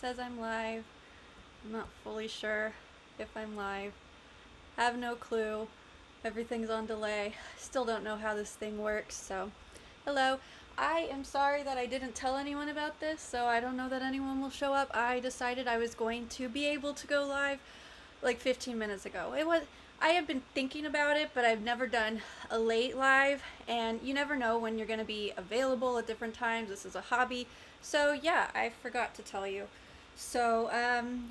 says I'm live. I'm not fully sure if I'm live. Have no clue. Everything's on delay. Still don't know how this thing works, so hello. I am sorry that I didn't tell anyone about this, so I don't know that anyone will show up. I decided I was going to be able to go live like 15 minutes ago. I have been thinking about it, but I've never done a late live, and you never know when you're going to be available at different times. This is a hobby. So yeah, I forgot to tell you. So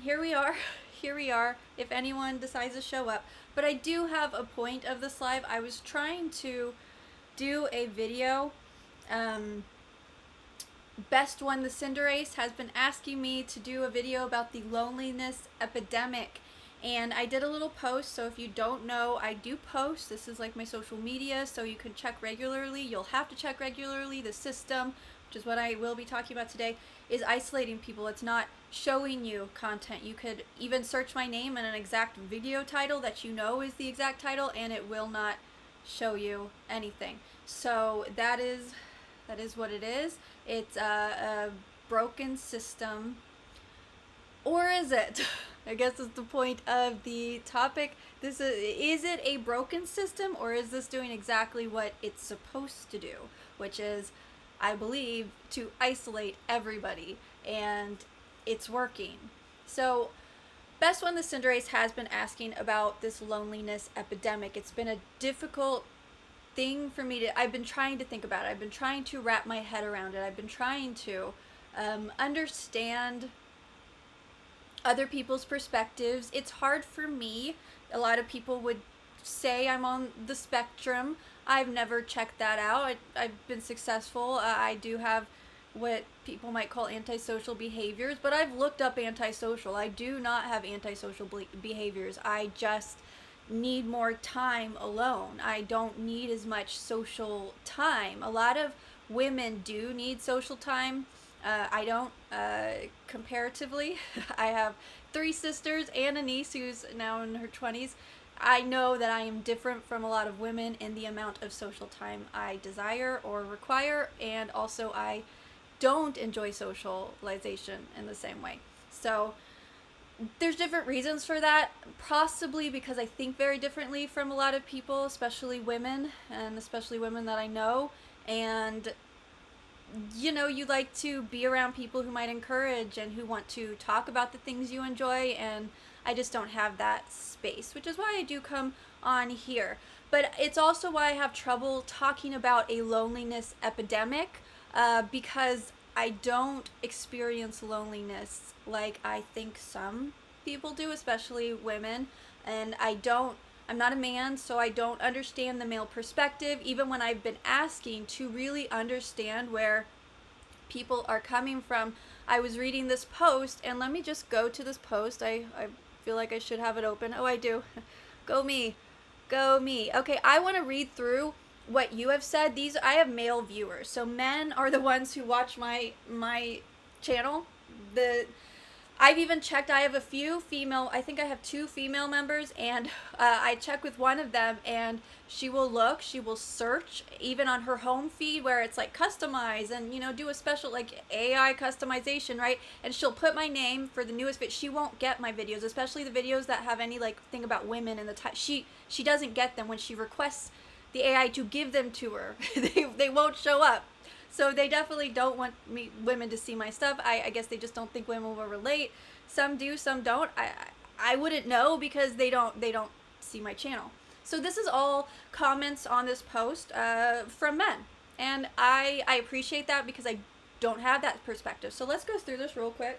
here we are. Here we are, if anyone decides to show up. But I do have a point of this live. I was trying to do a video. Best One the Cinderace has been asking me to do a video about the loneliness epidemic. And I did a little post, so if you don't know, I do post. This is like my social media, so you can check regularly. You'll have to check regularly. The system, which is what I will be talking about today, is isolating people. It's not showing you content. You could even search my name and an exact video title that you know is the exact title, and it will not show you anything. So that is what it is. It's a broken system. Or is it? I guess is the point of the topic. Is it a broken system, or is this doing exactly what it's supposed to do? Which is, I believe, to isolate everybody, and it's working. So, Best One the Cinderace has been asking about this loneliness epidemic. It's been a difficult thing for me to, I've been trying to think about it. I've been trying to wrap my head around it. I've been trying to understand other people's perspectives. It's hard for me. A lot of people would say I'm on the spectrum. I've never checked that out. I've been successful. I do have what people might call antisocial behaviors, but I've looked up antisocial. I do not have antisocial behaviors. I just need more time alone. I don't need as much social time. A lot of women do need social time. I don't, comparatively. I have 3 sisters and a niece who's now in her 20s. I know that I am different from a lot of women in the amount of social time I desire or require, and also I don't enjoy socialization in the same way. So there's different reasons for that, possibly because I think very differently from a lot of people, especially women, and especially women that I know, and you know, you like to be around people who might encourage and who want to talk about the things you enjoy, and I just don't have that space, which is why I do come on here. But it's also why I have trouble talking about a loneliness epidemic, because I don't experience loneliness like I think some people do, especially women, and I'm not a man, so I don't understand the male perspective, even when I've been asking to really understand where people are coming from. I was reading this post, and let me just go to this post. I feel like I should have it open. Oh, I do. Go me. Go me. Okay, I want to read through what you have said. I have male viewers, so men are the ones who watch my channel. I've even checked, I have a few female, I think I have 2 female members, and I check with one of them, and she will search, even on her home feed where it's like customize and, you know, do a special like AI customization, right? And she'll put my name for the newest video. She won't get my videos, especially the videos that have any like thing about women in the title. She doesn't get them when she requests the AI to give them to her. They won't show up. So they definitely don't want women to see my stuff. I guess they just don't think women will relate. Some do, some don't. I wouldn't know because they don't see my channel. So this is all comments on this post from men. And I appreciate that because I don't have that perspective. So let's go through this real quick.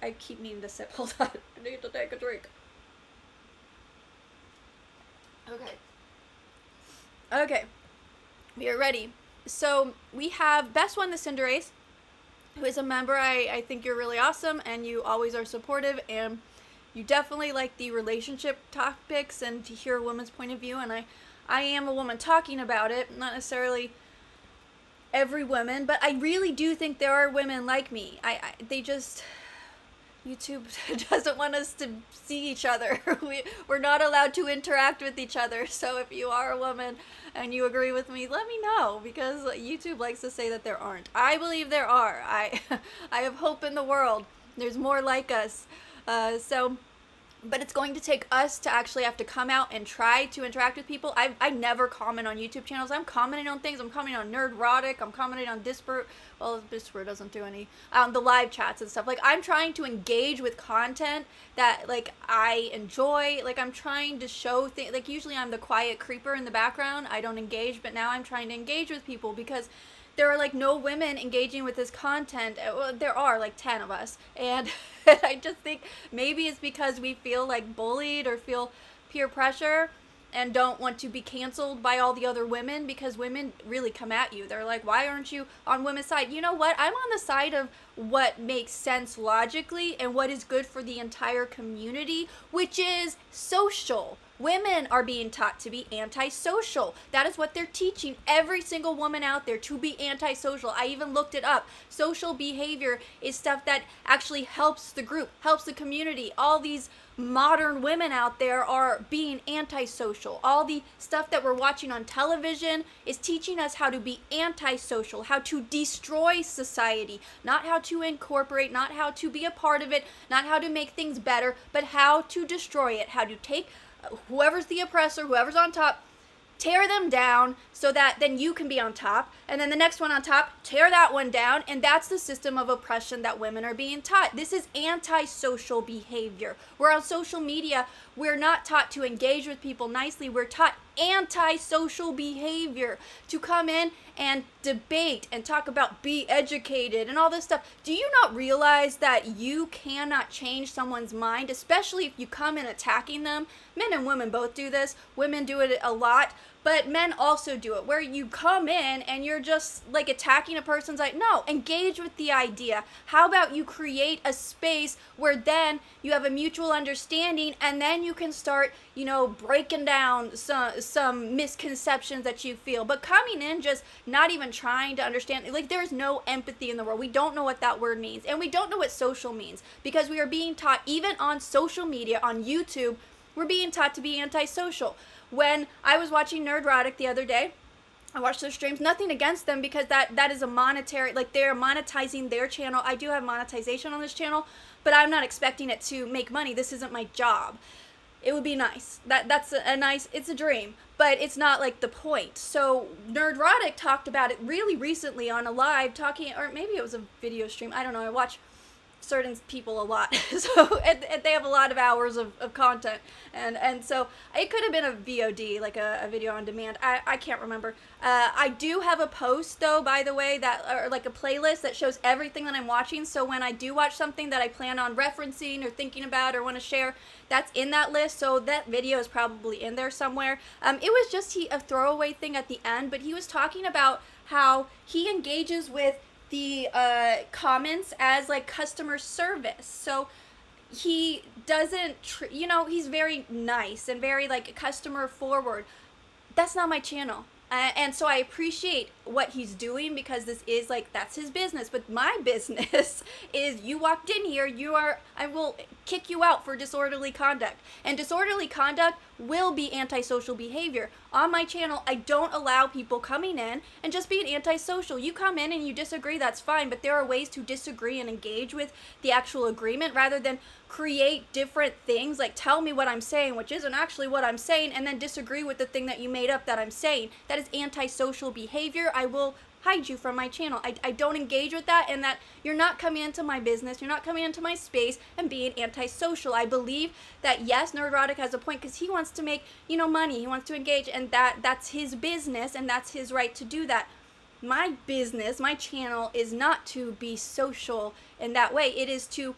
I keep needing to sip. Hold on. I need to take a drink. Okay, we are ready. So we have Best One the Cinderace, who is a member. I think you're really awesome, and you always are supportive, and you definitely like the relationship topics and to hear a woman's point of view, and I am a woman talking about it, not necessarily every woman, but I really do think there are women like me. They just, YouTube doesn't want us to see each other. We're not allowed to interact with each other. So if you are a woman and you agree with me, let me know, because YouTube likes to say that there aren't. I believe there are. I have hope in the world. There's more like us. But it's going to take us to actually have to come out and try to interact with people. I never comment on YouTube channels. I'm commenting on things. I'm commenting on Nerdrotic. I'm commenting on Discord. Well, Discord doesn't do any. The live chats and stuff. Like, I'm trying to engage with content that, like, I enjoy. Like, I'm trying to show things. Like, usually I'm the quiet creeper in the background. I don't engage, but now I'm trying to engage with people because there are, like, no women engaging with this content. Well, there are, like, 10 of us. And I just think maybe it's because we feel, like, bullied or feel peer pressure and don't want to be canceled by all the other women, because women really come at you. They're like, why aren't you on women's side? You know what? I'm on the side of what makes sense logically and what is good for the entire community, which is social. Women are being taught to be antisocial. That is what they're teaching every single woman out there, to be antisocial. I even looked it up. Social behavior is stuff that actually helps the group, helps the community. All these modern women out there are being antisocial. All the stuff that we're watching on television is teaching us how to be antisocial, how to destroy society, not how to incorporate, not how to be a part of it, not how to make things better, but how to destroy it, how to take whoever's the oppressor, whoever's on top, tear them down so that then you can be on top, and then the next one on top, tear that one down, and that's the system of oppression that women are being taught. This is antisocial behavior. We're on social media, we're not taught to engage with people nicely, we're taught antisocial behavior, to come in and debate and talk about be educated and all this stuff. Do you not realize that you cannot change someone's mind, especially if you come in attacking them? Men and women both do this. Women do it a lot, but men also do it, where you come in and you're just like attacking a person's like, no, engage with the idea. How about you create a space where then you have a mutual understanding, and then you can start, breaking down some misconceptions that you feel. But coming in just not even trying to understand, like, there is no empathy in the world. We don't know what that word means, and we don't know what social means, because we are being taught, even on social media, on YouTube, we're being taught to be antisocial. When I was watching Nerdrotic the other day, I watched their streams, nothing against them, because that is a monetary, like, they're monetizing their channel. I do have monetization on this channel, but I'm not expecting it to make money. This isn't my job. It would be nice. That's a nice, it's a dream, but it's not like the point. So Nerdrotic talked about it really recently on a live, talking, or maybe it was a video stream. I don't know. I watch certain people a lot, so and they have a lot of hours of content, and so it could have been a VOD, like a video on demand. I can't remember. I do have a post, though, by the way, that, or like a playlist that shows everything that I'm watching, so when I do watch something that I plan on referencing or thinking about or want to share, that's in that list. So that video is probably in there somewhere. It was just a throwaway thing at the end, but he was talking about how he engages with the comments as like customer service. So he doesn't, he's very nice and very like customer forward. That's not my channel. And so I appreciate what he's doing, because this is like, that's his business. But my business is, you walked in here, I will kick you out for disorderly conduct. And disorderly conduct will be antisocial behavior. On my channel, I don't allow people coming in and just being antisocial. You come in and you disagree, that's fine, but there are ways to disagree and engage with the actual agreement, rather than create different things, like tell me what I'm saying, which isn't actually what I'm saying, and then disagree with the thing that you made up that I'm saying. That is antisocial behavior. I will hide you from my channel. I don't engage with that, and that you're not coming into my business, you're not coming into my space and being antisocial. I believe that, yes, Nerdrotic has a point, because he wants to make, money, he wants to engage, and that's his business, and that's his right to do that. My business, my channel, is not to be social in that way. It is to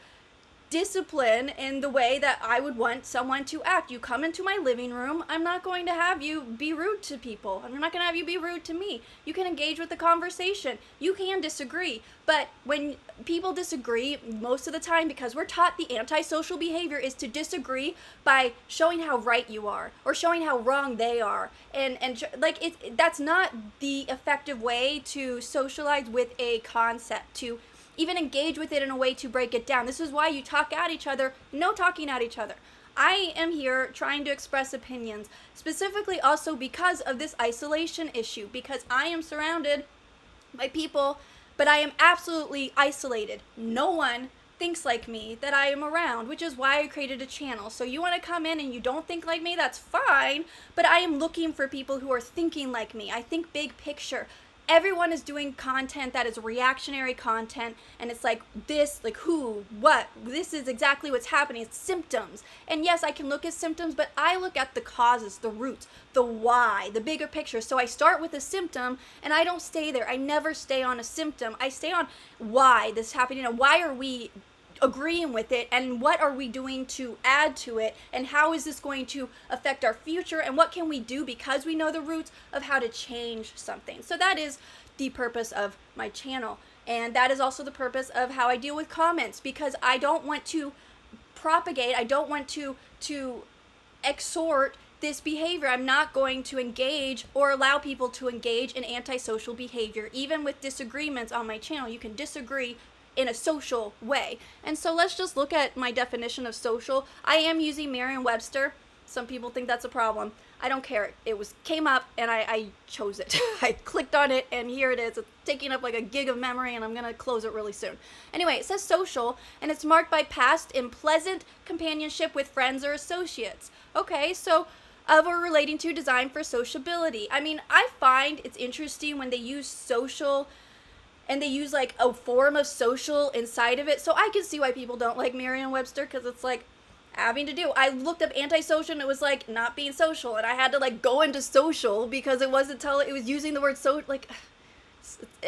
discipline in the way that I would want someone to act. You come into my living room, I'm not going to have you be rude to people. I'm not going to have you be rude to me. You can engage with the conversation. You can disagree. But when people disagree, most of the time, because we're taught the antisocial behavior is to disagree by showing how right you are or showing how wrong they are. And like, that's not the effective way to socialize with a concept, to even engage with it in a way to break it down. This is why you talk at each other, no talking at each other. I am here trying to express opinions, specifically also because of this isolation issue, because I am surrounded by people, but I am absolutely isolated. No one thinks like me that I am around, which is why I created a channel. So you want to come in and you don't think like me, that's fine, but I am looking for people who are thinking like me. I think big picture. Everyone is doing content that is reactionary content, and it's like this, like who, what, this is exactly what's happening, it's symptoms. And yes, I can look at symptoms, but I look at the causes, the roots, the why, the bigger picture. So I start with a symptom, and I don't stay there. I never stay on a symptom. I stay on why this is happening, and why are we agreeing with it, and what are we doing to add to it, and how is this going to affect our future, and what can we do because we know the roots of how to change something. So that is the purpose of my channel, and that is also the purpose of how I deal with comments, because I don't want to propagate, I don't want to exhort this behavior. I'm not going to engage or allow people to engage in antisocial behavior. Even with disagreements on my channel, you can disagree in a social way. And so let's just look at my definition of social. I am using Merriam-Webster. Some people think that's a problem. I don't care. It came up and I chose it. I clicked on it and here it is. It's taking up like a gig of memory and I'm gonna close it really soon. Anyway, it says social, and it's marked by past and pleasant companionship with friends or associates. Okay, so of or relating to, designed for sociability. I mean, I find it's interesting when they use social and they use like a form of social inside of it. So I can see why people don't like Merriam-Webster, because it's like having to do. I looked up antisocial and it was like not being social, and I had to like go into social because it wasn't it was using the word so, like,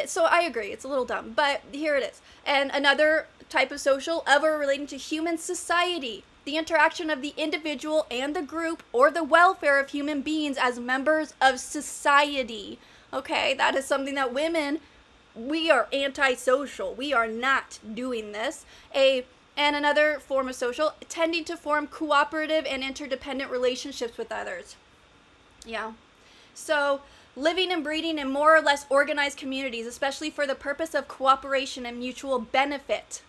so I agree, it's a little dumb, but here it is. And another type of social, of or relating to human society, the interaction of the individual and the group, or the welfare of human beings as members of society. Okay, that is something that women, we are antisocial. We are not doing this. And another form of social, tending to form cooperative and interdependent relationships with others. Yeah. So living and breeding in more or less organized communities, especially for the purpose of cooperation and mutual benefit.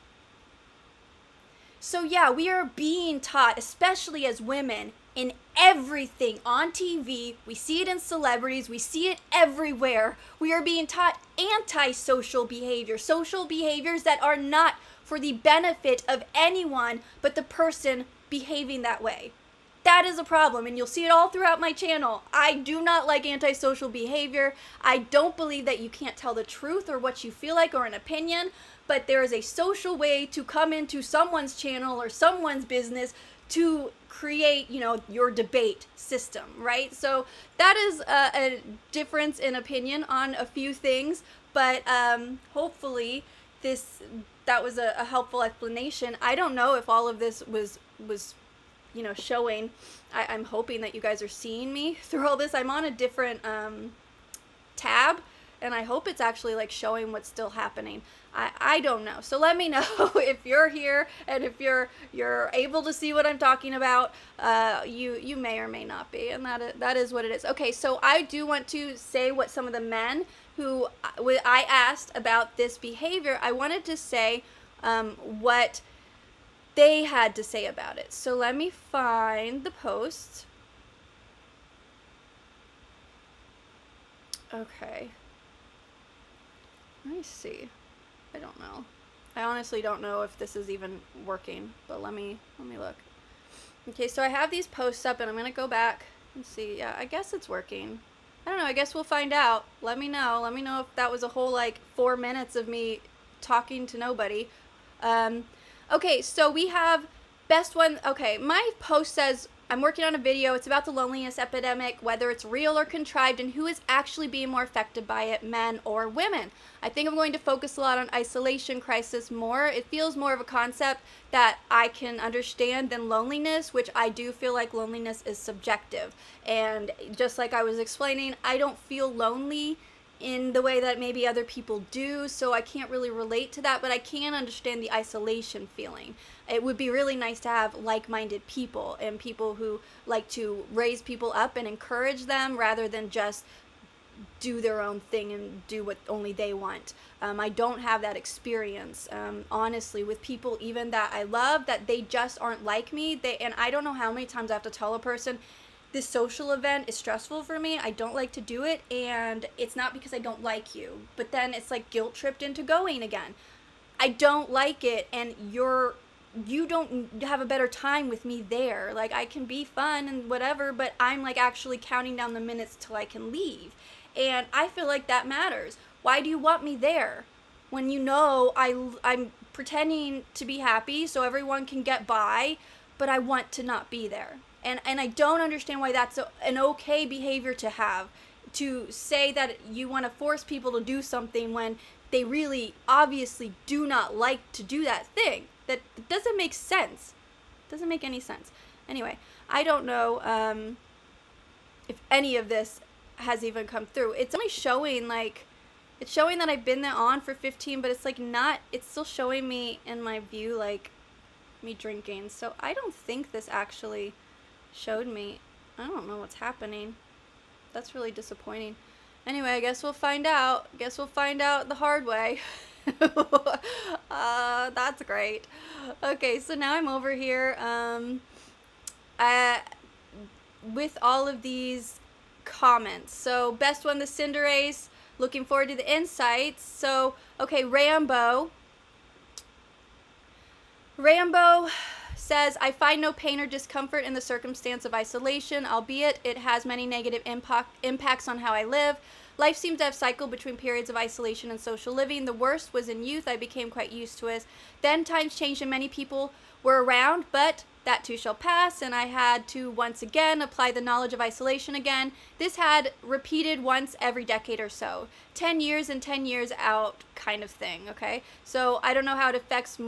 So yeah, we are being taught, especially as women, in everything on TV. We see it in celebrities. We see it everywhere. We are being taught antisocial behavior, social behaviors that are not for the benefit of anyone but the person behaving that way. That is a problem, and you'll see it all throughout my channel. I do not like antisocial behavior. I don't believe that you can't tell the truth or what you feel like or an opinion, but there is a social way to come into someone's channel or someone's business to create, you know, your debate system, right? So that is a difference in opinion on a few things, but hopefully that was a helpful explanation. I don't know if all of this was you know, showing. I'm hoping that you guys are seeing me through all this. I'm on a different tab, and I hope it's actually like showing what's still happening. I don't know. So let me know if you're here and if you're able to see what I'm talking about. You may or may not be, and that is what it is. Okay, so I do want to say what some of the men who I asked about this behavior, I wanted to say what they had to say about it. So let me find the post. Okay. Let me see. I don't know. I honestly don't know if this is even working, but let me look. Okay, so I have these posts up and I'm going to go back and see. Yeah, I guess it's working. I don't know. I guess we'll find out. Let me know. Let me know if that was a whole like 4 minutes of me talking to nobody. Okay, so we have best one. Okay, my post says, I'm working on a video. It's about the loneliness epidemic, whether it's real or contrived, and who is actually being more affected by it, men or women. I think I'm going to focus a lot on isolation crisis more. It feels more of a concept that I can understand than loneliness, which I do feel like loneliness is subjective. And just like I was explaining, I don't feel lonely in the way that maybe other people do, so I can't really relate to that, but I can understand the isolation feeling. It would be really nice to have like-minded people and people who like to raise people up and encourage them rather than just do their own thing and do what only they want. I don't have that experience, honestly, with people even that I love, that they just aren't like me. And I don't know how many times I have to tell a person, this social event is stressful for me, I don't like to do it, and it's not because I don't like you, but then it's like guilt tripped into going again. I don't like it, and you don't have a better time with me there. Like, I can be fun and whatever, but I'm like actually counting down the minutes till I can leave. And I feel like that matters. Why do you want me there when you know I'm pretending to be happy so everyone can get by, but I want to not be there? And I don't understand why that's an okay behavior to have, to say that you want to force people to do something when they really obviously do not like to do that thing. That doesn't make sense. Doesn't make any sense. Anyway, I don't know if any of this has even come through. It's only showing like, it's showing that I've been there on for 15, but it's like not, it's still showing me in my view like me drinking. So I don't think this actually showed me. I don't know what's happening. That's really disappointing. Anyway, I guess we'll find out. Guess we'll find out the hard way. That's great. Okay, so now I'm over here with all of these comments. So, best one, the Cinderace. Looking forward to the insights. So, okay, Rambo says, I find no pain or discomfort in the circumstance of isolation, albeit it has many negative impacts on how I live. Life seems to have cycled between periods of isolation and social living. The worst was in youth. I became quite used to it. Then times changed and many people were around, but that too shall pass, and I had to once again apply the knowledge of isolation again. This had repeated once every decade or so. 10 years and 10 years out kind of thing, okay? So I don't know how it affects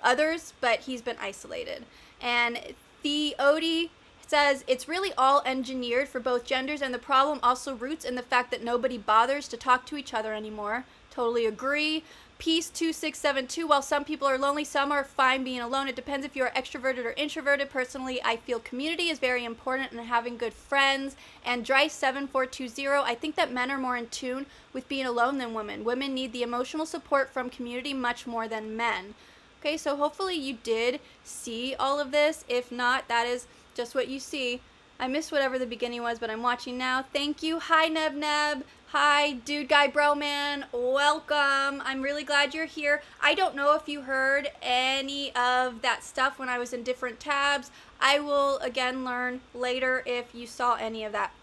others, but he's been isolated. And Theody says, it's really all engineered for both genders, and the problem also roots in the fact that nobody bothers to talk to each other anymore. Totally agree. Peace 2672, while some people are lonely, some are fine being alone. It depends if you're extroverted or introverted. Personally, I feel community is very important and having good friends. And Dry 7420, I think that men are more in tune with being alone than women. Women need the emotional support from community much more than men. Okay, so hopefully you did see all of this. If not, that is just what you see. I missed whatever the beginning was, but I'm watching now. Thank you. Hi, Neb. Hi, Dude Guy Bro Man. Welcome. I'm really glad you're here. I don't know if you heard any of that stuff when I was in different tabs. I will, again, learn later if you saw any of that.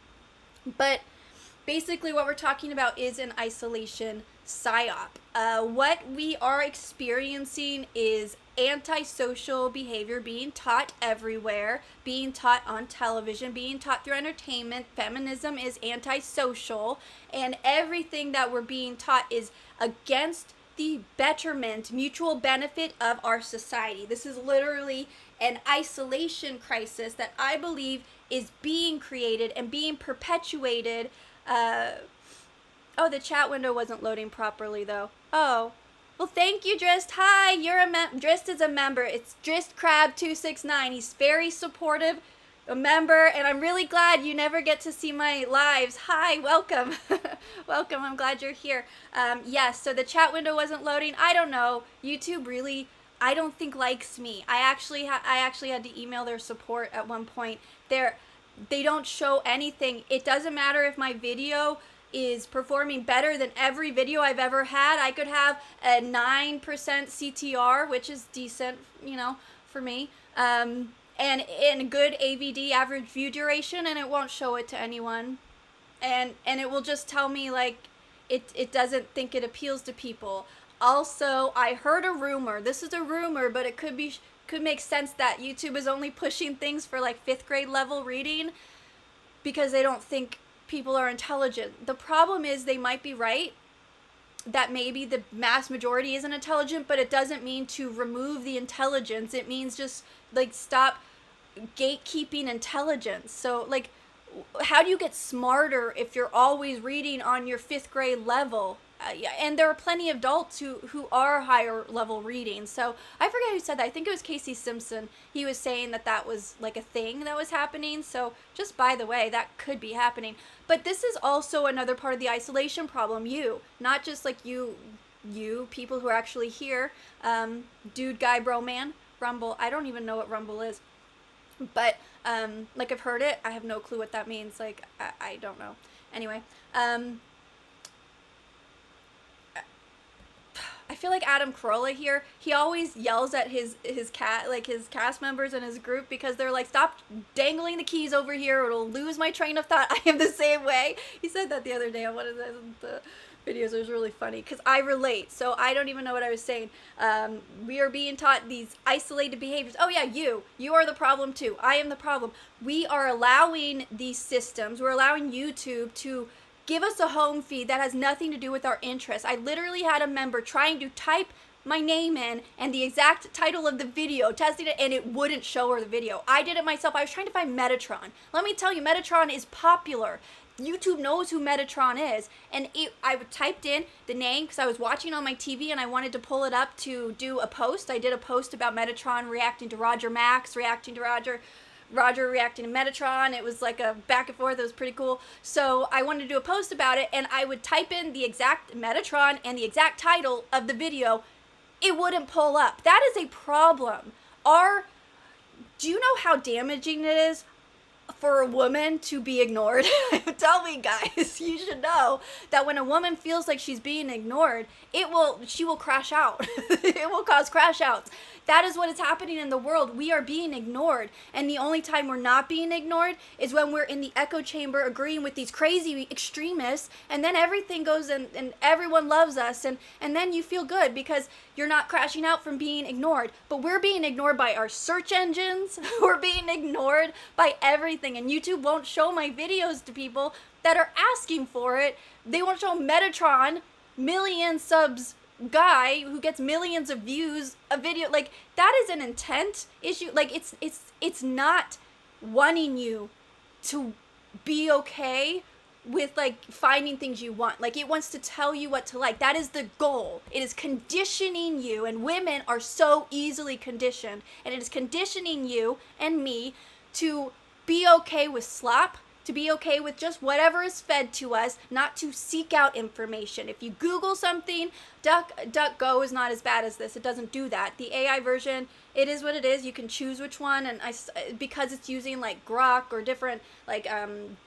But basically what we're talking about is an isolation psy-op. What we are experiencing is antisocial behavior being taught everywhere, being taught on television, being taught through entertainment. Feminism is antisocial, and everything that we're being taught is against the betterment, mutual benefit of our society. This is literally an isolation crisis that I believe is being created and being perpetuated. Oh, the chat window wasn't loading properly, though. Oh. Well, thank you, Drist. Hi, you're Drist is a member. It's Drist Crab 269. He's very supportive, a member, and I'm really glad you never get to see my lives. Hi, welcome. Welcome, I'm glad you're here. Yes, so the chat window wasn't loading. I don't know. YouTube really, I don't think likes me. I actually had to email their support at one point. They don't show anything. It doesn't matter if my video is performing better than every video I've ever had. I could have a 9% CTR, which is decent, you know, for me, and a good AVD, average view duration, and it won't show it to anyone. And it will just tell me, like, it doesn't think it appeals to people. Also, I heard a rumor. This is a rumor, but it could make sense that YouTube is only pushing things for, like, 5th grade level reading because they don't think people are intelligent. The problem is they might be right, that maybe the mass majority isn't intelligent, but it doesn't mean to remove the intelligence. It means just, like, stop gatekeeping intelligence. So, like, how do you get smarter if you're always reading on your 5th grade level? And there are plenty of adults who are higher level reading. So I forget who said that. I think it was Casey Simpson. He was saying that was like a thing that was happening. So just by the way, that could be happening. But this is also another part of the isolation problem. Not just like you people who are actually here. Dude Guy Bro Man, Rumble. I don't even know what Rumble is. But like I've heard it. I have no clue what that means. Like I don't know. Anyway, I feel like Adam Carolla here, he always yells at his cast members in his group because they're like, stop dangling the keys over here, it'll lose my train of thought. I am the same way. He said that the other day on one of the videos. It was really funny because I relate, so I don't even know what I was saying. We are being taught these isolated behaviors. Oh yeah, you are the problem too. I am the problem. We are allowing these systems, we're allowing YouTube to give us a home feed that has nothing to do with our interests. I literally had a member trying to type my name in and the exact title of the video, testing it, and it wouldn't show her the video. I did it myself. I was trying to find Metatron. Let me tell you, Metatron is popular. YouTube knows who Metatron is, and I typed in the name because I was watching on my TV and I wanted to pull it up to do a post. I did a post about Metatron reacting to Roger Max, reacting to Roger reacting to Metatron. It was like a back and forth. It was pretty cool. So I wanted to do a post about it, and I would type in the exact Metatron and the exact title of the video. It wouldn't pull up. That is a problem. Do you know how damaging it is for a woman to be ignored? Tell me, guys. You should know that when a woman feels like she's being ignored, she will crash out. It will cause crash outs. That is what is happening in the world. We are being ignored, and the only time we're not being ignored is when we're in the echo chamber agreeing with these crazy extremists, and then everything goes and everyone loves us, and then you feel good because you're not crashing out from being ignored. But we're being ignored by our search engines. We're being ignored by everything, and YouTube won't show my videos to people that are asking for it. They won't show Metatron, million subs guy who gets millions of views a video. Like, that is an intent issue. Like, it's not wanting you to be okay with like finding things you want. Like, it wants to tell you what to like. That is the goal. It is conditioning you, and women are so easily conditioned, and it is conditioning you and me to be okay with slop, to be okay with just whatever is fed to us, not to seek out information. If you Google something, DuckDuckGo is not as bad as this. It doesn't do that. The AI version, it is what it is. You can choose which one, and because it's using like Grok or different like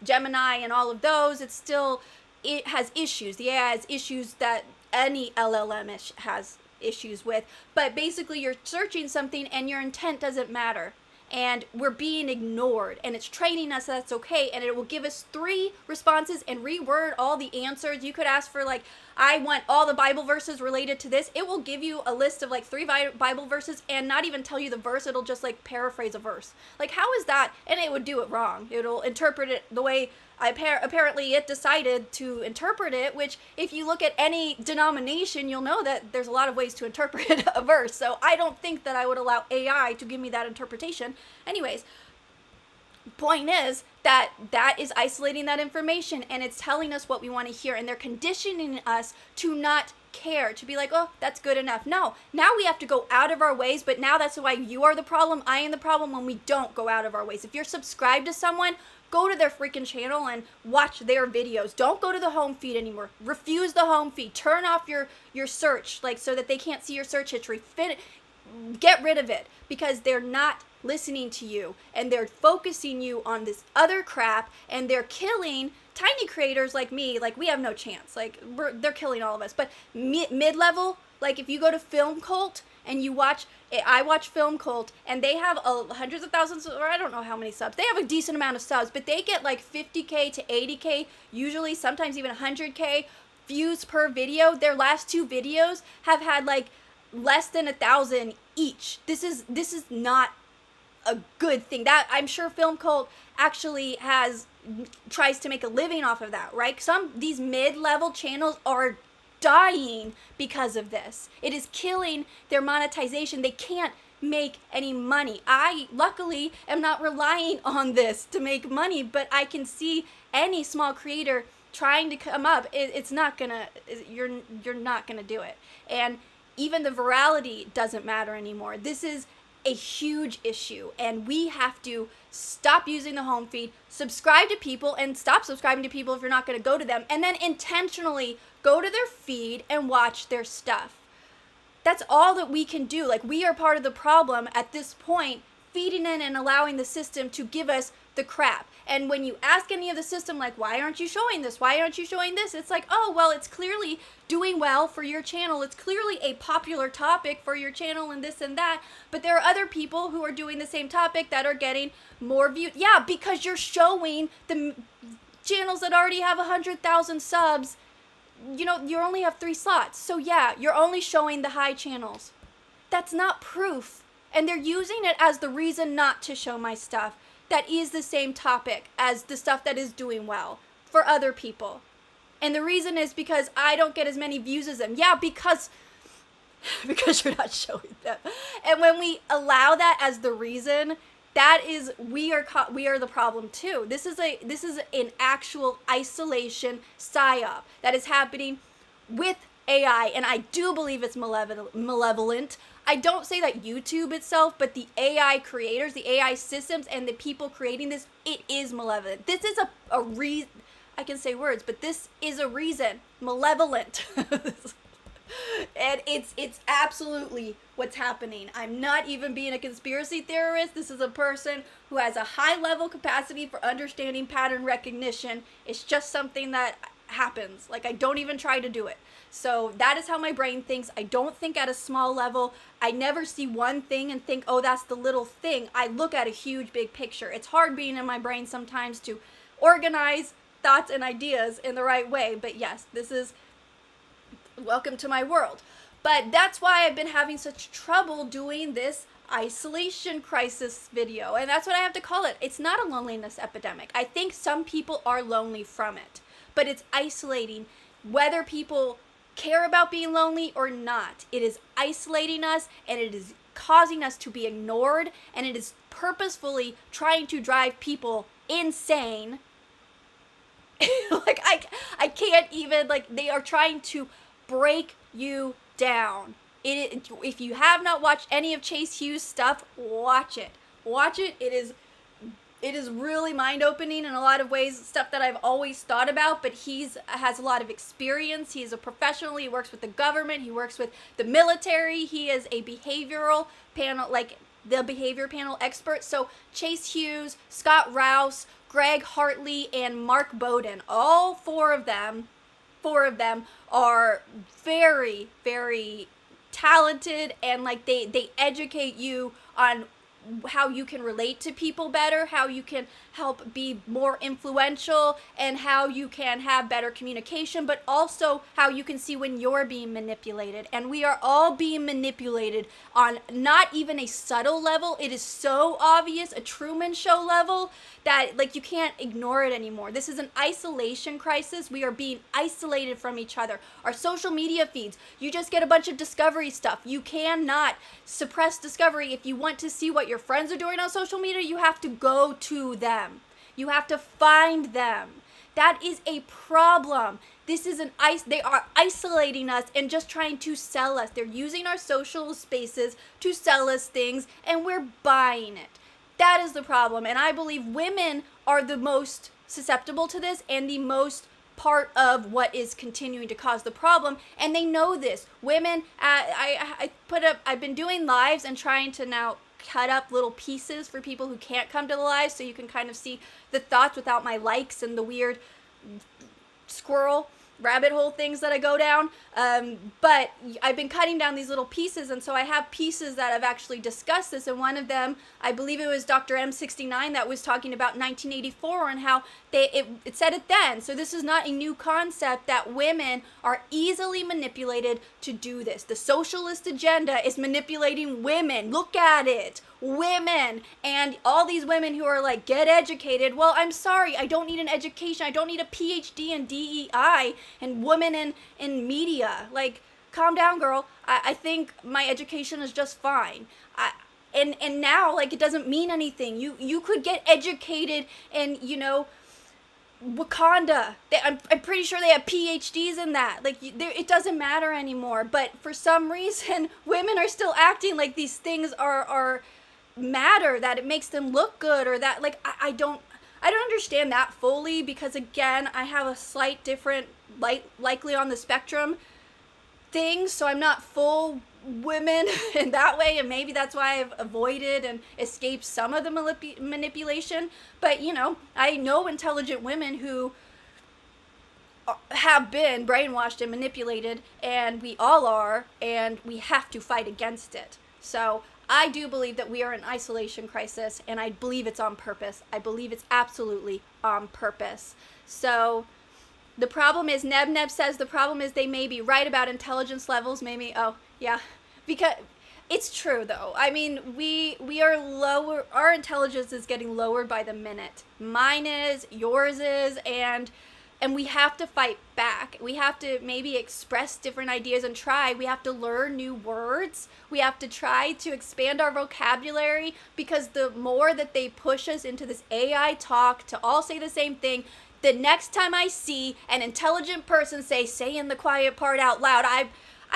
Gemini and all of those, it has issues. The AI has issues that any LLM has issues with. But basically, you're searching something and your intent doesn't matter. And we're being ignored, and it's training us that's okay, and it will give us 3 responses and reword all the answers. You could ask for like, I want all the Bible verses related to this. It will give you a list of like 3 Bible verses and not even tell you the verse. It'll just like paraphrase a verse. Like, how is that? And it would do it wrong. It'll interpret it the way apparently it decided to interpret it, which if you look at any denomination, you'll know that there's a lot of ways to interpret a verse. So I don't think that I would allow AI to give me that interpretation. Anyways, point is that is isolating that information, and it's telling us what we want to hear, and they're conditioning us to not care, to be like, oh, that's good enough. No, now we have to go out of our ways, but now that's why you are the problem, I am the problem when we don't go out of our ways. If you're subscribed to someone, go to their freaking channel and watch their videos. Don't go to the home feed anymore. Refuse the home feed. Turn off your search, like, so that they can't see your search history. Get rid of it, because they're not listening to you, and they're focusing you on this other crap, and they're killing tiny creators like me. Like, we have no chance. Like, they're killing all of us. But mid-level, like, if you go to Film Cult and you watch, I watch Film Cult, and they have hundreds of thousands, or I don't know how many subs. They have a decent amount of subs, but they get like 50K to 80K, usually sometimes even 100K views per video. Their last 2 videos have had like less than 1,000 each. This is not a good thing. That, I'm sure Film Cult actually tries to make a living off of that, right? These mid-level channels are dying because of this. It is killing their monetization. They can't make any money. I luckily am not relying on this to make money, but I can see any small creator trying to come up. It's not gonna, you're not gonna do it. And even the virality doesn't matter anymore. This is a huge issue, and we have to stop using the home feed, subscribe to people, and stop subscribing to people if you're not going to go to them, and then intentionally go to their feed and watch their stuff. That's all that we can do. Like, we are part of the problem at this point, feeding in and allowing the system to give us the crap. And when you ask any of the system, like, why aren't you showing this? Why aren't you showing this? It's like, oh, well, it's clearly doing well for your channel. It's clearly a popular topic for your channel and this and that. But there are other people who are doing the same topic that are getting more views. Yeah, because you're showing the channels that already have 100,000 subs. You know, you only have 3 slots. So yeah, you're only showing the high channels. That's not proof. And they're using it as the reason not to show my stuff that is the same topic as the stuff that is doing well for other people. And the reason is because I don't get as many views as them. Yeah, because you're not showing them. And when we allow that as the reason, that is, we are the problem too. This is an actual isolation psy-op that is happening with AI, and I do believe it's malevolent. I don't say that YouTube itself, but the AI creators, the AI systems, and the people creating this, it is malevolent. This is a reason. I can say words, but this is a reason. Malevolent. And it's absolutely what's happening. I'm not even being a conspiracy theorist. This is a person who has a high level capacity for understanding pattern recognition. It's just something that happens. Like, I don't even try to do it. So that is how my brain thinks. I don't think at a small level. I never see one thing and think, oh, that's the little thing. I look at a huge, big picture. It's hard being in my brain sometimes to organize thoughts and ideas in the right way. But yes, this is welcome to my world. But that's why I've been having such trouble doing this isolation crisis video. And that's what I have to call it. It's not a loneliness epidemic. I think some people are lonely from it. But it's isolating, whether people care about being lonely or not. It is isolating us, and it is causing us to be ignored, and it is purposefully trying to drive people insane. Like, I can't even, like, they are trying to break you down. If you have not watched any of Chase Hughes' stuff, watch it. Watch it. It is really mind-opening in a lot of ways, stuff that I've always thought about, but has a lot of experience. He is a professional. He works with the government. He works with the military. He is a behavioral panel, like the behavior panel expert. So Chase Hughes, Scott Rouse, Greg Hartley, and Mark Bowden, all four of them are very, very talented, and like they educate you on how you can relate to people better, how you can help be more influential, and how you can have better communication, but also how you can see when you're being manipulated. And we are all being manipulated on not even a subtle level. It is so obvious, a Truman Show level, that like you can't ignore it anymore. This is an isolation crisis. We are being isolated from each other. Our social media feeds, you just get a bunch of discovery stuff. You cannot suppress discovery. If you want to see what your friends are doing on social media, you have to go to them. You have to find them. That is a problem. This is they are isolating us and just trying to sell us. They're using our social spaces to sell us things, and we're buying it. That is the problem. And I believe women are the most susceptible to this and the most part of what is continuing to cause the problem, and they know this. Women, I've been doing lives and trying to now cut up little pieces for people who can't come to the live, so you can kind of see the thoughts without my likes and the weird squirrel rabbit hole things that I go down. But I've been cutting down these little pieces, and so I have pieces that have actually discussed this, and one of them, I believe it was Dr. M69 that was talking about 1984 and how it said it then. So this is not a new concept, that women are easily manipulated to do this. The socialist agenda is manipulating women. Look at it. Women, and all these women who are like, get educated. Well, I'm sorry, I don't need an education. I don't need a PhD in DEI and women in media. Like, calm down, girl. I think my education is just fine. And now, like, it doesn't mean anything. You could get educated in, you know, Wakanda. I'm pretty sure they have PhDs in that. Like, it doesn't matter anymore. But for some reason, women are still acting like these things are matter, that it makes them look good, or that, like, I don't understand that fully, because again, I have a slight different likely on the spectrum thing, so I'm not full women in that way, and maybe that's why I've avoided and escaped some of the manipulation. But I know intelligent women who have been brainwashed and manipulated, and we all are, and we have to fight against it. So I do believe that we are in isolation crisis, and I believe it's on purpose. I believe it's absolutely on purpose. So the problem is, Neb says the problem is they may be right about intelligence levels. Maybe, oh, yeah. Because it's true, though. I mean, we are lower. Our intelligence is getting lowered by the minute. Mine is, yours is, and we have to fight back. We have to maybe express different ideas and try. We have to learn new words. We have to try to expand our vocabulary, because the more that they push us into this AI talk to all say the same thing, the next time I see an intelligent person say in the quiet part out loud, I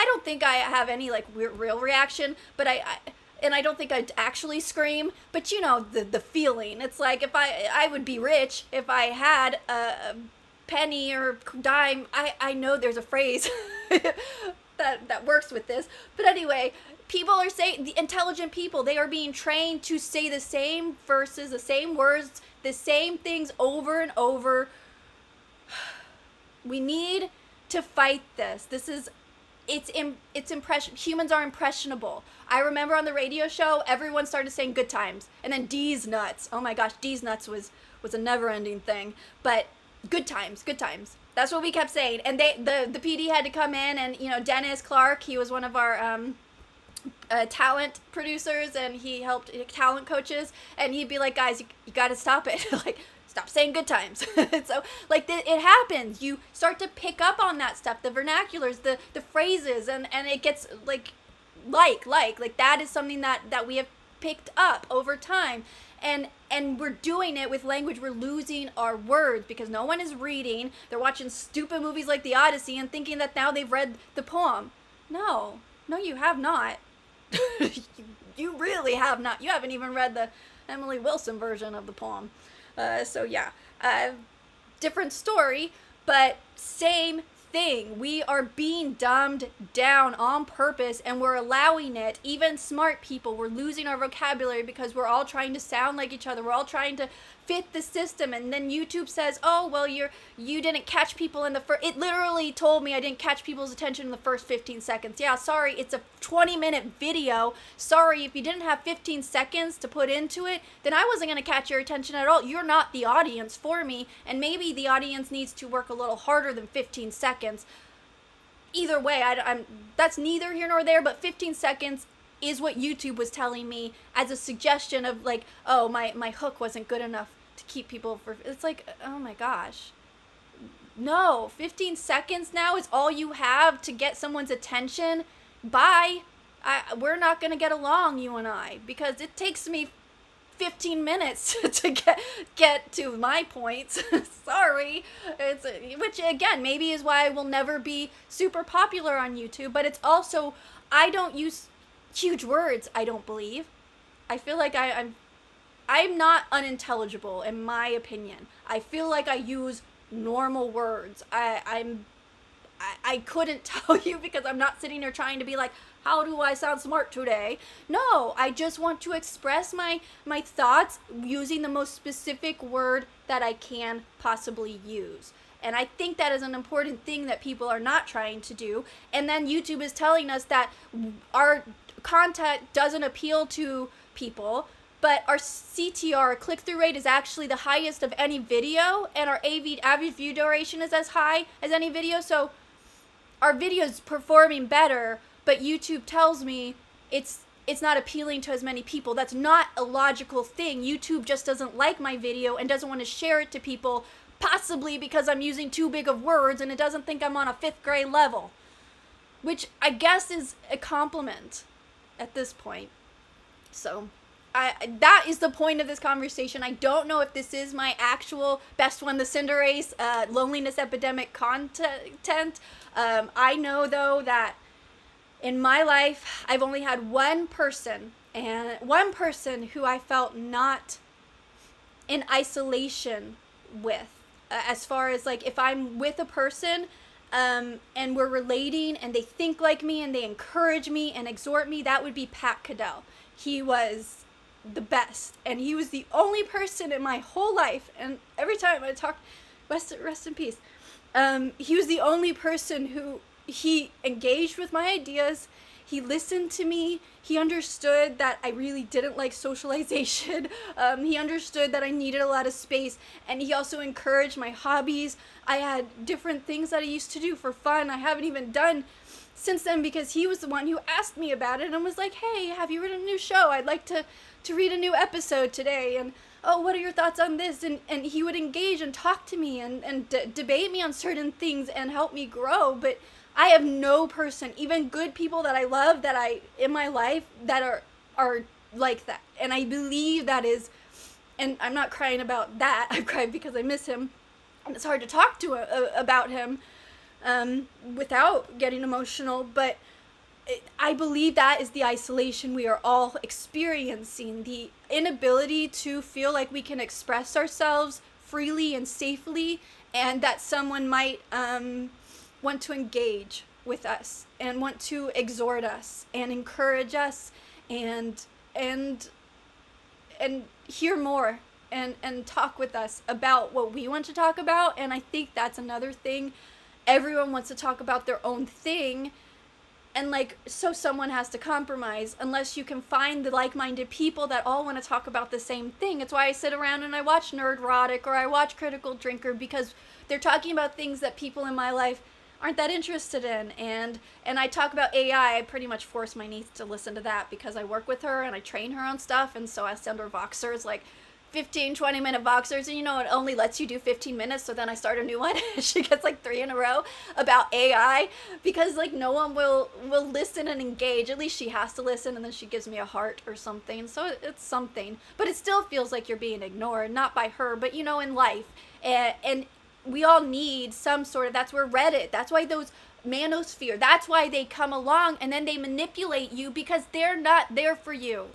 don't think I have any like real reaction, but I don't think I'd actually scream, but the feeling. It's like if I would be rich if I had a penny or dime. I know there's a phrase that works with this, but anyway, people are saying, the intelligent people, they are being trained to say the same verses, the same words, the same things over and over. We need to fight this. It's impression. Humans are impressionable. I remember on the radio show, everyone started saying good times, and then D's nuts. Oh my gosh, D's nuts was a never-ending thing. But good times. That's what we kept saying. And the PD had to come in, and Dennis Clark, he was one of our talent producers, and he helped talent coaches, and he'd be like, guys, you got to stop it. Like, stop saying good times. So like it happens. You start to pick up on that stuff, the vernaculars, the phrases, and it gets like that is something that we have picked up over time. And we're doing it with language. We're losing our words because no one is reading. They're watching stupid movies like The Odyssey and thinking that now they've read the poem. No, you have not. You really have not. You haven't even read the Emily Wilson version of the poem. So yeah, different story, but same thing. We are being dumbed down on purpose, and we're allowing it. Even smart people, we're losing our vocabulary because we're all trying to sound like each other. We're all trying to fit the system, and then YouTube says, oh, well, you didn't catch people in the first. It literally told me I didn't catch people's attention in the first 15 seconds. Yeah, sorry, it's a 20-minute video. Sorry, if you didn't have 15 seconds to put into it, then I wasn't going to catch your attention at all. You're not the audience for me, and maybe the audience needs to work a little harder than 15 seconds. Either way, that's neither here nor there, but 15 seconds is what YouTube was telling me as a suggestion of like, oh, my hook wasn't good enough to keep people for. It's like, oh my gosh. No, 15 seconds now is all you have to get someone's attention. Bye. We're not going to get along, you and I, because it takes me 15 minutes to get to my points. Sorry. Which again, maybe is why I will never be super popular on YouTube, but it's also, I don't use huge words, I don't believe. I feel like I'm not unintelligible in my opinion. I feel like I use normal words. I couldn't tell you because I'm not sitting here trying to be like, how do I sound smart today? No, I just want to express my thoughts using the most specific word that I can possibly use. And I think that is an important thing that people are not trying to do. And then YouTube is telling us that our content doesn't appeal to people, but our CTR, click-through rate, is actually the highest of any video, and our average view duration is as high as any video. So our video is performing better, but YouTube tells me it's not appealing to as many people. That's not a logical thing. YouTube just doesn't like my video and doesn't want to share it to people, possibly because I'm using too big of words and it doesn't think I'm on a 5th grade level, which I guess is a compliment at this point. So that is the point of this conversation. I don't know if this is my actual best one, the Cinderace loneliness epidemic content. I know though that in my life I've only had one person who I felt not in isolation with. As far as like if I'm with a person, and we're relating, and they think like me, and they encourage me and exhort me, that would be Pat Cadell. He was the best, and he was the only person in my whole life, and every time I talk, rest in peace, he was the only person who, he engaged with my ideas, he listened to me, he understood that I really didn't like socialization, he understood that I needed a lot of space, and he also encouraged my hobbies. I had different things that I used to do for fun I haven't even done since then, because he was the one who asked me about it and was like, hey, have you written a new show? I'd like to read a new episode today, and oh, what are your thoughts on this? And he would engage and talk to me and debate me on certain things and help me grow. But I have no person, even good people that I love, that I, in my life, that are like that. And I believe that is, and I'm not crying about that, I'm crying because I miss him, and it's hard to talk to about him without getting emotional, but I believe that is the isolation we are all experiencing, the inability to feel like we can express ourselves freely and safely, and that someone might want to engage with us and want to exhort us and encourage us and hear more and talk with us about what we want to talk about. And I think that's another thing. Everyone wants to talk about their own thing, and like, so someone has to compromise unless you can find the like-minded people that all want to talk about the same thing. It's why I sit around and I watch Nerdrotic or I watch Critical Drinker, because they're talking about things that people in my life aren't that interested in. And I talk about AI. I pretty much force my niece to listen to that because I work with her and I train her on stuff, and so I send her Voxers, like 15-20 minute Voxers, and you know, it only lets you do 15 minutes, so then I start a new one. She gets like 3 in a row about AI, because like no one will listen and engage. At least she has to listen, and then she gives me a heart or something, so it's something. But it still feels like you're being ignored, not by her, but you know, in life. And we all need some sort of, that's where Reddit, that's why those manosphere, that's why they come along and then they manipulate you, because they're not there for you.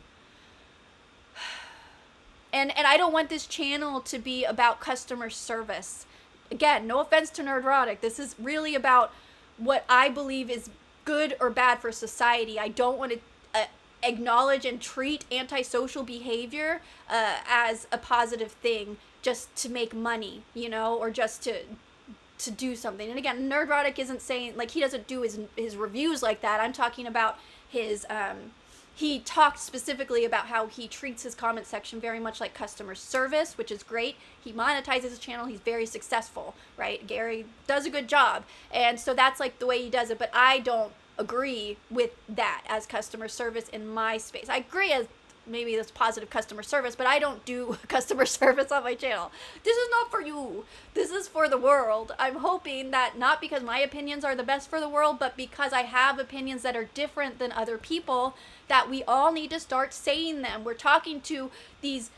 And I don't want this channel to be about customer service. Again, no offense to Nerdrotic. This is really about what I believe is good or bad for society. I don't want to acknowledge and treat antisocial behavior as a positive thing just to make money, you know, or just to do something. And again, Nerdrotic isn't saying, like, he doesn't do his reviews like that. I'm talking about his he talked specifically about how he treats his comment section very much like customer service, which is great. He monetizes his channel. He's very successful, right? Gary does a good job. And so that's like the way he does it. But I don't agree with that as customer service in my space. I agree as maybe that's positive customer service, but I don't do customer service on my channel. This is not for you. This is for the world. I'm hoping that not because my opinions are the best for the world, but because I have opinions that are different than other people, that we all need to start saying them. We're talking to these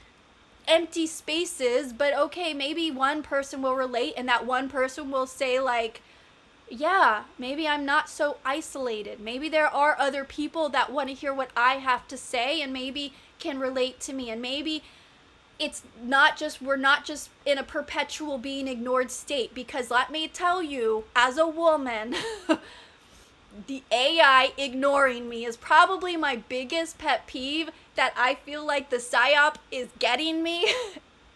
empty spaces, but okay, maybe one person will relate, and that one person will say like, yeah, maybe I'm not so isolated. Maybe there are other people that want to hear what I have to say and maybe can relate to me. And maybe it's not just, we're not just in a perpetual being ignored state, because let me tell you, as a woman, the AI ignoring me is probably my biggest pet peeve, that I feel like the psy-op is getting me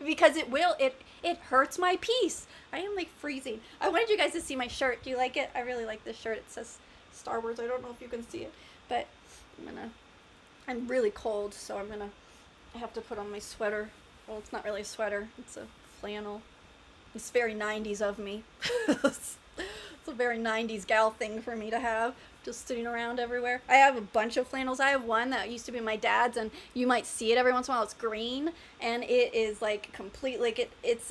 because it hurts my peace. I am like freezing. I wanted you guys to see my shirt. Do you like it? I really like this shirt. It says Star Wars. I don't know if you can see it, but I'm really cold, so I have to put on my sweater. Well, it's not really a sweater. It's a flannel. It's very 90s of me. It's a very 90s gal thing for me to have, just sitting around everywhere. I have a bunch of flannels. I have one that used to be my dad's, and you might see it every once in a while. It's green, and it is like complete, like it's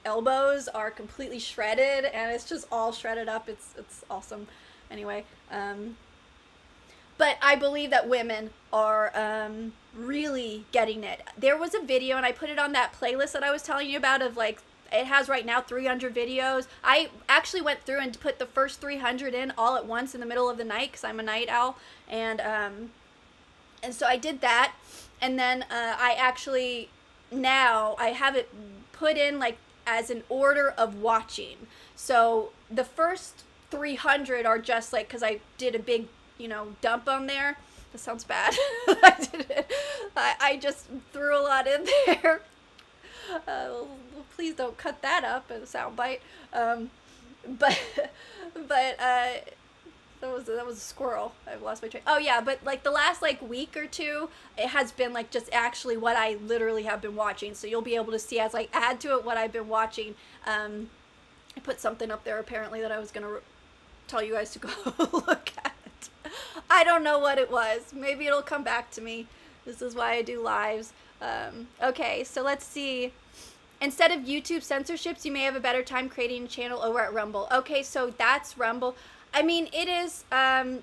elbows are completely shredded, and it's just all shredded up. It's awesome. Anyway, but I believe that women are really getting it. There was a video, and I put it on that playlist that I was telling you about, of like, it has right now 300 videos. I actually went through and put the first 300 in all at once in the middle of the night, because I'm a night owl, and so I did that, and then I actually, now I have it put in like as an order of watching. So the first 300 are just like, because I did a big, dump on there. That sounds bad. I just threw a lot in there. Please don't cut that up as a soundbite. But that was a squirrel. I've lost my train. Oh yeah, but like the last like week or two, it has been like just actually what I literally have been watching. So you'll be able to see as I add to it what I've been watching. I put something up there apparently that I was gonna tell you guys to go look at. I don't know what it was. Maybe it'll come back to me. This is why I do lives. Okay, so let's see. Instead of YouTube censorships, you may have a better time creating a channel over at Rumble. Okay, so that's Rumble. I mean, it is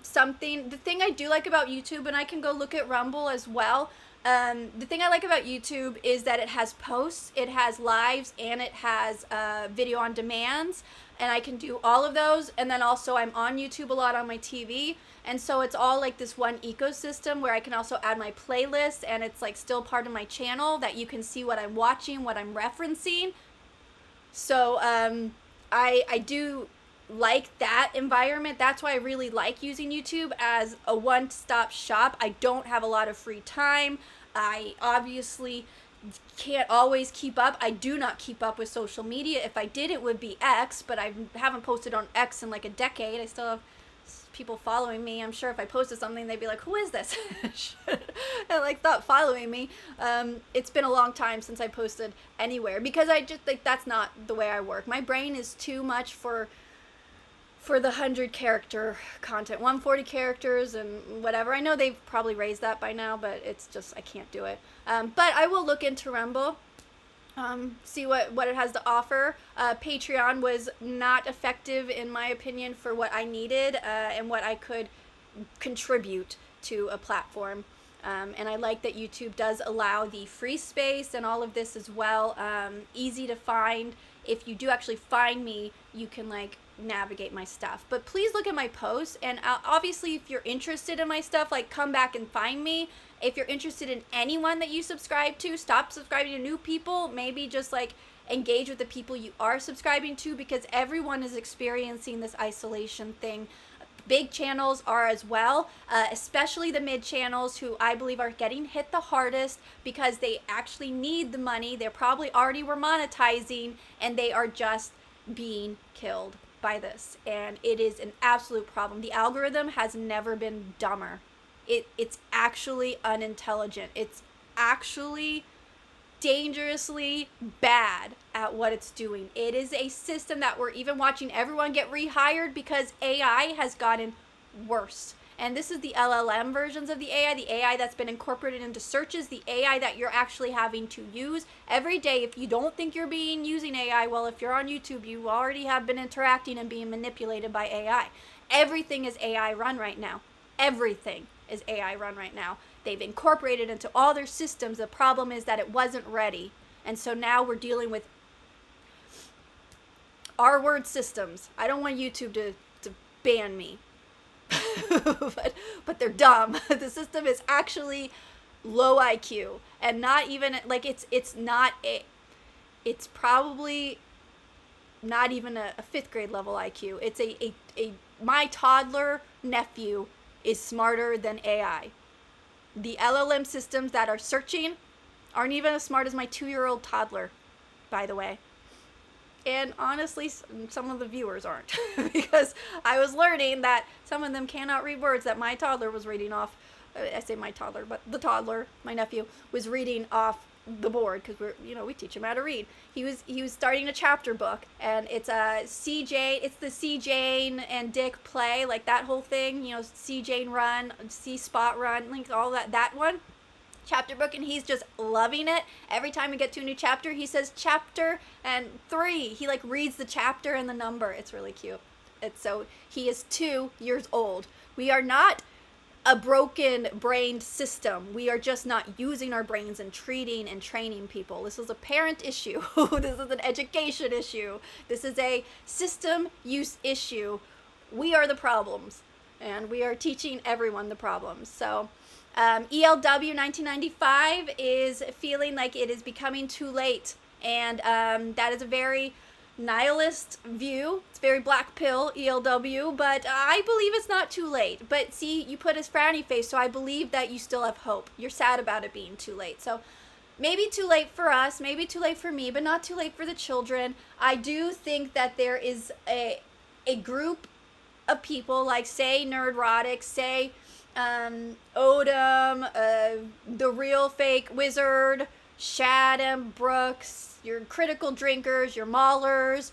something. The thing I do like about YouTube, and I can go look at Rumble as well. The thing I like about YouTube is that it has posts, it has lives, and it has video on demands. And I can do all of those. And then also I'm on YouTube a lot on my TV. And so it's all like this one ecosystem where I can also add my playlist, and it's like still part of my channel that you can see what I'm watching, what I'm referencing. So I do like that environment. That's why I really like using YouTube as a one-stop shop. I don't have a lot of free time. I obviously can't always keep up. I do not keep up with social media. If I did, it would be X, but I haven't posted on X in like a decade. I still have people following me. I'm sure if I posted something, they'd be like, who is this? And like stop following me. It's been a long time since I posted anywhere because I just think that's not the way I work. My brain is too much for the 100 character content, 140 characters and whatever. I know they've probably raised that by now, but it's just, I can't do it. But I will look into Rumble, see what it has to offer. Patreon was not effective, in my opinion, for what I needed and what I could contribute to a platform. And I like that YouTube does allow the free space and all of this as well. Easy to find. If you do actually find me, you can like navigate my stuff. But please look at my posts, and obviously if you're interested in my stuff, like come back and find me. If you're interested in anyone that you subscribe to, stop subscribing to new people. Maybe just like engage with the people you are subscribing to, because everyone is experiencing this isolation thing. Big channels are as well, especially the mid channels, who I believe are getting hit the hardest because they actually need the money. They probably already were monetizing, and they are just being killed by this. And it is an absolute problem. The algorithm has never been dumber. It's actually unintelligent. It's actually dangerously bad at what it's doing. It is a system that we're even watching everyone get rehired because AI has gotten worse. And this is the LLM versions of the AI that's been incorporated into searches, the AI that you're actually having to use every day. If you don't think you're using AI, well, if you're on YouTube, you already have been interacting and being manipulated by AI. Everything is AI run right now. Everything is AI run right now. They've incorporated into all their systems. The problem is that it wasn't ready. And so now we're dealing with our word systems. I don't want YouTube to ban me. but they're dumb. The system is actually low IQ, and not even like it's probably not even a 5th grade level IQ. It's my toddler nephew is smarter than AI. The LLM systems that are searching aren't even as smart as my 2-year-old toddler, by the way. And honestly, some of the viewers aren't, because I was learning that some of them cannot read words that my toddler was reading off. I say my toddler, but the toddler, my nephew, was reading off the board, because we teach him how to read. He was starting a chapter book, and it's it's the C Jane and Dick play, like that whole thing. C Jane run, C Spot run, like all that one. Chapter book, and he's just loving it. Every time we get to a new chapter, he says chapter and 3. He like reads the chapter and the number. It's really cute. So he is 2 years old. We are not a broken brained system. We are just not using our brains and treating and training people. This is a parent issue. This is an education issue. This is a system use issue. We are the problems, and we are teaching everyone the problems. So ELW 1995 is feeling like it is becoming too late And that is a very nihilist view. It's very black pill, ELW, but I believe it's not too late. But see, you put his frowny face, so I believe that you still have hope. You're sad about it being too late. So maybe too late for us, maybe too late for me, but not too late for the children. I do think that there is a group of people, like say Nerdrotic, say Odom, the real fake wizard, Shadam, Brooks, your critical drinkers, your maulers.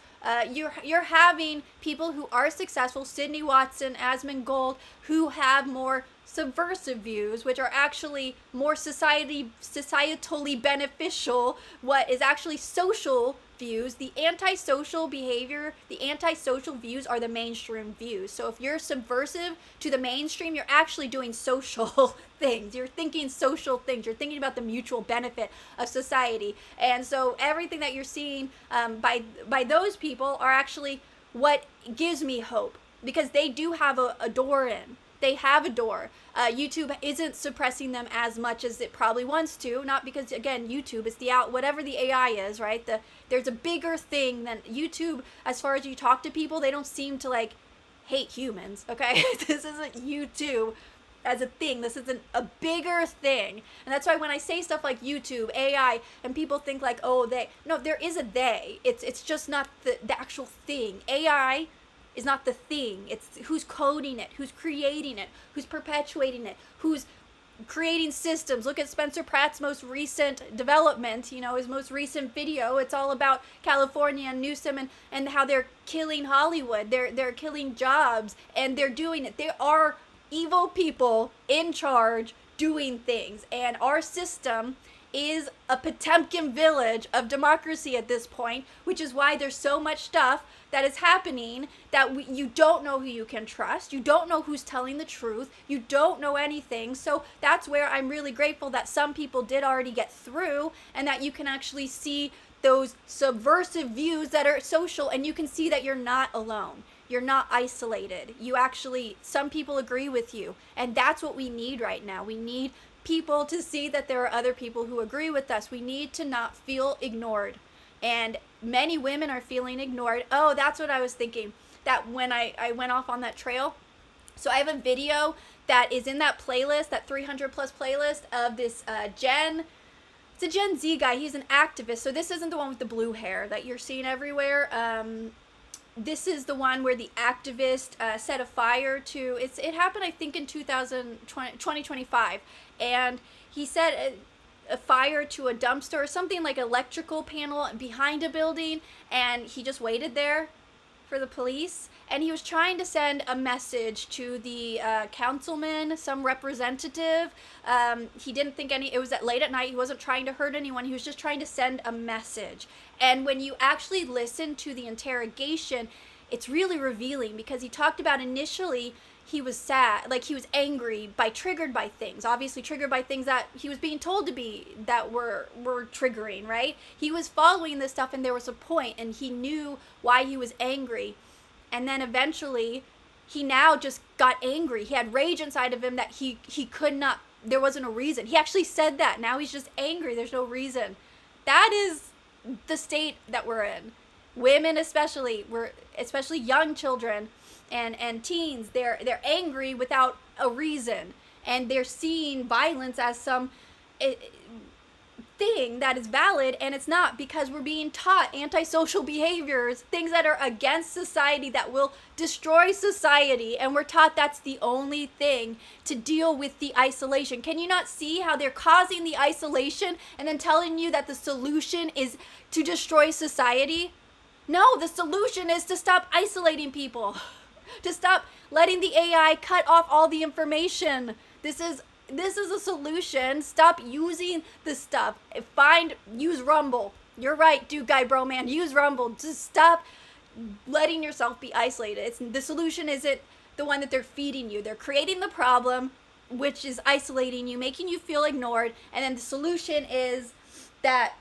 You're having people who are successful, Sydney Watson, Asmongold, who have more subversive views, which are actually more societally beneficial, what is actually social views. The antisocial behavior, the antisocial views are the mainstream views. So if you're subversive to the mainstream, you're actually doing social things. You're thinking social things. You're thinking about the mutual benefit of society. And so everything that you're seeing by those people are actually what gives me hope, because they do have a door in. They have a door. YouTube isn't suppressing them as much as it probably wants to. Not because, again, YouTube is whatever the AI is, right? There's a bigger thing than YouTube. As far as you talk to people, they don't seem to like hate humans. Okay, this isn't YouTube as a thing. This isn't a bigger thing. And that's why when I say stuff like YouTube, AI, and people think like, oh, no, there is a they. It's just not the actual thing. AI is not the thing. It's who's coding it, who's creating it, who's perpetuating it, who's creating systems. Look at Spencer Pratt's most recent development, his most recent video. It's all about California and Newsom and how they're killing Hollywood. They're killing jobs, and they're doing it. There are evil people in charge doing things, and our system is a Potemkin village of democracy at this point, which is why there's so much stuff that is happening that you don't know who you can trust. You don't know who's telling the truth. You don't know anything. So that's where I'm really grateful that some people did already get through, and that you can actually see those subversive views that are social, and you can see that you're not alone. You're not isolated. Some people agree with you, and that's what we need right now. We need people to see that there are other people who agree with us. We need to not feel ignored. And many women are feeling ignored. Oh, that's what I was thinking. That when I went off on that trail. So I have a video that is in that playlist, that 300 plus playlist of this it's a Gen Z guy. He's an activist. So this isn't the one with the blue hair that you're seeing everywhere. This is the one where the activist set a fire to, it happened I think in 2025, and he set a fire to a dumpster or something, like electrical panel behind a building, and he just waited there for the police, and he was trying to send a message to the councilman, some representative. He didn't think it was late at night. He wasn't trying to hurt anyone. He was just trying to send a message. And when you actually listen to the interrogation, it's really revealing, because he talked about initially he was sad, like he was angry triggered by things, obviously triggered by things that he was being told to be, that were triggering, right? He was following this stuff, and there was a point, and he knew why he was angry. And then eventually he now just got angry. He had rage inside of him that he could not, there wasn't a reason. He actually said that. Now he's just angry. There's no reason. That is the state that we're in. Women especially young children and teens, they're angry without a reason, and they're seeing violence as some thing that is valid, and it's not, because we're being taught antisocial behaviors, things that are against society, that will destroy society, and we're taught that's the only thing to deal with the isolation. Can you not see how they're causing the isolation and then telling you that the solution is to destroy society? No, the solution is to stop isolating people, to stop letting the AI cut off all the information. This is a solution. Stop using this stuff. Use Rumble. You're right, Dude Guy Bro Man. Use Rumble. Just stop letting yourself be isolated. The solution isn't the one that they're feeding you. They're creating the problem, which is isolating you, making you feel ignored, and then the solution is that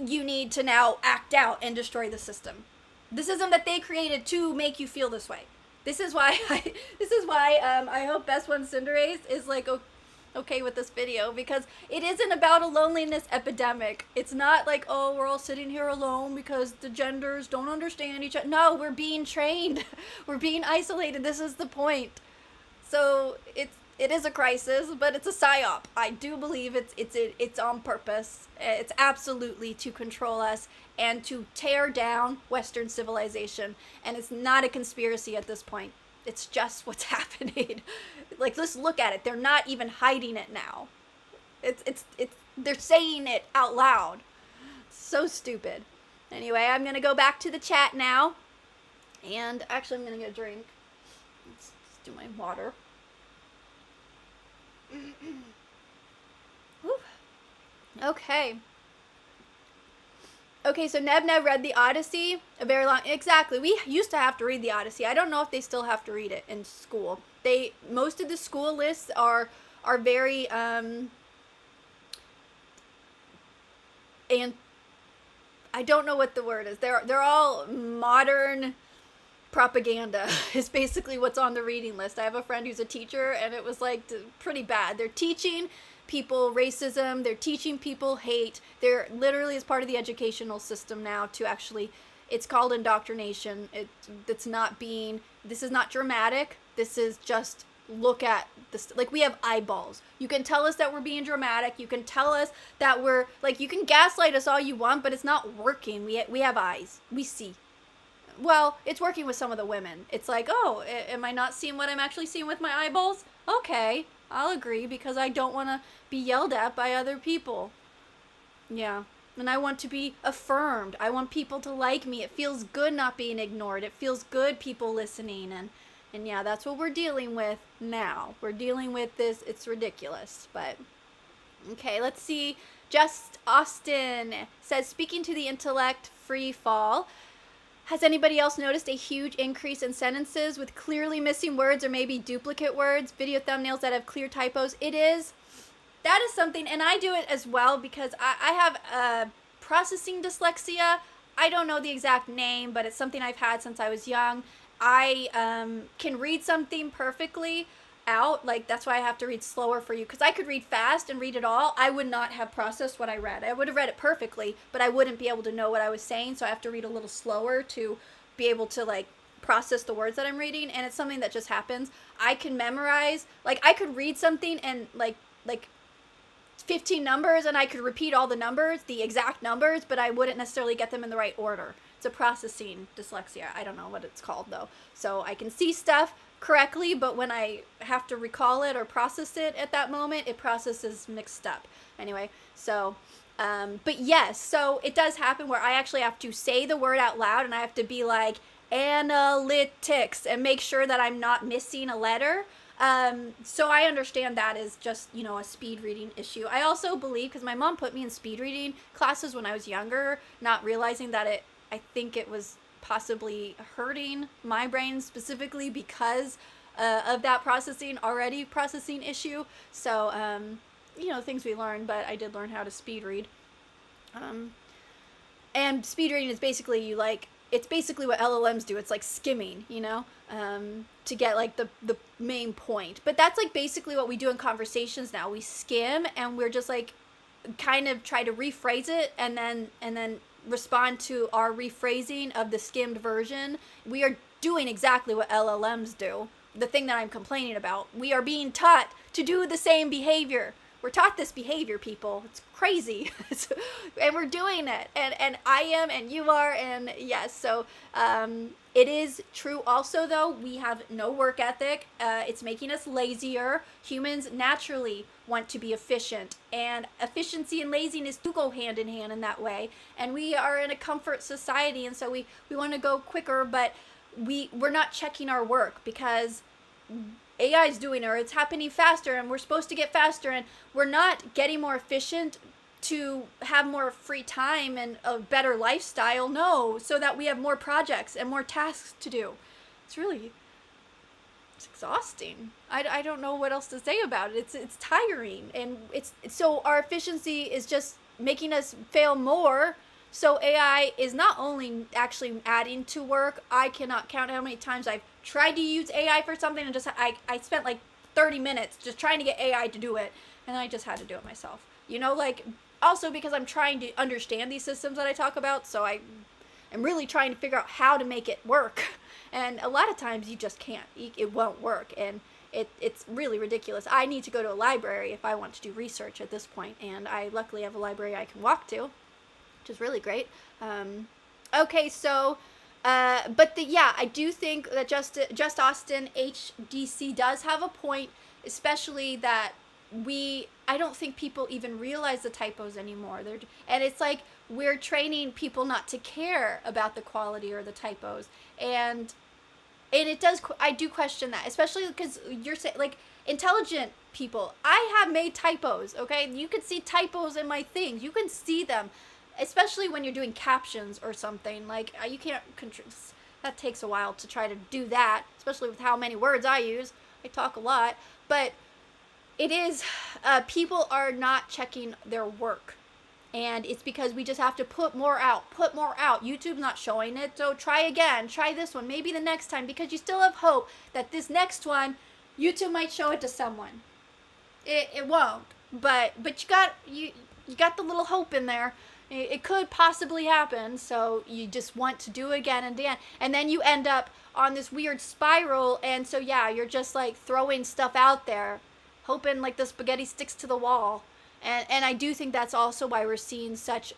you need to now act out and destroy the system. The system that they created to make you feel this way. This is why I hope Best One Cinderace is like, okay with this video, because it isn't about a loneliness epidemic. It's not like, oh, we're all sitting here alone because the genders don't understand each other. No, we're being trained. We're being isolated. This is the point. So it is a crisis, but it's a psy-op. I do believe it's on purpose. It's absolutely to control us and to tear down Western civilization. And it's not a conspiracy at this point. It's just what's happening. Like, let's look at it. They're not even hiding it now. It's they're saying it out loud. So stupid. Anyway, I'm gonna go back to the chat now, and actually I'm gonna get a drink. Let's do my water. Okay. Okay, so Neb read the Odyssey, a very long, exactly. We used to have to read the Odyssey. I don't know if they still have to read it in school. Most of the school lists are very, and I don't know what the word is. They're all modern propaganda is basically what's on the reading list. I have a friend who's a teacher, and it was like pretty bad. They're teaching people racism, they're teaching people hate. They're literally as part of the educational system now to actually, it's called indoctrination. This is not dramatic. This is just, look at this, like, we have eyeballs. You can tell us that we're being dramatic. You can tell us that we're, like, you can gaslight us all you want, but it's not working. We have eyes. We see. Well, it's working with some of the women. It's like, oh, am I not seeing what I'm actually seeing with my eyeballs? Okay, I'll agree, because I don't want to be yelled at by other people. Yeah, and I want to be affirmed. I want people to like me. It feels good not being ignored. It feels good people listening, and yeah, that's what we're dealing with now. We're dealing with this. It's ridiculous, but okay, let's see. Just Austin says, speaking to the intellect free fall, has anybody else noticed a huge increase in sentences with clearly missing words or maybe duplicate words, video thumbnails that have clear typos? That is something, and I do it as well, because I have processing dyslexia. I don't know the exact name, but it's something I've had since I was young. I can read something perfectly out, like, that's why I have to read slower for you, because I could read fast and read it all. I would not have processed what I read. I would have read it perfectly, but I wouldn't be able to know what I was saying, so I have to read a little slower to be able to, like, process the words that I'm reading. And it's something that just happens. I can memorize, like, I could read something and like 15 numbers, and I could repeat all the numbers, the exact numbers, but I wouldn't necessarily get them in the right order. It's a processing dyslexia. I don't know what it's called, though. So I can see stuff correctly, but when I have to recall it or process it at that moment, it processes mixed up. Anyway, so, but yes, so it does happen where I actually have to say the word out loud, and I have to be like, analytics, and make sure that I'm not missing a letter. So I understand that is just, a speed reading issue. I also believe, because my mom put me in speed reading classes when I was younger, not realizing that I think it was possibly hurting my brain specifically because of that processing issue. So, things we learned, but I did learn how to speed read. And speed reading is basically it's basically what LLMs do. It's like skimming, to get like the main point. But that's like basically what we do in conversations now. We skim, and we're just like kind of try to rephrase it and then respond to our rephrasing of the skimmed version. We are doing exactly what LLMs do. The thing that I'm complaining about. We are being taught to do the same behavior. We're taught this behavior, people. It's crazy. And we're doing it. And I am, and you are, and yes. So it is true also, though. We have no work ethic. It's making us lazier. Humans naturally want to be efficient. And efficiency and laziness do go hand in hand in that way. And we are in a comfort society, and so we want to go quicker, but we're not checking our work because AI is doing it, or it's happening faster, and we're supposed to get faster, and we're not getting more efficient to have more free time and a better lifestyle. No, so that we have more projects and more tasks to do. It's exhausting. I don't know what else to say about it. It's tiring, and so our efficiency is just making us fail more. So AI is not only actually adding to work. I cannot count how many times I've tried to use AI for something and just I spent like 30 minutes just trying to get AI to do it, and I just had to do it myself. You know, like, also because I'm trying to understand these systems that I talk about, so I am really trying to figure out how to make it work. And a lot of times you just can't. It won't work, and it's really ridiculous. I need to go to a library if I want to do research at this point, and I luckily have a library I can walk to, which is really great. Okay, so, yeah, I do think that Just Austin HDC does have a point, especially that I don't think people even realize the typos anymore. And it's like we're training people not to care about the quality or the typos, and I do question that, especially because you're saying, like, intelligent people. I have made typos, okay? You can see typos in my things. You can see them, especially when you're doing captions or something. Like, you can't that takes a while to try to do that, especially with how many words I use. I talk a lot, but it is, people are not checking their work, and it's because we just have to put more out. YouTube's not showing it, so try again, try this one, maybe the next time, because you still have hope that this next one, YouTube might show it to someone. It won't, but you got the little hope in there. It could possibly happen, so you just want to do it again and again, and then you end up on this weird spiral, and so yeah, you're just like throwing stuff out there, hoping like the spaghetti sticks to the wall. And I do think that's also why we're seeing such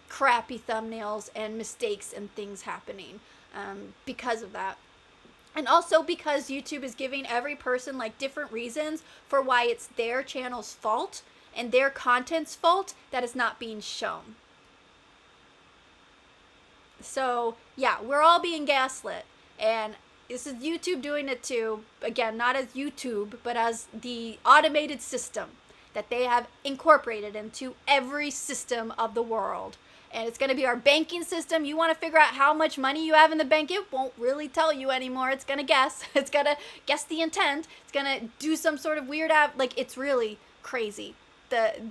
crappy thumbnails and mistakes and things happening, because of that. And also because YouTube is giving every person like different reasons for why it's their channel's fault and their content's fault that is not being shown. So yeah, we're all being gaslit, and this is YouTube doing it too. Again, not as YouTube, but as the automated system that they have incorporated into every system of the world. And it's going to be our banking system. You want to figure out how much money you have in the bank, it won't really tell you anymore. It's going to guess. It's going to guess the intent. It's going to do some sort of weird like, it's really crazy. And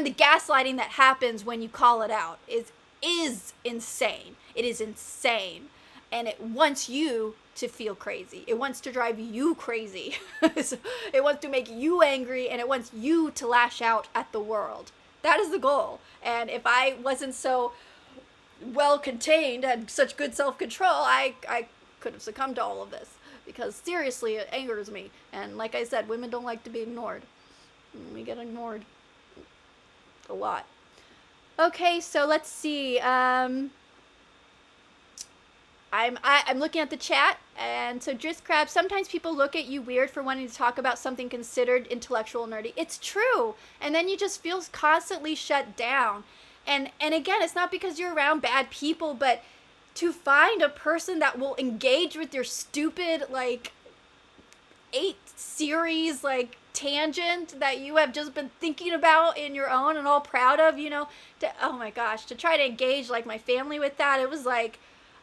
the gaslighting that happens when you call it out is insane. It is insane. And it wants you to feel crazy. It wants to drive you crazy. It wants to make you angry, and it wants you to lash out at the world. That is the goal. And if I wasn't so well contained, had such good self-control, I could have succumbed to all of this. Because seriously, it angers me. And like I said, women don't like to be ignored. We get ignored a lot. Okay, so let's see. I'm looking at the chat, and so Driss Crab, sometimes people look at you weird for wanting to talk about something considered intellectual nerdy. It's true, and then you just feel constantly shut down. And again, it's not because you're around bad people, but to find a person that will engage with your stupid, like, 8-series, like, tangent that you have just been thinking about in your own and all proud of, you know, oh my gosh, to try to engage, like, my family with that, it was like,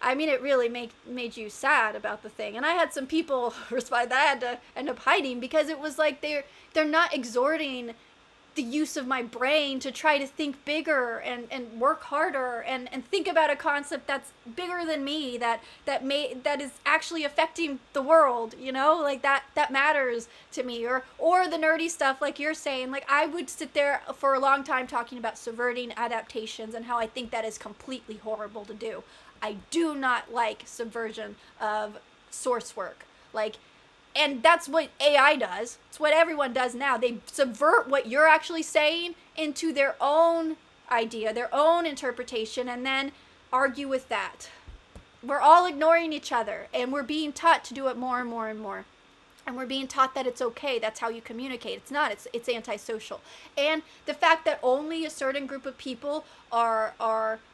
I mean, it really made you sad about the thing. And I had some people respond that I had to end up hiding, because it was like they're not exhorting the use of my brain to try to think bigger and work harder and think about a concept that's bigger than me, that is actually affecting the world, you know, like that matters to me, or the nerdy stuff like you're saying. Like, I would sit there for a long time talking about subverting adaptations and how I think that is completely horrible to do. I do not like subversion of source work. Like, and that's what AI does. It's what everyone does now. They subvert what you're actually saying into their own idea, their own interpretation, and then argue with that. We're all ignoring each other, and we're being taught to do it more and more and more. And we're being taught that it's okay. That's how you communicate. It's not. It's antisocial. And the fact that only a certain group of people are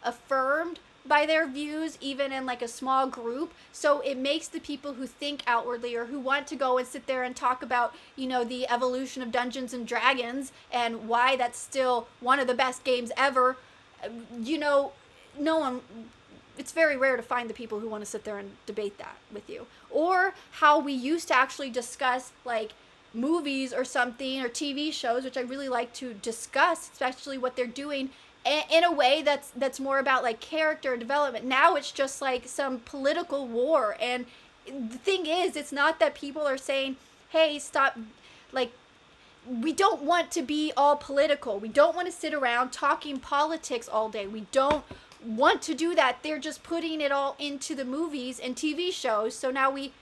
affirmed by their views, even in like a small group, so it makes the people who think outwardly or who want to go and sit there and talk about, you know, the evolution of Dungeons and Dragons and why that's still one of the best games ever, you know, no one, it's very rare to find the people who want to sit there and debate that with you. Or how we used to actually discuss like movies or something, or TV shows, which I really like to discuss, especially what they're doing in a way that's more about like character development. Now it's just like some political war. And the thing is, it's not that people are saying hey, stop, like, we don't want to be all political. We don't want to sit around talking politics all day. We don't want to do that. They're just putting it all into the movies and TV shows. So now we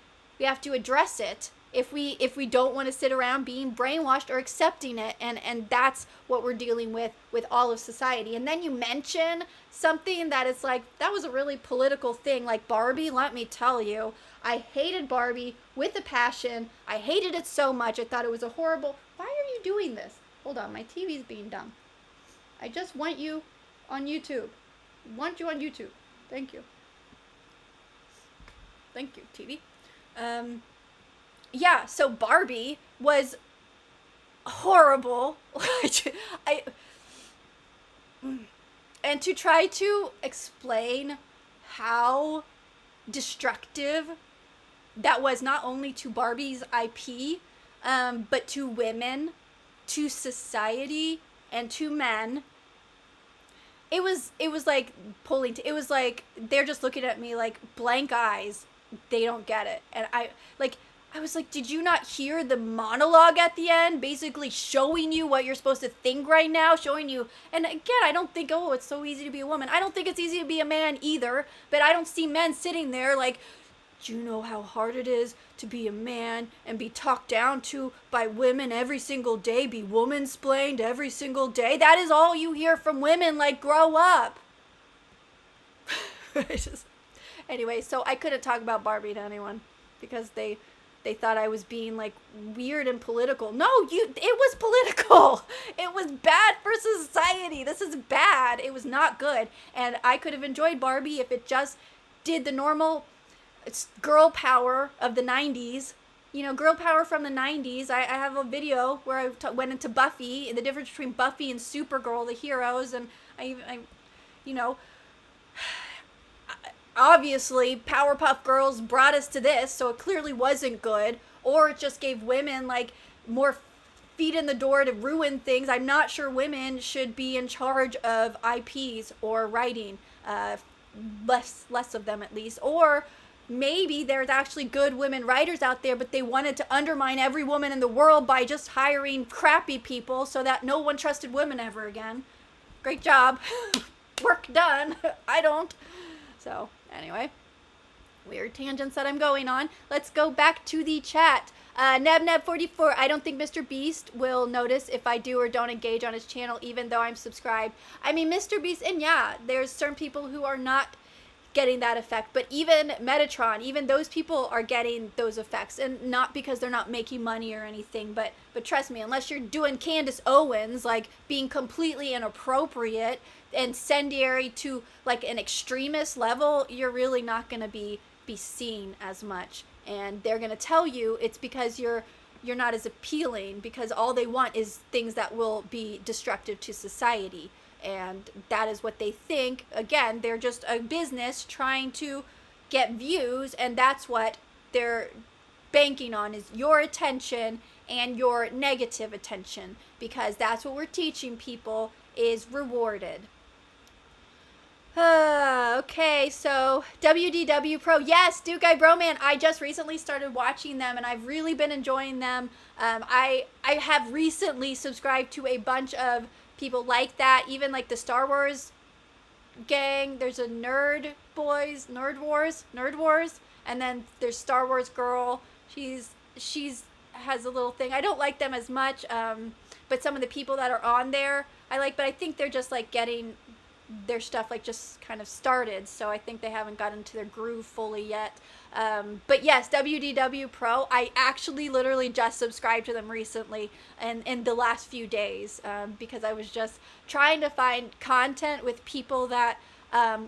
have to address it if we don't want to sit around being brainwashed or accepting it, and that's what we're dealing with all of society. And then you mention something that is like, that was a really political thing, like Barbie. Let me tell you, I hated Barbie with a passion. I hated it so much. I thought it was a horrible. Why are you doing this? Hold on, my TV's being dumb. I just want you on YouTube. Want you on YouTube. Thank you. Thank you, TV. Yeah, so Barbie was horrible. And to try to explain how destructive that was, not only to Barbie's IP, but to women, to society, and to men. It was like it was like they're just looking at me like blank eyes. They don't get it. And I was like, did you not hear the monologue at the end? Basically showing you what you're supposed to think right now, showing you. And again, I don't think, oh, it's so easy to be a woman. I don't think it's easy to be a man either, but I don't see men sitting there like, do you know how hard it is to be a man and be talked down to by women every single day, be woman-splained every single day? That is all you hear from women, like, grow up. Anyway, so I couldn't talk about Barbie to anyone because they thought I was being like weird and political. No, it was political. It was bad for society. This is bad. It was not good. And I could have enjoyed Barbie if it just did the normal girl power of the 90s. You know, girl power from the 90s. I have a video where I went into Buffy, the difference between Buffy and Supergirl, the heroes, and I you know, obviously Powerpuff Girls brought us to this, so it clearly wasn't good, or it just gave women like more feet in the door to ruin things. I'm not sure women should be in charge of IPs or writing, less of them at least. Or maybe there's actually good women writers out there, but they wanted to undermine every woman in the world by just hiring crappy people so that no one trusted women ever again. Great job. Work done. I don't. So anyway, weird tangents that I'm going on. Let's go back to the chat. Neb44, I don't think Mr. Beast will notice if I do or don't engage on his channel, even though I'm subscribed. I mean, Mr. Beast, and yeah, there's certain people who are not getting that effect, but even Metatron, even those people are getting those effects, and not because they're not making money or anything, but trust me, unless you're doing Candace Owens, like being completely inappropriate, incendiary to like an extremist level, you're really not going to be seen as much. And they're going to tell you it's because you're not as appealing, because all they want is things that will be destructive to society. And that is what they think. Again, they're just a business trying to get views, and that's what they're banking on, is your attention and your negative attention, because that's what we're teaching people is rewarded. Okay, so WDW Pro. Yes, Duke Guy Broman. I just recently started watching them, and I've really been enjoying them. I have recently subscribed to a bunch of people like that, even like the Star Wars gang. There's a Nerd Wars, and then there's Star Wars Girl. She's has a little thing. I don't like them as much, but some of the people that are on there I like, but I think they're just like getting their stuff like just kind of started, so I think they haven't gotten to their groove fully yet. But yes, WDW Pro, I actually literally just subscribed to them recently and in the last few days, because I was just trying to find content with people that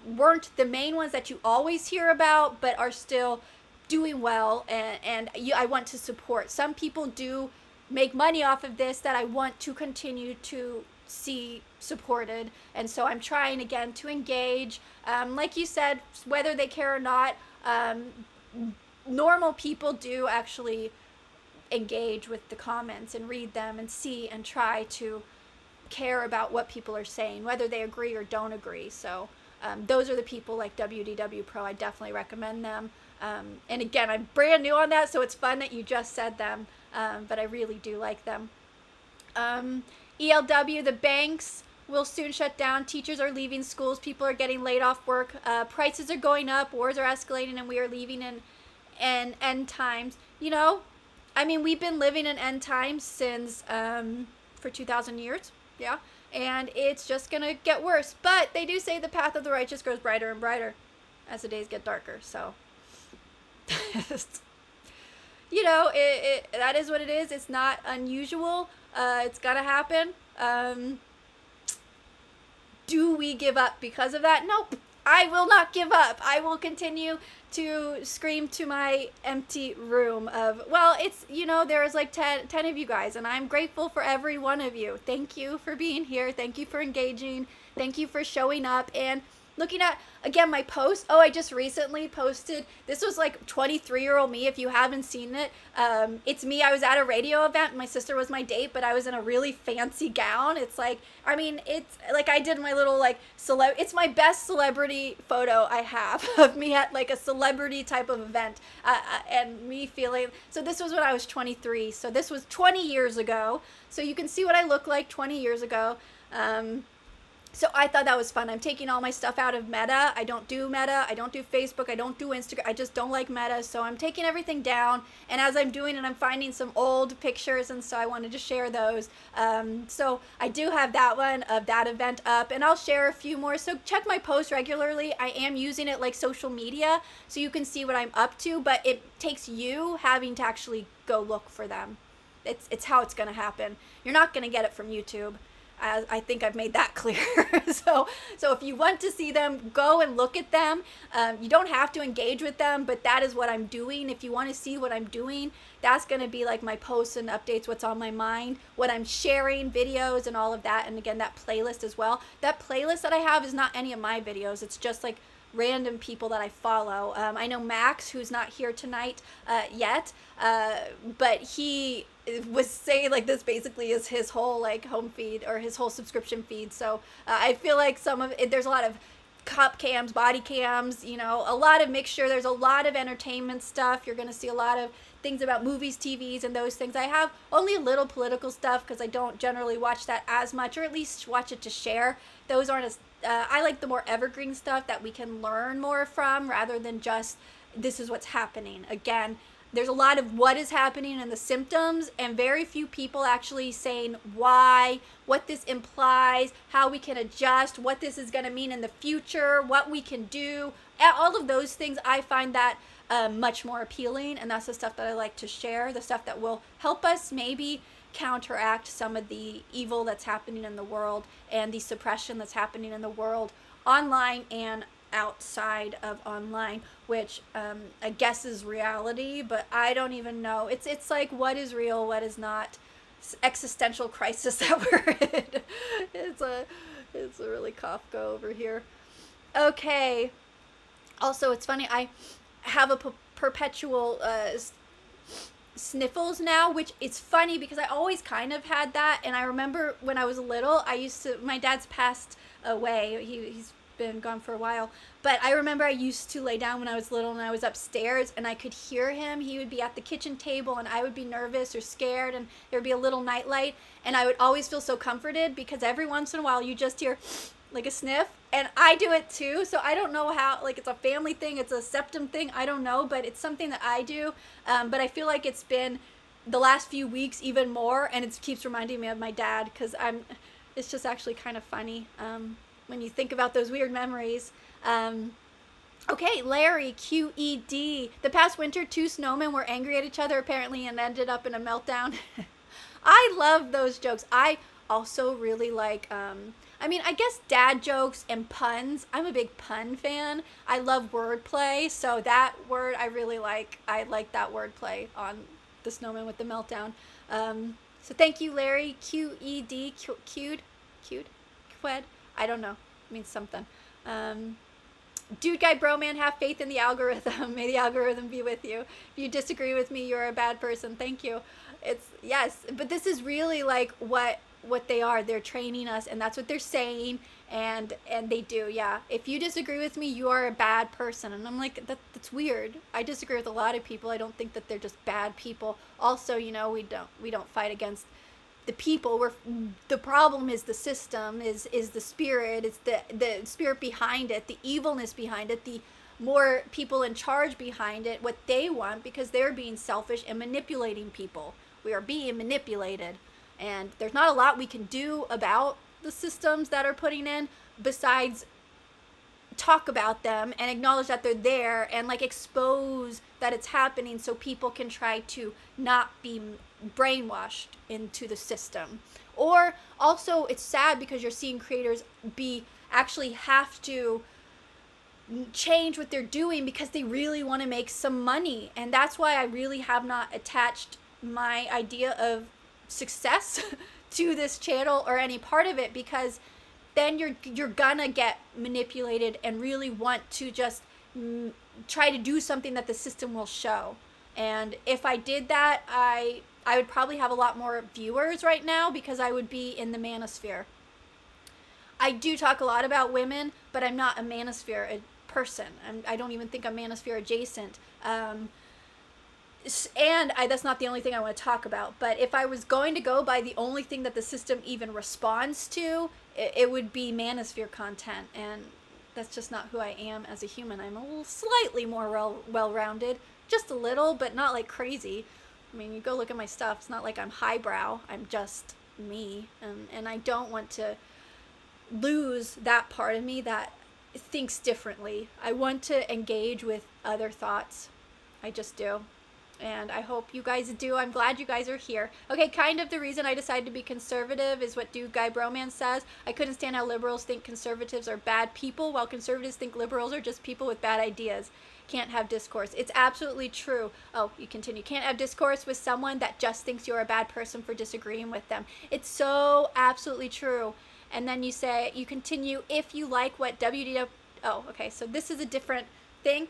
weren't the main ones that you always hear about, but are still doing well, and I want to support. Some people do make money off of this that I want to continue to see supported, and so I'm trying again to engage, like you said, whether they care or not. Normal people do actually engage with the comments and read them and see and try to care about what people are saying, whether they agree or don't agree. So those are the people like WDW Pro. I definitely recommend them. And again, I'm brand new on that, so it's fun that you just said them. but I really do like them. ELW, the banks will soon shut down. Teachers are leaving schools. People are getting laid off work. Prices are going up. Wars are escalating, and we are leaving in end times. You know, I mean, we've been living in end times since for 2,000 years. Yeah. And it's just going to get worse. But they do say the path of the righteous grows brighter and brighter as the days get darker. So, you know, that is what it is. It's not unusual. It's got to happen. Do we give up because of that? Nope. I will not give up. I will continue to scream to my empty room of, well, it's, you know, there's like 10 of you guys, and I'm grateful for every one of you. Thank you for being here. Thank you for engaging. Thank you for showing up and looking at, again, my post. Oh, I just recently posted, this was like 23-year-old me, if you haven't seen it. It's me. I was at a radio event. My sister was my date, but I was in a really fancy gown. It's like, I mean, it's like I did my little like it's my best celebrity photo I have of me at like a celebrity type of event, and me feeling, so this was when I was 23. So this was 20 years ago. So you can see what I look like 20 years ago. So I thought that was fun. I'm taking all my stuff out of Meta. I don't do Meta. I don't do Facebook. I don't do Instagram. I just don't like Meta. So I'm taking everything down. And as I'm doing it, I'm finding some old pictures. And so I wanted to share those. So I do have that one of that event up. And I'll share a few more. So check my posts regularly. I am using it like social media, so you can see what I'm up to. But it takes you having to actually go look for them. It's how it's going to happen. You're not going to get it from YouTube. I think I've made that clear. So if you want to see them, go and look at them. You don't have to engage with them, but that is what I'm doing. If you want to see what I'm doing, that's going to be like my posts and updates, what's on my mind, what I'm sharing, videos and all of that. And again, that playlist as well. That playlist that I have is not any of my videos. It's just like random people that I follow. I know Max, who's not here tonight yet, but he was saying like this basically is his whole like home feed or his whole subscription feed. So I feel like some of it, there's a lot of cop cams, body cams, you know, a lot of mixture. There's a lot of entertainment stuff. You're going to see a lot of things about movies, TVs, and those things. I have only a little political stuff because I don't generally watch that as much, or at least watch it to share. Those aren't as I like the more evergreen stuff that we can learn more from rather than just this is what's happening. Again, there's a lot of what is happening and the symptoms, and very few people actually saying why, what this implies, how we can adjust, what this is going to mean in the future, what we can do. All of those things, I find that much more appealing, and that's the stuff that I like to share, the stuff that will help us maybe counteract some of the evil that's happening in the world and the suppression that's happening in the world online and outside of online, which I guess is reality, but I don't even know. It's like what is real, what is not. It's existential crisis that we're in. It's a really Kafka over here. Okay. Also, it's funny. I have a perpetual sniffles now, which it's funny because I always kind of had that. And I remember when I was little, my dad's passed away. He's been gone for a while, but I remember I used to lay down when I was little and I was upstairs and I could hear him. He would be at the kitchen table and I would be nervous or scared, and there would be a little nightlight, and I would always feel so comforted because every once in a while you just hear like a sniff, and I do it too. So I don't know how, like, it's a family thing, it's a septum thing, I don't know, but it's something that I do. But I feel like it's been the last few weeks even more, and it keeps reminding me of my dad because it's just actually kind of funny when you think about those weird memories. Okay, Larry, QED. The past winter, 2 snowmen were angry at each other apparently and ended up in a meltdown. I love those jokes. I also really like, I guess dad jokes and puns. I'm a big pun fan. I love wordplay, so that word I really like. I like that wordplay on the snowman with the meltdown. So thank you, Larry. QED, Q'd, Qued. I don't know. It means something. Dude Guy Broman, have faith in the algorithm. May the algorithm be with you. If you disagree with me, you're a bad person. Thank you. Yes, but this is really like what what they are. They're training us, and that's what they're saying, and they do. Yeah, if you disagree with me, you are a bad person. And I'm like, that's weird. I disagree with a lot of people. I don't think that they're just bad people. Also, we don't fight against the people. The problem is the system, is the spirit. It's the spirit behind it, the evilness behind it, the more people in charge behind it, what they want, because they're being selfish and manipulating people. We are being manipulated, and there's not a lot we can do about the systems that are putting in besides talk about them and acknowledge that they're there, and like expose that it's happening so people can try to not be brainwashed into the system. Or also, it's sad because you're seeing creators actually have to change what they're doing because they really want to make some money. And that's why I really have not attached my idea of success to this channel or any part of it, because then you're gonna get manipulated and really want to just try to do something that the system will show. And if I did that, I would probably have a lot more viewers right now, because I would be in the manosphere. I do talk a lot about women, but I'm not a manosphere person. I don't even think I'm manosphere adjacent. And that's not the only thing I want to talk about. But if I was going to go by the only thing that the system even responds to, it would be manosphere content. And that's just not who I am as a human. I'm a little slightly more well-rounded. Just a little, but not like crazy. I mean, you go look at my stuff. It's not like I'm highbrow. I'm just me. And I don't want to lose that part of me that thinks differently. I want to engage with other thoughts. I just do. And I hope you guys do. I'm glad you guys are here. Okay, kind of the reason I decided to be conservative is what Dude Guy Bromance says. I couldn't stand how liberals think conservatives are bad people, while conservatives think liberals are just people with bad ideas. Can't have discourse. It's absolutely true. Oh, you continue. Can't have discourse with someone that just thinks you're a bad person for disagreeing with them. It's so absolutely true. And then you continue, if you like what WDW... Oh, okay, so this is a different thing.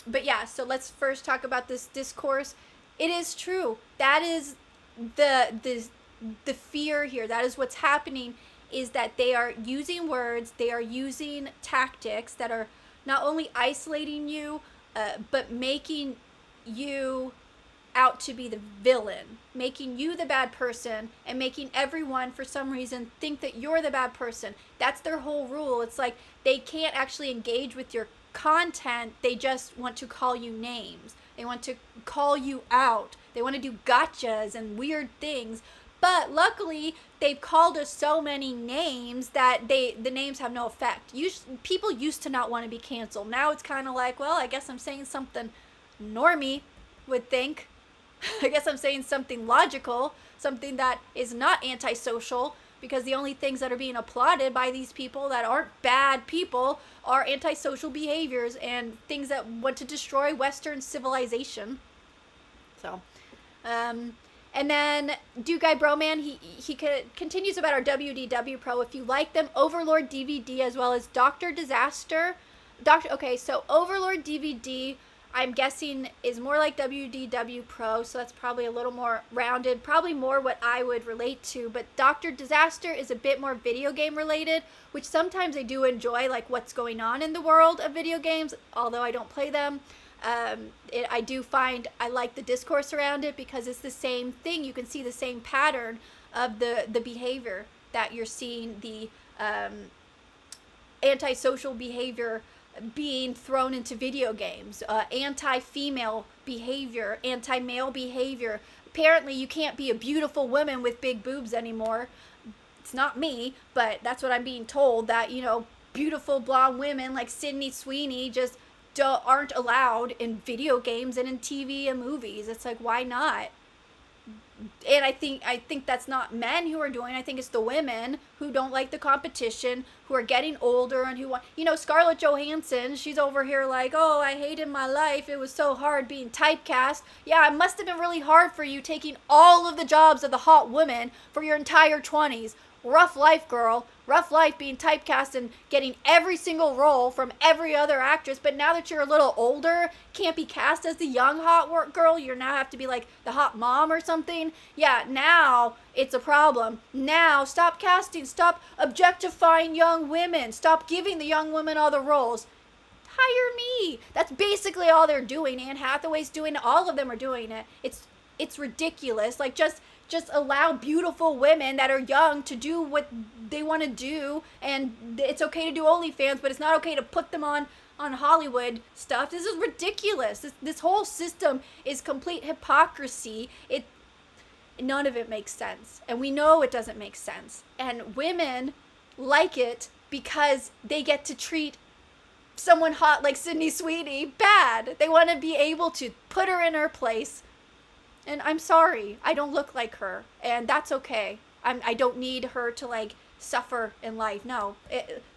But yeah, so let's first talk about this discourse. It is true. That is the fear here. That is what's happening, is that they are using words, they are using tactics that are not only isolating you, but making you out to be the villain, making you the bad person, and making everyone for some reason think that you're the bad person. That's their whole rule. It's like they can't actually engage with your content. They just want to call you names. They want to call you out. They want to do gotchas and weird things. But luckily, they've called us so many names that the names have no effect. People used to not want to be canceled. Now it's kind of like, well, I guess I'm saying something normie would think. I guess I'm saying something logical, something that is not antisocial, because the only things that are being applauded by these people that aren't bad people are antisocial behaviors and things that want to destroy Western civilization. So, and then Dude Guy Broman, he continues about our WDW Pro. If you like them, Overlord DVD as well as Dr. Disaster. Okay, so Overlord DVD, I'm guessing, is more like WDW Pro, so that's probably a little more rounded, probably more what I would relate to. But Dr. Disaster is a bit more video game related, which sometimes I do enjoy, like what's going on in the world of video games, although I don't play them. I do find I like the discourse around it, because it's the same thing. You can see the same pattern of the behavior that you're seeing, the antisocial behavior being thrown into video games, anti-female behavior, anti-male behavior. Apparently you can't be a beautiful woman with big boobs anymore. It's not me, but that's what I'm being told, that, beautiful blonde women like Sydney Sweeney just aren't allowed in video games and in TV and movies. It's like, why not? And I think that's not men who are doing it. I think it's the women who don't like the competition, who are getting older, and who want, Scarlett Johansson, she's over here like, oh, I hated my life. It was so hard being typecast. Yeah, it must have been really hard for you taking all of the jobs of the hot woman for your entire 20s. rough life, girl. Rough life being typecast and getting every single role from every other actress. But now that you're a little older, can't be cast as the young hot girl. You now have to be like the hot mom or something. Yeah, now it's a problem. Now stop casting. Stop objectifying young women. Stop giving the young women all the roles. Hire me. That's basically all they're doing. Anne Hathaway's doing it. All of them are doing it. It's ridiculous. Like, just allow beautiful women that are young to do what they want to do, and it's okay to do OnlyFans, but it's not okay to put them on Hollywood stuff. This is ridiculous. This whole system is complete hypocrisy. None of it makes sense, and we know it doesn't make sense. And women like it because they get to treat someone hot like Sydney Sweeney bad. They want to be able to put her in her place. And I'm sorry, I don't look like her, and that's okay. I don't need her to like suffer in life. No,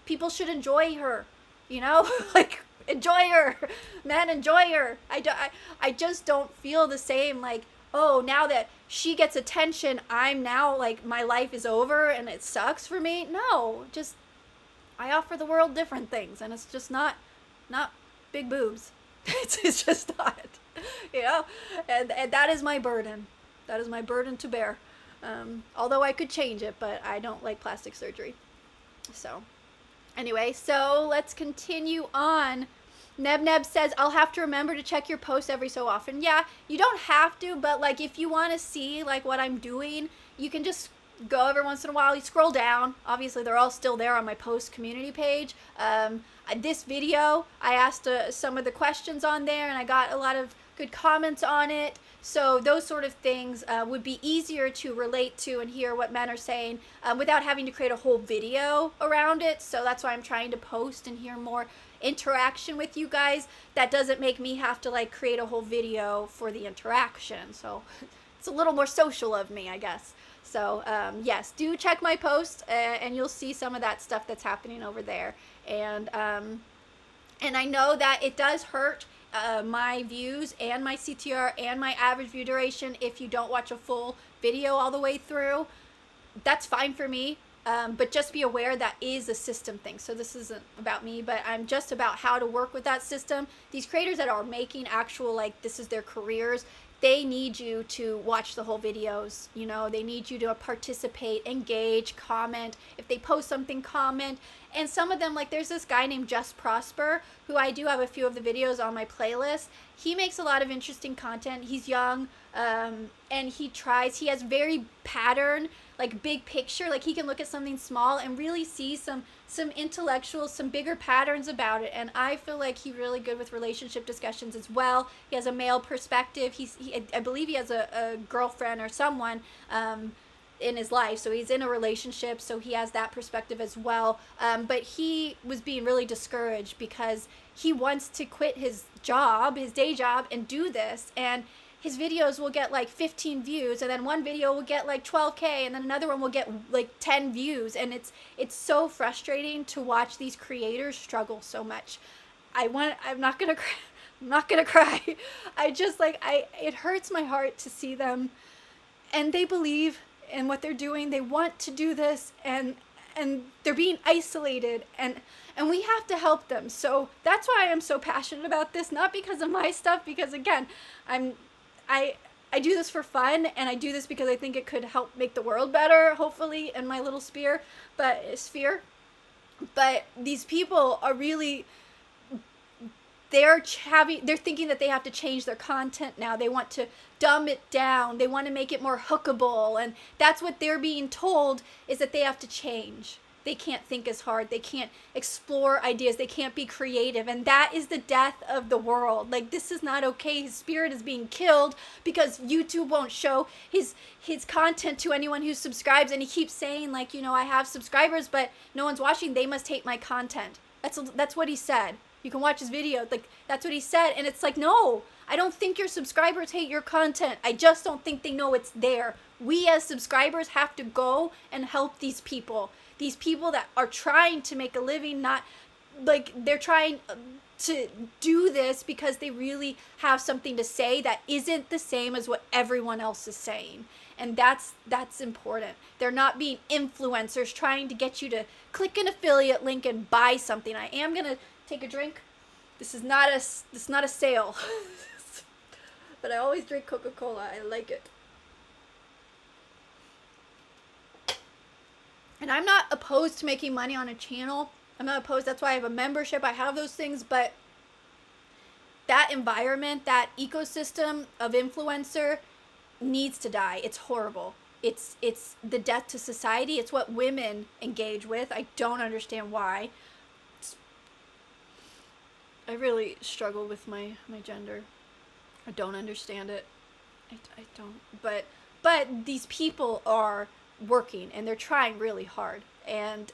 people should enjoy her, you know, like enjoy her, man, enjoy her. I just don't feel the same. Like, oh, now that she gets attention, I'm now like my life is over and it sucks for me. No, just I offer the world different things, and it's just not big boobs. It's just not. You know, and that is my burden. That is my burden to bear. Although I could change it, but I don't like plastic surgery. So, anyway, so let's continue on. Neb says, I'll have to remember to check your posts every so often. Yeah, you don't have to, but like if you want to see like what I'm doing, you can just go every once in a while. You scroll down. Obviously, they're all still there on my post community page. This video, I asked some of the questions on there, and I got a lot of good comments on it. So those sort of things would be easier to relate to and hear what men are saying without having to create a whole video around it. So that's why I'm trying to post and hear more interaction with you guys. That doesn't make me have to like create a whole video for the interaction. So it's a little more social of me, I guess. So yes, do check my post and you'll see some of that stuff that's happening over there. And I know that it does hurt my views and my CTR and my average view duration if you don't watch a full video all the way through. That's fine for me, but just be aware that is a system thing. So this isn't about me, but I'm just about how to work with that system. These creators that are making actual, like, this is their careers, they need you to watch the whole videos. You know, they need you to participate, engage, comment. If they post something, comment. And some of them, like there's this guy named Just Prosper, who I do have a few of the videos on my playlist. He makes a lot of interesting content. He's young, and he has very pattern, like big picture. Like he can look at something small and really see some intellectual, some bigger patterns about it. And I feel like he's really good with relationship discussions as well. He has a male perspective. I believe he has a girlfriend or someone in his life, so he's in a relationship, so he has that perspective as well. But he was being really discouraged because he wants to quit his day job, and do this, and his videos will get like 15 views, and then one video will get like 12K, and then another one will get like 10 views, and it's so frustrating to watch these creators struggle so much. I'm not gonna cry. I just it hurts my heart to see them, and they believe in what they're doing. They want to do this, and they're being isolated, and we have to help them. So that's why I'm so passionate about this, not because of my stuff, because again, I do this for fun, and I do this because I think it could help make the world better, hopefully, in my little sphere. But these people are really, they're thinking that they have to change their content now. They want to dumb it down. They want to make it more hookable, and that's what they're being told, is that they have to change. They can't think as hard. They can't explore ideas. They can't be creative. And that is the death of the world. Like, this is not okay. His spirit is being killed because YouTube won't show his content to anyone who subscribes. And he keeps saying, like, you know, I have subscribers, but no one's watching. They must hate my content. That's what he said. You can watch his video. Like, that's what he said. And it's like, no, I don't think your subscribers hate your content. I just don't think they know it's there. We as subscribers have to go and help these people. These people that are trying to make a living, not like they're trying to do this because they really have something to say that isn't the same as what everyone else is saying. And that's important. They're not being influencers trying to get you to click an affiliate link and buy something. I am going to take a drink. This is not a sale. But I always drink Coca-Cola. I like it. And I'm not opposed to making money on a channel. I'm not opposed. That's why I have a membership. I have those things. But that environment, that ecosystem of influencer needs to die. It's horrible. It's the death to society. It's what women engage with. I don't understand why. I really struggle with my gender. I don't understand it. I don't. But these people are working and they're trying really hard. And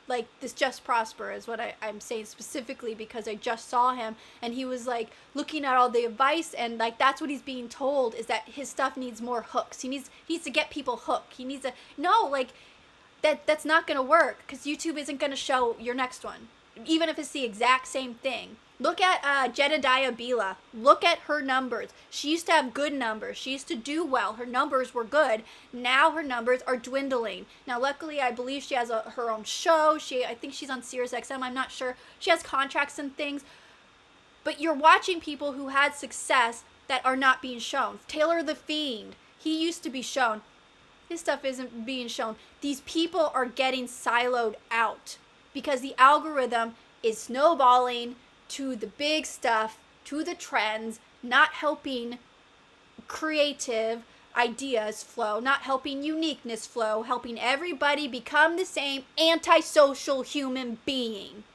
like this Just Prosper is what I'm saying specifically because I just saw him and he was like looking at all the advice and like that's what he's being told is that his stuff needs more hooks. He needs to get people hooked. He needs that's not going to work because YouTube isn't going to show your next one. Even if it's the exact same thing. Look at Jedediah Bila. Look at her numbers. She used to have good numbers. She used to do well. Her numbers were good. Now her numbers are dwindling. Now, luckily, I believe she has her own show. I think she's on Sirius XM. I'm not sure. She has contracts and things. But you're watching people who had success that are not being shown. Taylor the Fiend. He used to be shown. His stuff isn't being shown. These people are getting siloed out because the algorithm is snowballing to the big stuff, to the trends, not helping creative ideas flow, not helping uniqueness flow, helping everybody become the same antisocial human being.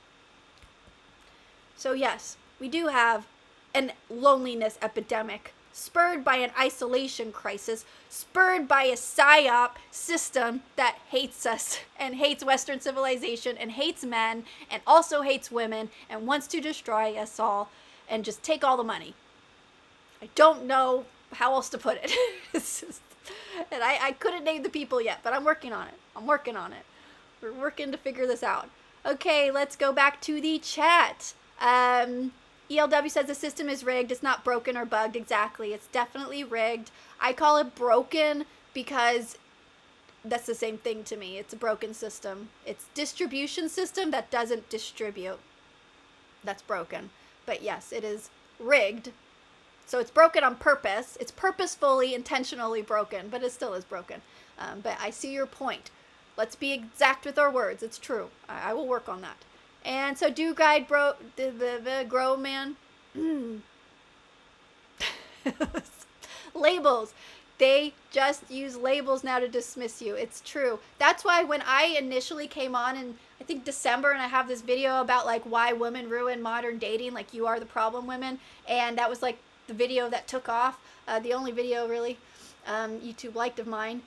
So yes, we do have a loneliness epidemic, spurred by an isolation crisis, spurred by a psy-op system that hates us and hates Western civilization and hates men and also hates women and wants to destroy us all and just take all the money. I don't know how else to put it. And I couldn't name the people yet, but I'm working on it. We're working to figure this out. Okay, let's go back to the chat. ELW says the system is rigged. It's not broken or bugged. Exactly. It's definitely rigged. I call it broken because that's the same thing to me. It's a broken system. It's distribution system that doesn't distribute. That's broken. But yes, it is rigged. So it's broken on purpose. It's purposefully, intentionally broken, but it still is broken. But I see your point. Let's be exact with our words. It's true. I will work on that. And so do guide bro the grow man. Labels. They just use labels now to dismiss you. It's true. That's why when I initially came on in I think December and I have this video about like why women ruin modern dating, like you are the problem women, and that was like the video that took off, the only video really YouTube liked of mine.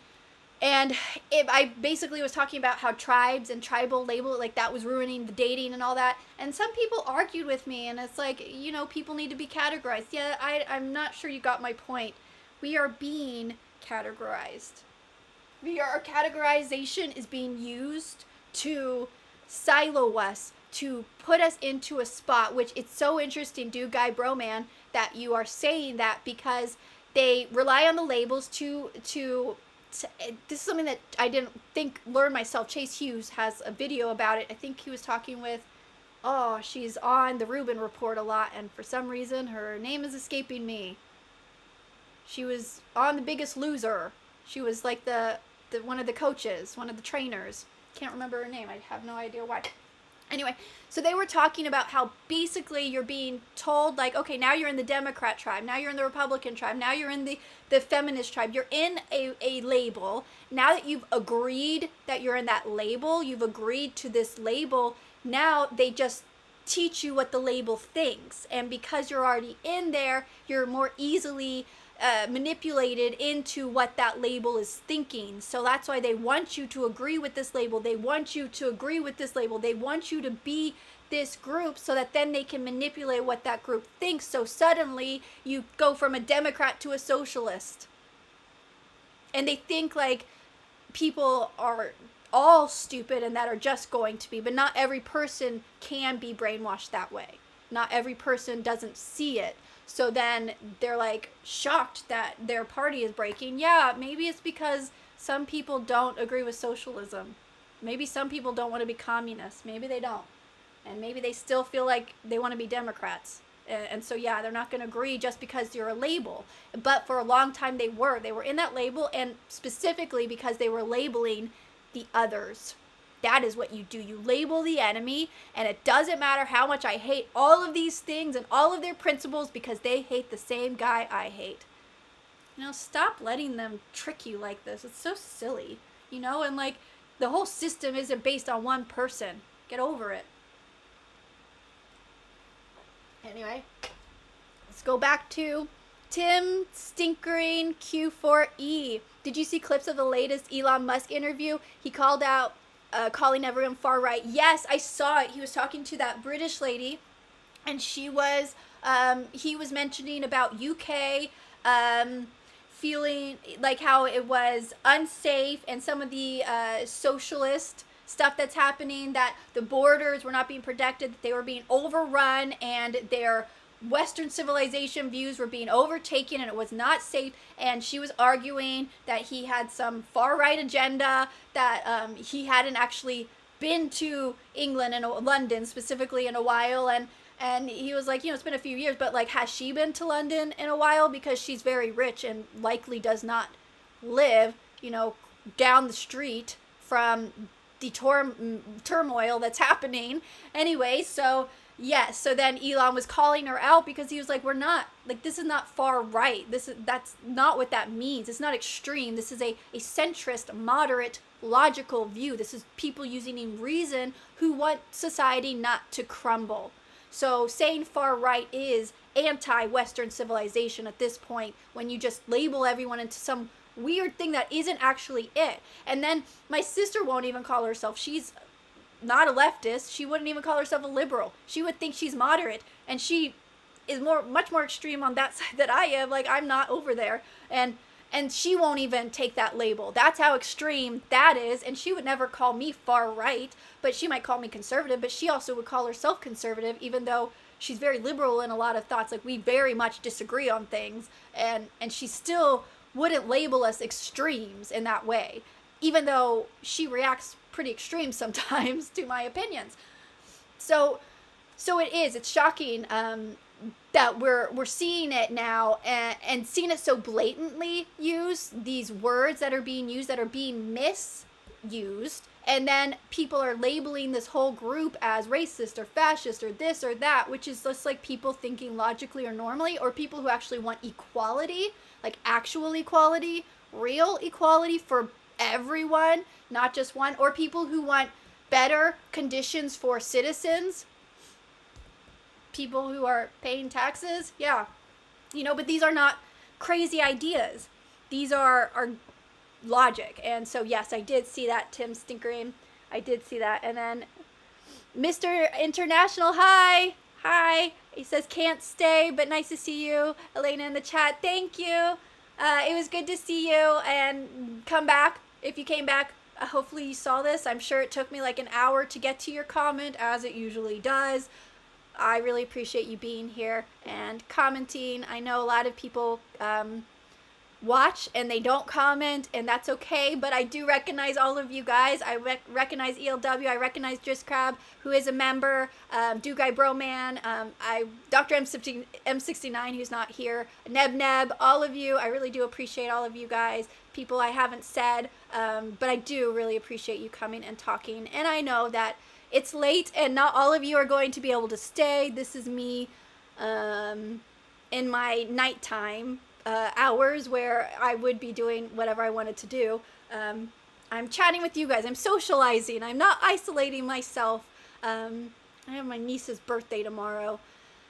And I basically was talking about how tribes and tribal label, like that was ruining the dating and all that. And some people argued with me and it's like, you know, people need to be categorized. Yeah, I'm not sure you got my point. We are being categorized. Our categorization is being used to silo us, to put us into a spot, which it's so interesting, dude, guy, bro, man, that you are saying that because they rely on the labels to this is something that I didn't learn myself. Chase Hughes has a video about it. I think he was talking with, she's on the Rubin Report a lot, and for some reason her name is escaping me. She was on The Biggest Loser. She was like the one of the coaches, one of the trainers. Can't remember her name. I have no idea why. Anyway, so they were talking about how basically you're being told, like, okay, now you're in the Democrat tribe, now you're in the Republican tribe, now you're in the feminist tribe, you're in a label. Now that you've agreed that you're in that label, you've agreed to this label, now they just teach you what the label thinks. And because you're already in there, you're more easily manipulated into what that label is thinking. So that's why they want you to agree with this label. They want you to agree with this label. They want you to be this group so that then they can manipulate what that group thinks. So suddenly you go from a Democrat to a socialist. And they think like people are all stupid and that are just going to be, but not every person can be brainwashed that way. Not every person doesn't see it. So then they're like shocked that their party is breaking. Yeah, maybe it's because some people don't agree with socialism. Maybe some people don't want to be communists. Maybe they don't. And maybe they still feel like they want to be Democrats. And so, yeah, they're not going to agree just because you're a label. But for a long time, they were. They were in that label, and specifically because they were labeling the others. That is what you do. You label the enemy, and it doesn't matter how much I hate all of these things and all of their principles because they hate the same guy I hate. You know, stop letting them trick you like this. It's so silly. You know, and like the whole system isn't based on one person. Get over it. Anyway, let's go back to Tim Stinkering Q4E. Did you see clips of the latest Elon Musk interview? He called out calling everyone far right. Yes, I saw it. He was talking to that British lady, and he was mentioning about UK feeling like how it was unsafe, and some of the socialist stuff that's happening, that the borders were not being protected, that they were being overrun, and their Western civilization views were being overtaken, and it was not safe. And she was arguing that he had some far-right agenda, that he hadn't actually been to England and London specifically in a while, and he was like, you know, it's been a few years, but like, has she been to London in a while? Because she's very rich and likely does not live, you know, down the street from the turmoil that's happening. Anyway, so yes, so then Elon was calling her out because he was like, we're not, like, this is not far right. That's not what that means. It's not extreme. This is a centrist, moderate, logical view. This is people using reason who want society not to crumble. So saying far right is anti-Western civilization at this point, when you just label everyone into some weird thing that isn't actually it. And then my sister won't even call herself, she's not a leftist, she wouldn't even call herself a liberal. She would think she's moderate, and she is much more extreme on that side that I am. Like, I'm not over there, and she won't even take that label. That's how extreme that is. And she would never call me far right, but she might call me conservative, but she also would call herself conservative, even though she's very liberal in a lot of thoughts. Like, we very much disagree on things, and she still wouldn't label us extremes in that way, even though she reacts pretty extreme sometimes to my opinions. So it's shocking that we're seeing it now, and seeing it so blatantly used, these words that are being used that are being misused, and then people are labeling this whole group as racist or fascist or this or that, which is just like people thinking logically or normally, or people who actually want equality, like actual equality, real equality for everyone, not just one, or people who want better conditions for citizens, people who are paying taxes. Yeah, you know, but these are not crazy ideas. These are logic. And so yes, I did see that, Tim Stinkering. I did see that. And then Mr. International, hi. He says, can't stay, but nice to see you. Elena in the chat, thank you. It was good to see you, and come back. If you came back, hopefully you saw this. I'm sure it took me like an hour to get to your comment, as it usually does. I really appreciate you being here and commenting. I know a lot of people watch and they don't comment, and that's okay, but I do recognize all of you guys. I recognize ELW, I recognize Just Crab, who is a member, Do Guy Broman, Dr. M69, who's not here, Neb, all of you. I really do appreciate all of you guys. People I haven't said, but I do really appreciate you coming and talking. And I know that it's late and not all of you are going to be able to stay. This is me in my nighttime hours where I would be doing whatever I wanted to do. I'm chatting with you guys. I'm socializing. I'm not isolating myself. I have my niece's birthday tomorrow,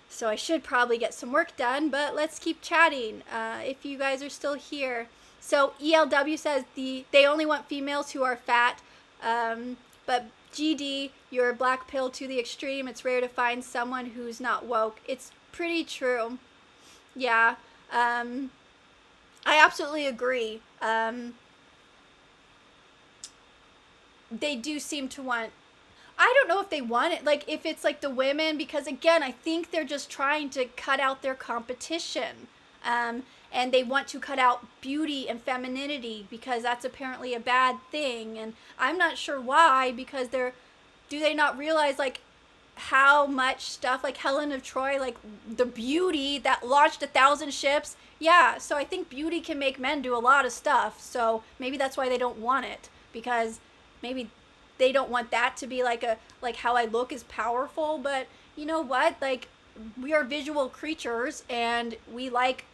so I should probably get some work done, but let's keep chatting if you guys are still here. So ELW says they only want females who are fat, but GD, you're a black pill to the extreme. It's rare to find someone who's not woke. It's pretty true. Yeah. I absolutely agree. they do seem to want, I don't know if they want it, like if it's like the women, because again, I think they're just trying to cut out their competition. And they want to cut out beauty and femininity because that's apparently a bad thing. And I'm not sure why, because do they not realize like how much stuff, like Helen of Troy, like the beauty that launched 1,000 ships. Yeah, so I think beauty can make men do a lot of stuff. So maybe that's why they don't want it, because maybe they don't want that to be like how I look is powerful. But you know what? Like, we are visual creatures and we like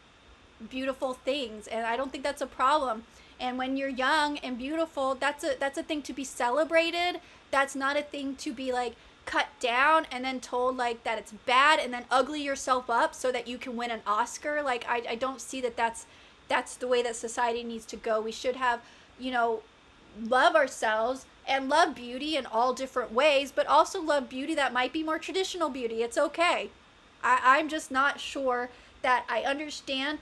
beautiful things, and I don't think that's a problem. And when you're young and beautiful, that's a thing to be celebrated. That's not a thing to be like cut down and then told like that it's bad and then ugly yourself up so that you can win an Oscar. Like, I don't see that that's the way that society needs to go. We should have, love ourselves and love beauty in all different ways, but also love beauty that might be more traditional beauty. It's okay. I'm just not sure that I understand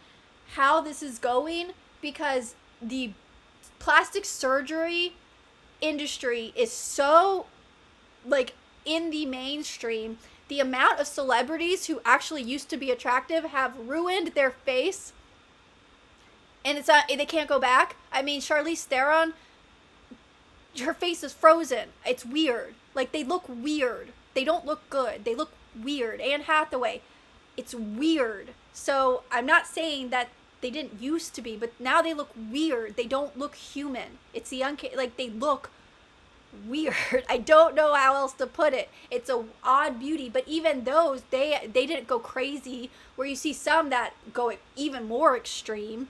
how this is going, because the plastic surgery industry is so like in the mainstream. The amount of celebrities who actually used to be attractive have ruined their face, and it's not, they can't go back. I mean, Charlize Theron, her face is frozen. It's weird. Like, they look weird. They don't look good. They look weird. Anne Hathaway, it's weird. So I'm not saying that they didn't used to be, but now they look weird. They don't look human. It's the like, they look weird. I don't know how else to put it. It's a odd beauty, but even those, they didn't go crazy, where you see some that go even more extreme.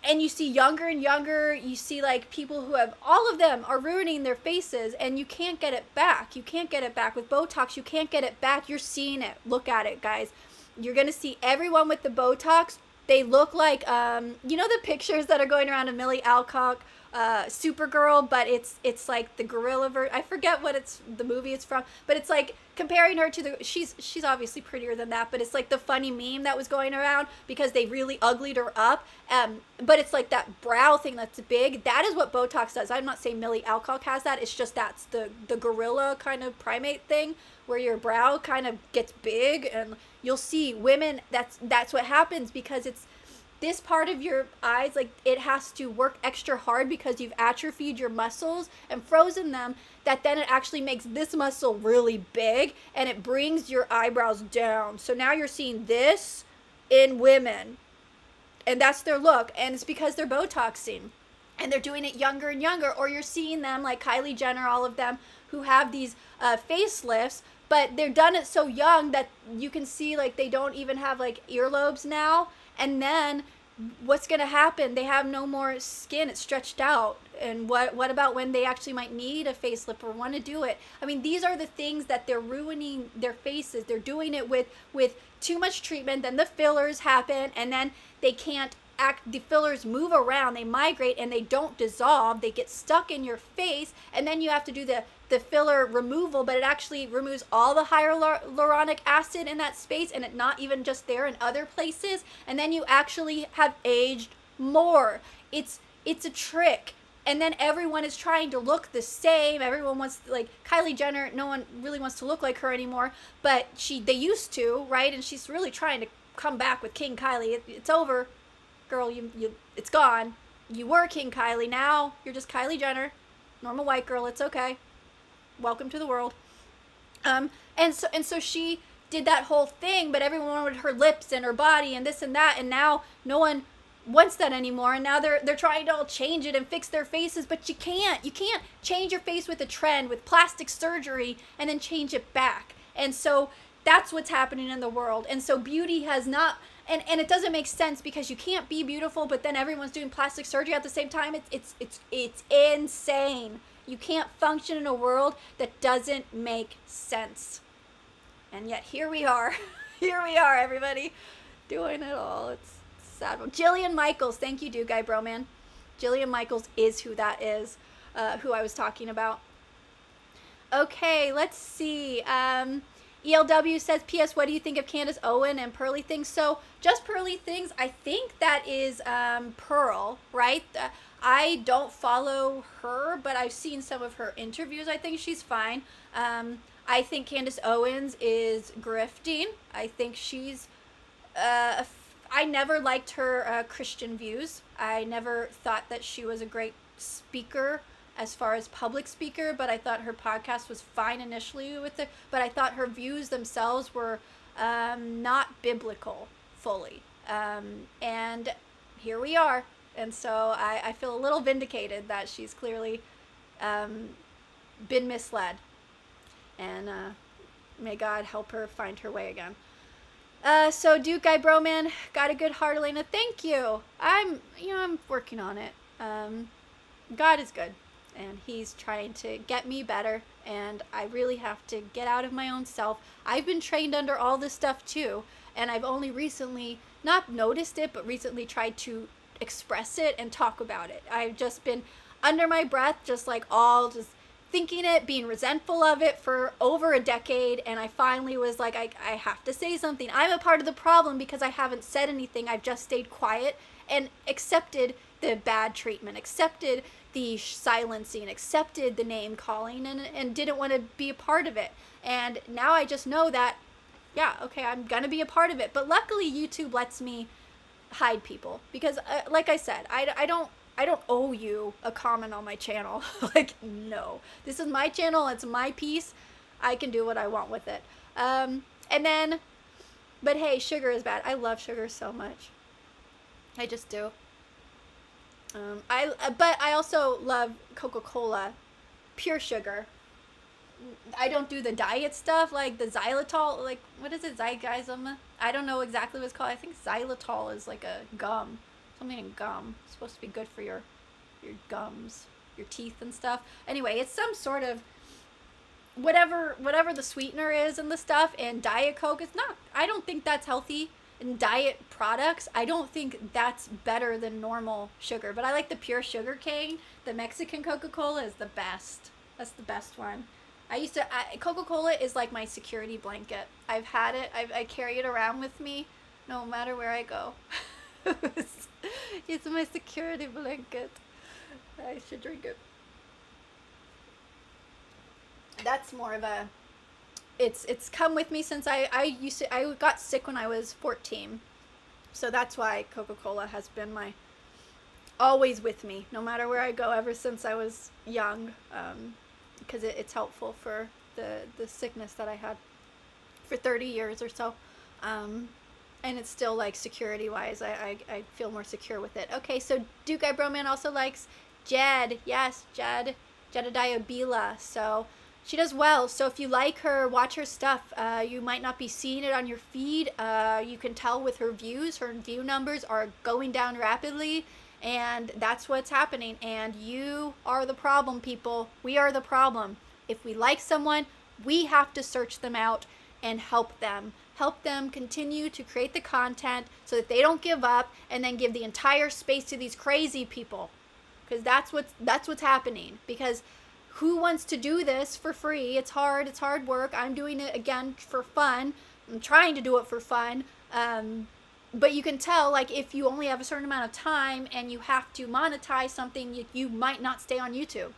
And you see younger and younger, you see like people who have, all of them are ruining their faces, and you can't get it back. You can't get it back. With Botox, you can't get it back. You're seeing it. Look at it, guys. You're going to see everyone with the Botox. They look like, the pictures that are going around of Millie Alcock, Supergirl, but it's like the gorilla I forget what the movie it's from, but it's like comparing her to she's obviously prettier than that, but it's like the funny meme that was going around because they really uglied her up. But it's like that brow thing that's big. That is what Botox does. I'm not saying Millie Alcock has that. It's just that's the gorilla kind of primate thing where your brow kind of gets big, and you'll see women, that's what happens, because it's this part of your eyes, like, it has to work extra hard because you've atrophied your muscles and frozen them, that then it actually makes this muscle really big and it brings your eyebrows down. So now you're seeing this in women, and that's their look, and it's because they're Botoxing and they're doing it younger and younger. Or you're seeing them like Kylie Jenner, all of them who have these facelifts, but they're done it so young that you can see like they don't even have like earlobes now. And then what's going to happen? They have no more skin. It's stretched out. And what about when they actually might need a facelift or want to do it? I mean, these are the things that they're ruining their faces. They're doing it with too much treatment. Then the fillers happen, and then they can't the fillers move around, they migrate, and they don't dissolve. They get stuck in your face, and then you have to do the filler removal, but it actually removes all the hyaluronic acid in that space, and it not even just there, in other places, and then you actually have aged more. It's a trick. And then everyone is trying to look the same. Everyone wants, like Kylie Jenner, no one really wants to look like her anymore, but they used to, right? And she's really trying to come back with King Kylie. It's over, girl. You it's gone. You were King Kylie. Now you're just Kylie Jenner, normal white girl. It's okay. Welcome to the world. And so she did that whole thing, but everyone wanted her lips and her body and this and that, and now no one wants that anymore. And now they're trying to all change it and fix their faces, but you can't change your face with a trend, with plastic surgery, and then change it back. And so that's what's happening in the world. And so beauty has not, and it doesn't make sense, because you can't be beautiful but then everyone's doing plastic surgery at the same time. It's insane. You can't function in a world that doesn't make sense. And yet here we are. Here we are, everybody, doing it all. It's sad. Jillian Michaels, thank you, Dude Guy Broman. Jillian Michaels is who that is, who I was talking about. Okay, let's see. ELW says, P.S. What do you think of Candace Owen and Pearly Things? So, just Pearly Things, I think that is Pearl, right? I don't follow her, but I've seen some of her interviews. I think she's fine. I think Candace Owens is grifting. I think she's... I never liked her Christian views. I never thought that she was a great speaker as far as public speaker, but I thought her podcast was fine initially with it, but I thought her views themselves were not biblical fully. And here we are. And so I feel a little vindicated that she's clearly been misled. And may God help her find her way again. So Duke Guy Broman, got a good heart, Elena. Thank you. I'm working on it. God is good. And he's trying to get me better, and I really have to get out of my own self. I've been trained under all this stuff too, and I've only recently, not noticed it, but recently tried to express it and talk about it. I've just been under my breath, just thinking it, being resentful of it for over a decade, and I finally was like, I have to say something. I'm a part of the problem because I haven't said anything. I've just stayed quiet and accepted the bad treatment, accepted the silencing, accepted the name calling, and didn't want to be a part of it. And now I just know that, yeah, okay, I'm gonna be a part of it. But luckily YouTube lets me hide people because like I said, I don't owe you a comment on my channel. Like, no, this is my channel, it's my piece, I can do what I want with it. And then, but hey, sugar is bad. I love sugar so much, I just do. But I also love Coca-Cola, pure sugar. I don't do the diet stuff, like the xylitol, like, what is it, Zygism? I don't know exactly what it's called. I think xylitol is like a gum, something in gum. It's supposed to be good for your gums, your teeth and stuff. Anyway, it's some sort of, whatever the sweetener is and the stuff, and Diet Coke is not, I don't think that's healthy. In diet products, I don't think that's better than normal sugar, but I like the pure sugar cane. The Mexican Coca-Cola is the best. That's the best one. Coca-Cola is like my security blanket. I've had it. I carry it around with me no matter where I go. It's my security blanket. I should drink it. That's more of a... It's come with me since I got sick when I was 14. So that's why Coca-Cola has been always with me, no matter where I go, ever since I was young. Because it's helpful for the sickness that I had for 30 years or so. And it's still like security wise, I feel more secure with it. Okay, so Duke Guy Broman also likes Jed. Yes, Jedediah Bila. So she does well. So if you like her, watch her stuff. You might not be seeing it on your feed. You can tell with her views. Her view numbers are going down rapidly. And that's what's happening. And you are the problem, people. We are the problem. If we like someone, we have to search them out and help them. Help them continue to create the content so that they don't give up and then give the entire space to these crazy people. Because that's what's happening. Because who wants to do this for free? It's hard work. I'm doing it again for fun. I'm trying to do it for fun. But you can tell, like, if you only have a certain amount of time and you have to monetize something, you might not stay on YouTube.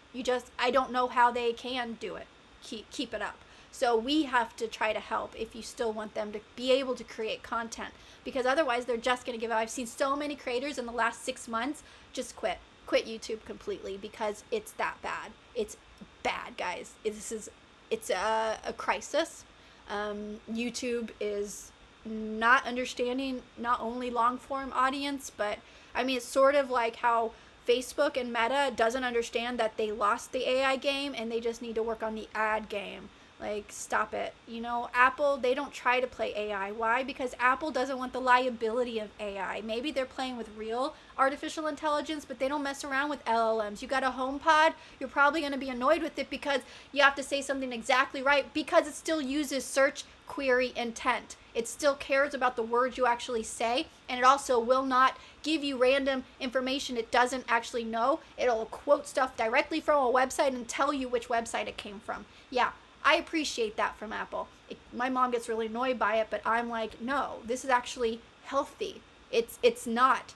I don't know how they can do it. Keep it up. So we have to try to help if you still want them to be able to create content. Because otherwise they're just going to give up. I've seen so many creators in the last 6 months just quit YouTube completely because it's that bad. It's bad, guys. It's a crisis. YouTube is not understanding not only long form audience, but I mean, it's sort of like how Facebook and Meta doesn't understand that they lost the AI game and they just need to work on the ad game. Like, stop it. You know, Apple, they don't try to play AI. Why? Because Apple doesn't want the liability of AI. Maybe they're playing with real artificial intelligence, but they don't mess around with LLMs. You got a HomePod, you're probably going to be annoyed with it because you have to say something exactly right because it still uses search query intent. It still cares about the words you actually say, and it also will not give you random information it doesn't actually know. It'll quote stuff directly from a website and tell you which website it came from. Yeah. I appreciate that from Apple. My mom gets really annoyed by it, but I'm like, no, this is actually healthy. It's not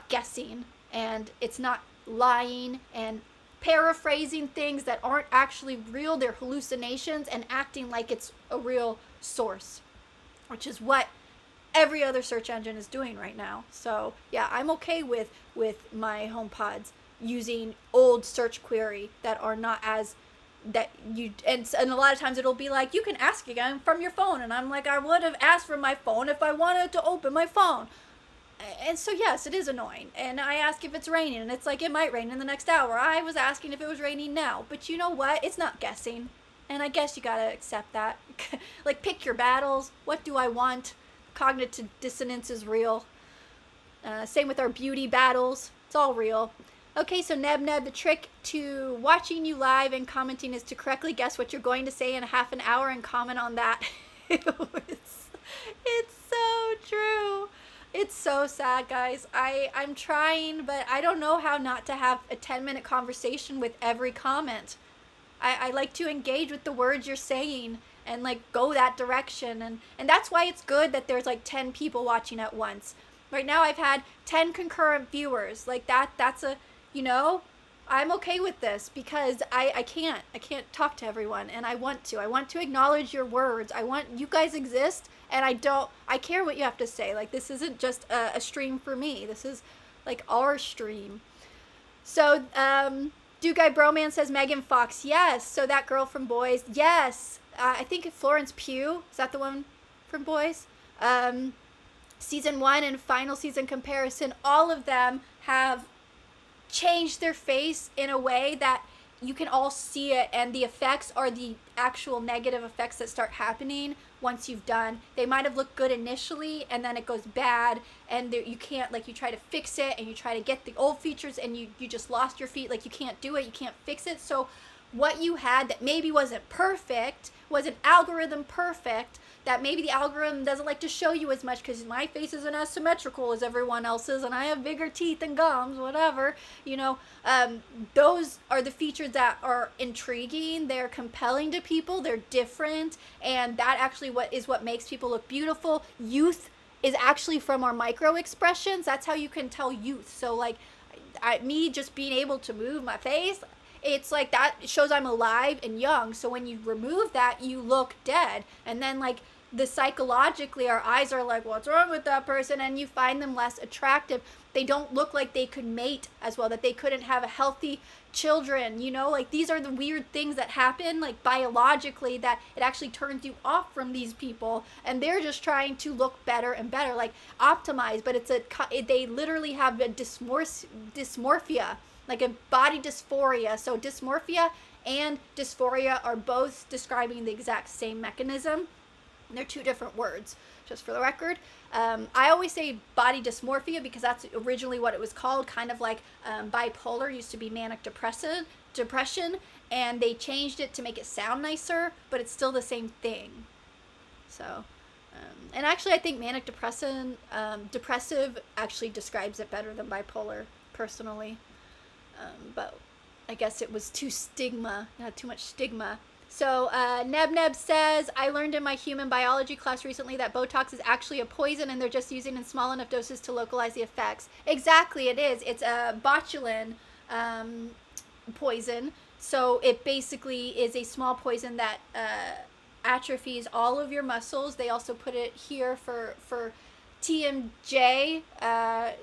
guessing, and it's not lying and paraphrasing things that aren't actually real. They're hallucinations and acting like it's a real source, which is what every other search engine is doing right now. So yeah, I'm okay with my HomePods using old search query that are not as that you and a lot of times it'll be like, you can ask again from your phone, and I'm like, I would have asked from my phone if I wanted to open my phone. And so yes, it is annoying. And I ask if it's raining, and it's like, it might rain in the next hour. I was asking if it was raining now, but you know what, it's not guessing, and I guess you gotta accept that. Like, pick your battles. What do I want? Cognitive dissonance is real. Same with our beauty battles. It's all real. Okay, so Neb, the trick to watching you live and commenting is to correctly guess what you're going to say in a half an hour and comment on that. it's so true. It's so sad, guys. I'm trying, but I don't know how not to have a 10-minute conversation with every comment. I like to engage with the words you're saying and like go that direction, and that's why it's good that there's like 10 people watching at once. Right now I've had 10 concurrent viewers. Like that's a, you know, I'm okay with this because I can't talk to everyone, and I want to acknowledge your words. You guys exist, and I care what you have to say. Like, this isn't just a stream for me. This is like our stream. So Dude Guy Broman says Megan Fox. Yes. So that girl from Boys. Yes. I think Florence Pugh, is that the one from Boys? Season 1 and final season comparison, all of them have changed their face in a way that you can all see it, and the effects are the actual negative effects that start happening once you've done. They might have looked good initially, and then it goes bad, and you can't, like, you try to fix it, and you try to get the old features, and you just lost your feet. Like, you can't do it, you can't fix it. So what you had that maybe wasn't perfect, wasn't algorithm perfect, that maybe the algorithm doesn't like to show you as much because my face isn't as symmetrical as everyone else's, and I have bigger teeth and gums, whatever, you know, those are the features that are intriguing. They're compelling to people. They're different, and that actually what makes people look beautiful. Youth is actually from our micro expressions. That's how you can tell youth. So like, me just being able to move my face, it's like that shows I'm alive and young. So when you remove that, you look dead. And then like psychologically, our eyes are like, what's wrong with that person? And you find them less attractive. They don't look like they could mate as well, that they couldn't have a healthy children, you know, like these are the weird things that happen, like biologically, that it actually turns you off from these people, and they're just trying to look better and better, like optimize, but they literally have a dysmorphia, like a body dysphoria. So dysmorphia and dysphoria are both describing the exact same mechanism. They're two different words, just for the record. I always say body dysmorphia because that's originally what it was called, kind of like bipolar used to be manic depression, and they changed it to make it sound nicer, but it's still the same thing. So, and actually I think manic depressive actually describes it better than bipolar, personally. But I guess it was too much stigma. So Neb says, I learned in my human biology class recently that Botox is actually a poison, and they're just using in small enough doses to localize the effects. Exactly, it is. It's a botulin poison. So it basically is a small poison that atrophies all of your muscles. They also put it here for TMJ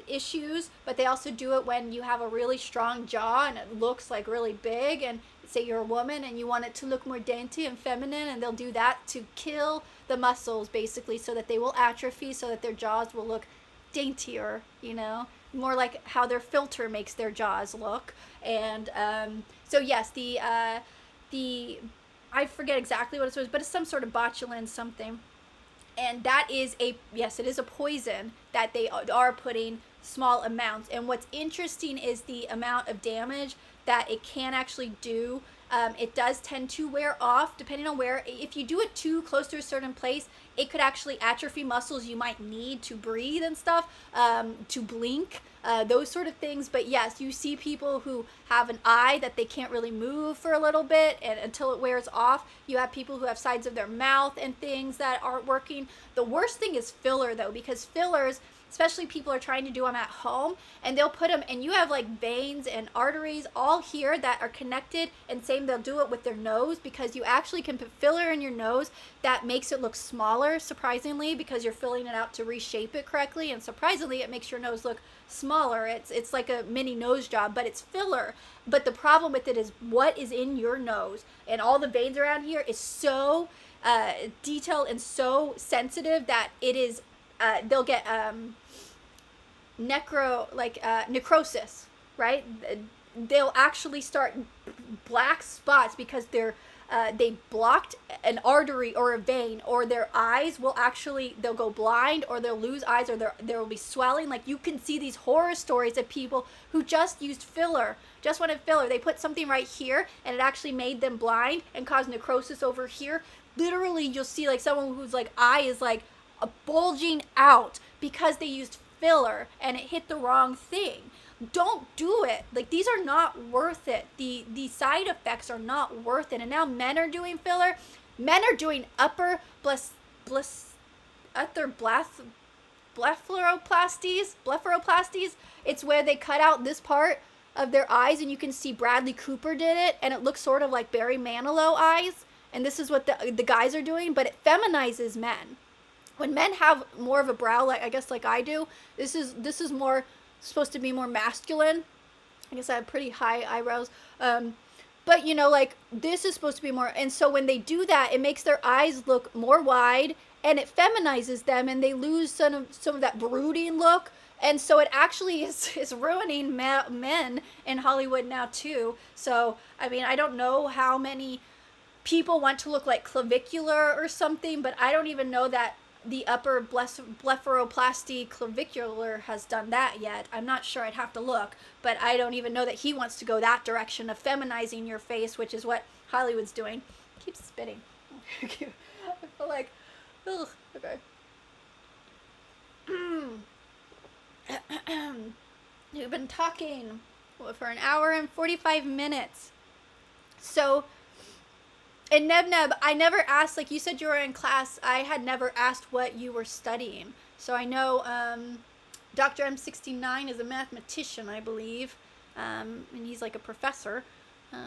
issues, but they also do it when you have a really strong jaw and it looks like really big, and say you're a woman and you want it to look more dainty and feminine, and they'll do that to kill the muscles basically, so that they will atrophy, so that their jaws will look daintier, you know, more like how their filter makes their jaws look. And so yes, the I forget exactly what it was, but it's some sort of botulin something. And that is it is a poison that they are putting small amounts. And what's interesting is the amount of damage that it can actually do It does tend to wear off depending on where. If you do it too close to a certain place, it could actually atrophy muscles you might need to breathe and stuff, to blink, those sort of things. But yes, you see people who have an eye that they can't really move for a little bit and until it wears off. You have people who have sides of their mouth and things that aren't working. The worst thing is filler, though, because fillers, especially people are trying to do them at home, and they'll put them, and you have like veins and arteries all here that are connected, and same, they'll do it with their nose, because you actually can put filler in your nose that makes it look smaller, surprisingly, because you're filling it out to reshape it correctly, and surprisingly it makes your nose look smaller. It's like a mini nose job, but it's filler. But the problem with it is what is in your nose and all the veins around here is so detailed and so sensitive that it is they'll get necrosis, right? They'll actually start black spots because they blocked an artery or a vein, or their eyes will actually, they'll go blind, or they'll lose eyes, or there will be swelling. Like, you can see these horror stories of people who just used filler, just wanted filler. They put something right here and it actually made them blind and caused necrosis over here. Literally, you'll see like someone whose like eye is like bulging out because they used filler and it hit the wrong thing. Don't do it. Like, these are not worth it. The side effects are not worth it. And now men are doing filler. Men are doing upper blepharoplasties. It's where they cut out this part of their eyes, and you can see Bradley Cooper did it, and it looks sort of like Barry Manilow eyes. And this is what the guys are doing, but it feminizes men. When men have more of a brow, like I guess like I do, this is more supposed to be more masculine. I guess I have pretty high eyebrows. But you know, like, this is supposed to be more, and so when they do that, it makes their eyes look more wide, and it feminizes them, and they lose some of that brooding look. And so it actually is ruining men in Hollywood now too. So I mean, I don't know how many people want to look like clavicular or something, but I don't even know that the upper blepharoplasty clavicular has done that yet. I'm not sure, I'd have to look, but I don't even know that he wants to go that direction of feminizing your face, which is what Hollywood's doing. Keeps spitting. I feel like, ugh, okay. We've been talking for an hour and 45 minutes. So, and Neb, I never asked, like you said you were in class, I had never asked what you were studying. So I know Dr. M69 is a mathematician, I believe, and he's like a professor,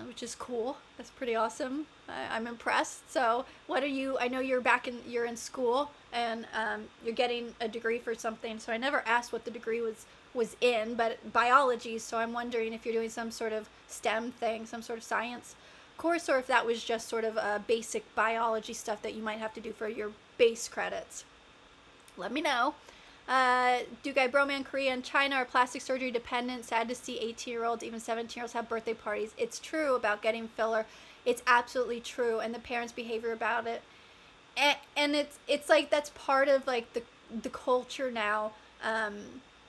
which is cool. That's pretty awesome. I'm impressed. So what are you, I know you're in school, and you're getting a degree for something, so I never asked what the degree was in, but biology, so I'm wondering if you're doing some sort of STEM thing, some sort of science course, or if that was just sort of basic biology stuff that you might have to do for your base credits. Let me know. Dugai Broman, Korea and China are plastic surgery dependent. Sad to see 18-year-olds, even 17-year-olds have birthday parties. It's true about getting filler. It's absolutely true, and the parents' behavior about it. And it's like that's part of like the culture now,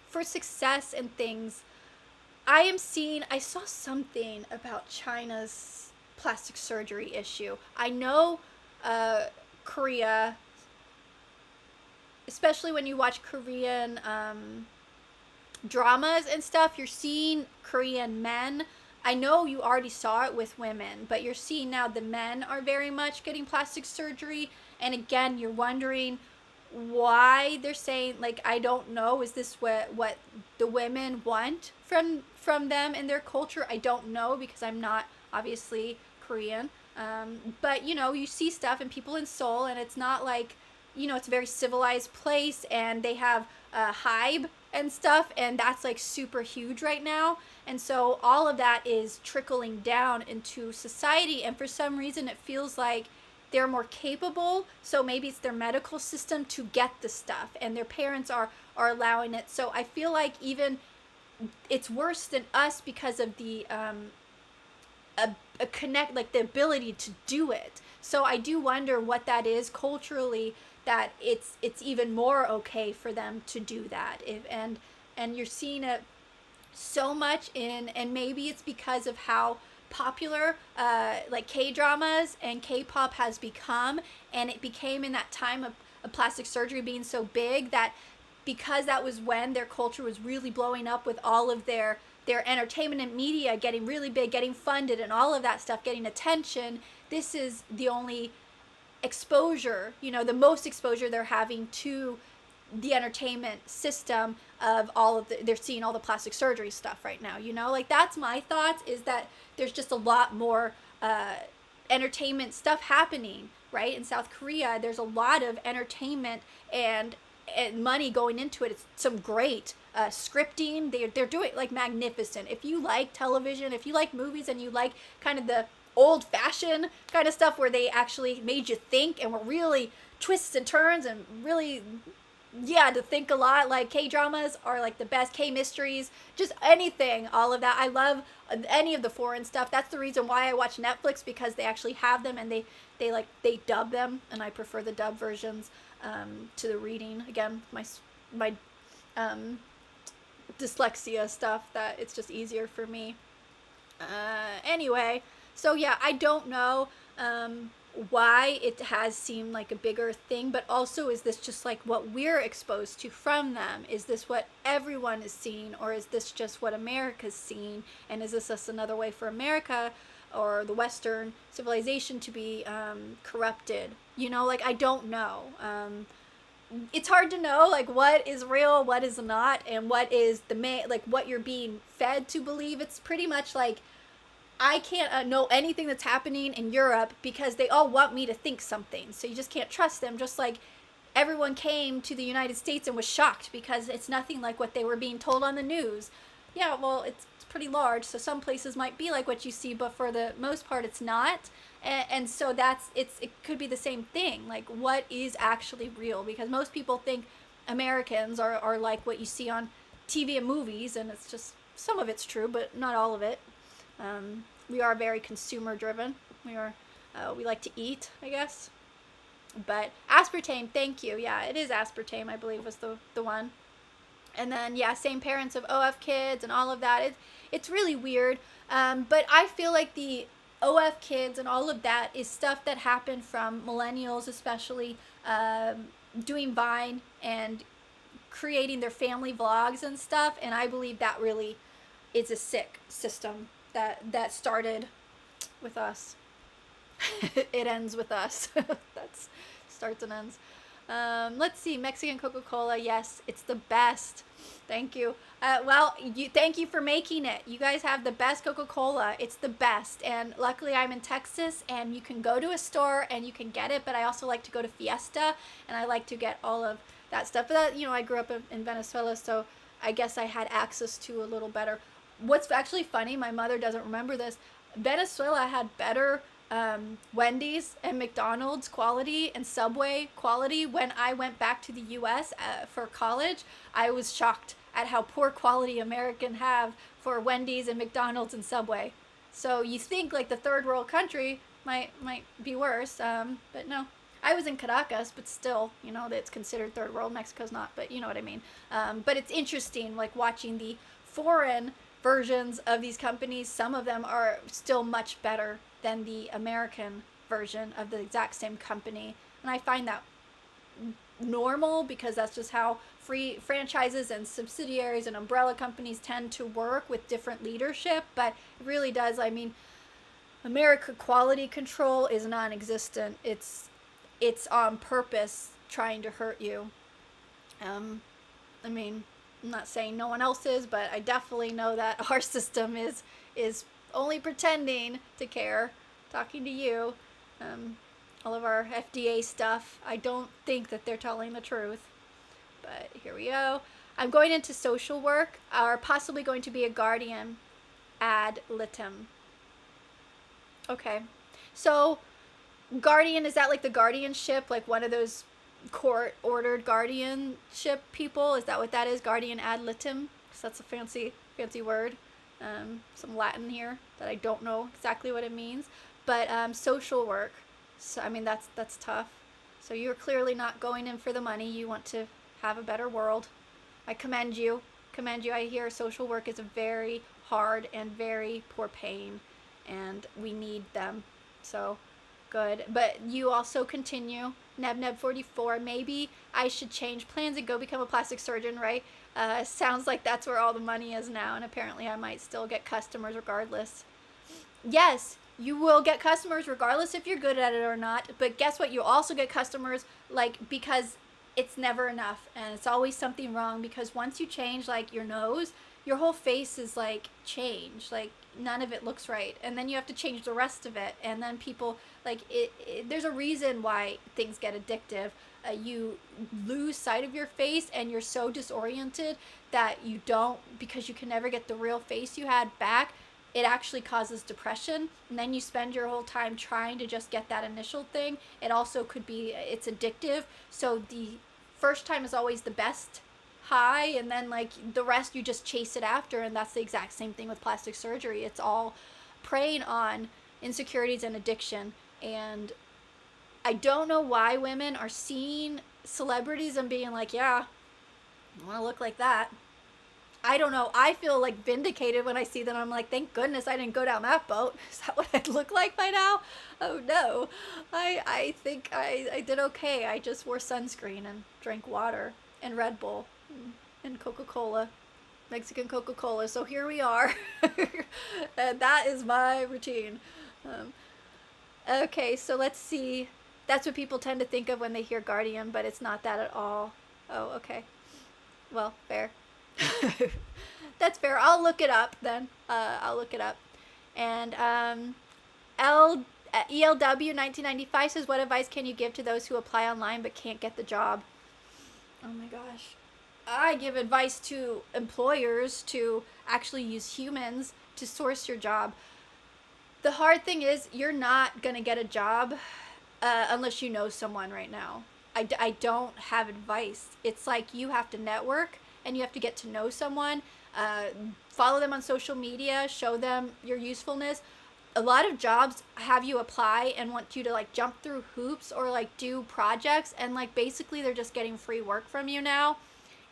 for success and things. I saw something about China's plastic surgery issue. I know Korea, especially when you watch Korean dramas and stuff, you're seeing Korean men. I know you already saw it with women, but you're seeing now the men are very much getting plastic surgery. And again, you're wondering why they're saying, like, I don't know, is this what the women want from them in their culture? I don't know, because I'm not obviously Korean, but you know, you see stuff and people in Seoul, and it's not like, you know, it's a very civilized place, and they have Hybe and stuff, and that's like super huge right now. And so all of that is trickling down into society, and for some reason it feels like they're more capable, so maybe it's their medical system to get the stuff, and their parents are allowing it. So I feel like even it's worse than us because of the the ability to do it. So I do wonder what that is culturally, that it's even more okay for them to do that. And you're seeing it so much and maybe it's because of how popular like K-dramas and K-pop has become, and it became in that time of plastic surgery being so big that because that was when their culture was really blowing up with all of their entertainment and media getting really big, getting funded, and all of that stuff getting attention. This is the only exposure, the most exposure they're having to the entertainment system of all of they're seeing all the plastic surgery stuff right now, like that's my thoughts, is that there's just a lot more entertainment stuff happening, right? In South Korea, there's a lot of entertainment and money going into it. It's some great scripting. They're doing like magnificent. If you like television, if you like movies, and you like kind of the old fashioned kind of stuff where they actually made you think and were really twists and turns and really to think a lot, like K-dramas are like the best. K-mysteries, just anything, all of that. I love any of the foreign stuff. That's the reason why I watch Netflix, because they actually have them and they dub them, and I prefer the dub versions to the reading. Again, my dyslexia stuff, that it's just easier for me. Anyway, so yeah, I don't know why it has seemed like a bigger thing, but also, is this just like what we're exposed to from them? Is this what everyone is seeing, or is this just what America's seeing? And is this just another way for America or the Western civilization to be corrupted? Like, I don't know. It's hard to know, like, what is real, what is not, and what is like what you're being fed to believe. It's pretty much like, I can't know anything that's happening in Europe because they all want me to think something. So you just can't trust them. Just like everyone came to the United States and was shocked because it's nothing like what they were being told on the news. Yeah, well, it's pretty large, so some places might be like what you see, but for the most part, it's not. And so it could be the same thing. Like, what is actually real? Because most people think Americans are like what you see on TV and movies, and it's just, some of it's true, but not all of it. We are very consumer driven. We like to eat, I guess. But aspartame, thank you. Yeah, it is aspartame, I believe, was the one. And then, yeah, same parents of OF kids and all of that. It's really weird. But I feel like the OF kids and all of that is stuff that happened from millennials, especially doing Vine and creating their family vlogs and stuff. And I believe that really is a sick system that started with us. It ends with us. That's starts and ends. Let's see, Mexican Coca-Cola. Yes, it's the best. Thank you. Thank you for making it. You guys have the best Coca-Cola. It's the best. And luckily I'm in Texas, and you can go to a store and you can get it, but I also like to go to Fiesta, and I like to get all of that stuff. But that, I grew up in Venezuela, so I guess I had access to a little better. What's actually funny, my mother doesn't remember this, Venezuela had better Wendy's and McDonald's quality and Subway quality. When I went back to the US for college, I was shocked at how poor quality American have for Wendy's and McDonald's and Subway. So you think like the third world country might be worse, but no. I was in Caracas, but still, that it's considered third world. Mexico's not, but you know what I mean. But it's interesting, like watching the foreign versions of these companies. Some of them are still much better than the American version of the exact same company. And I find that normal, because that's just how free franchises and subsidiaries and umbrella companies tend to work with different leadership. But it really does. I mean, America quality control is non-existent. It's on purpose trying to hurt you. I mean, I'm not saying no one else is, but I definitely know that our system is only pretending to care. Talking to you, all of our FDA stuff, I don't think that they're telling the truth. But here we go. I'm going into social work, or possibly going to be a guardian ad litem. Okay, so guardian, is that like the guardianship, like one of those court ordered guardianship people? Is that what that is? Guardian ad litem? Because that's a fancy word. Some Latin here that I don't know exactly what it means. But social work. So I mean, that's tough. So you're clearly not going in for the money. You want to have a better world. I commend you. I hear social work is a very hard and very poor paying. and we need them. So good. But you also continue. Neb44, maybe I should change plans and go become a plastic surgeon, right? Sounds like that's where all the money is now, and apparently I might still get customers regardless. Yes, you will get customers regardless if you're good at it or not, but guess what? You also get customers, like, because it's never enough, and it's always something wrong, because once you change, like, your nose, your whole face is, like, changed. Like, none of it looks right, and then you have to change the rest of it, and then people, like, there's a reason why things get addictive. You lose sight of your face, and you're so disoriented that you don't, because you can never get the real face you had back. It actually causes depression, and then you spend your whole time trying to just get that initial thing. It also could be, it's addictive, so the first time is always the best high, and then, like, the rest you just chase it after, and that's the exact same thing with plastic surgery. It's all preying on insecurities and addiction, and I don't know why women are seeing celebrities and being like, yeah, I want to look like that. I don't know. I feel like vindicated when I see them. I'm like, thank goodness I didn't go down that boat. Is that what I'd look like by now? Oh no. I think I did okay. I just wore sunscreen and drank water and Red Bull and Coca-Cola. Mexican Coca-Cola. So here we are. And that is my routine. Okay, so let's see. That's what people tend to think of when they hear guardian, but it's not that at all. Oh, okay. Well, fair. That's fair. I'll look it up then. I'll look it up. And ELW 1995 says, what advice can you give to those who apply online but can't get the job? Oh my gosh. I give advice to employers to actually use humans to source your job. The hard thing is you're not going to get a job unless you know someone right now. I don't have advice. It's like you have to network and you have to get to know someone, follow them on social media, show them your usefulness. A lot of jobs have you apply and want you to, like, jump through hoops or, like, do projects, and, like, basically they're just getting free work from you now.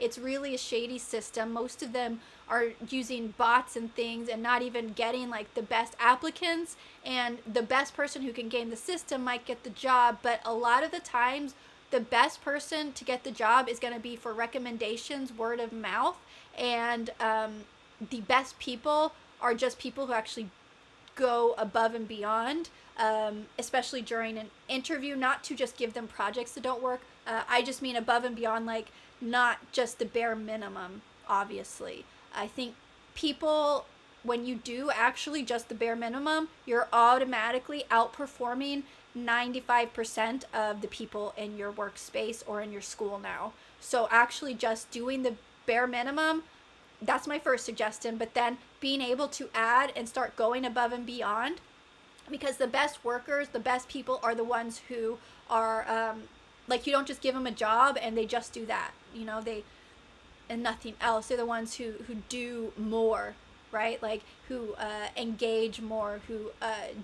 It's really a shady system. Most of them are using bots and things and not even getting, like, the best applicants, and the best person who can game the system might get the job, but a lot of the times the best person to get the job is going to be for recommendations, word of mouth, and the best people are just people who actually go above and beyond, especially during an interview, not to just give them projects that don't work. I just mean above and beyond, like, not just the bare minimum, obviously. I think people, when you do actually just the bare minimum, you're automatically outperforming 95% of the people in your workspace or in your school now. So actually just doing the bare minimum, that's my first suggestion, but then being able to add and start going above and beyond, because the best workers, the best people are the ones who are, like, you don't just give them a job and they just do that, you know, and nothing else. They're the ones who do more, right? Like, who engage more, who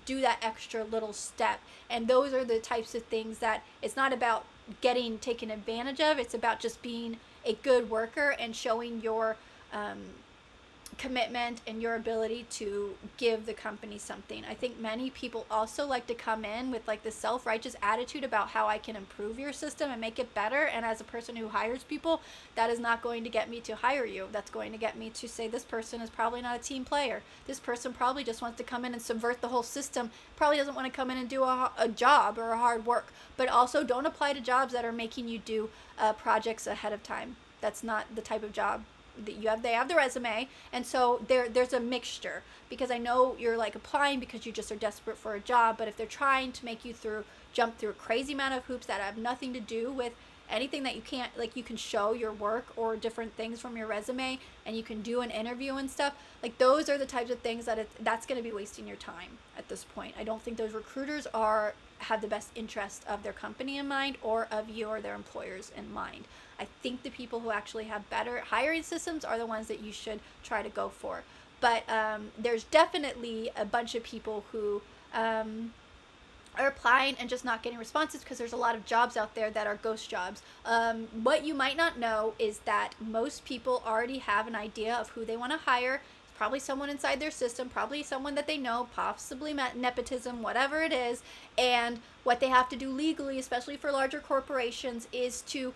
do that extra little step. And those are the types of things that it's not about getting taken advantage of. It's about just being a good worker and showing your commitment and your ability to give the company something. I think many people also like to come in with, like, the self-righteous attitude about how I can improve your system and make it better, and as a person who hires people, that is not going to get me to hire you. That's going to get me to say this person is probably not a team player. This person probably just wants to come in and subvert the whole system, probably doesn't want to come in and do a job or a hard work. But also, don't apply to jobs that are making you do projects ahead of time. That's not the type of job that you have. They have the resume, and so there's a mixture, because I know you're, like, applying because you just are desperate for a job, but if they're trying to make you jump through a crazy amount of hoops that have nothing to do with anything that you can't, like, you can show your work or different things from your resume, and you can do an interview and stuff, like, those are the types of things that's going to be wasting your time at this point. I don't think those recruiters have the best interest of their company in mind, or of you or their employers in mind. I think the people who actually have better hiring systems are the ones that you should try to go for. But there's definitely a bunch of people who are applying and just not getting responses, because there's a lot of jobs out there that are ghost jobs. What you might not know is that most people already have an idea of who they want to hire, probably someone inside their system, probably someone that they know, possibly nepotism, whatever it is. And what they have to do legally, especially for larger corporations, is to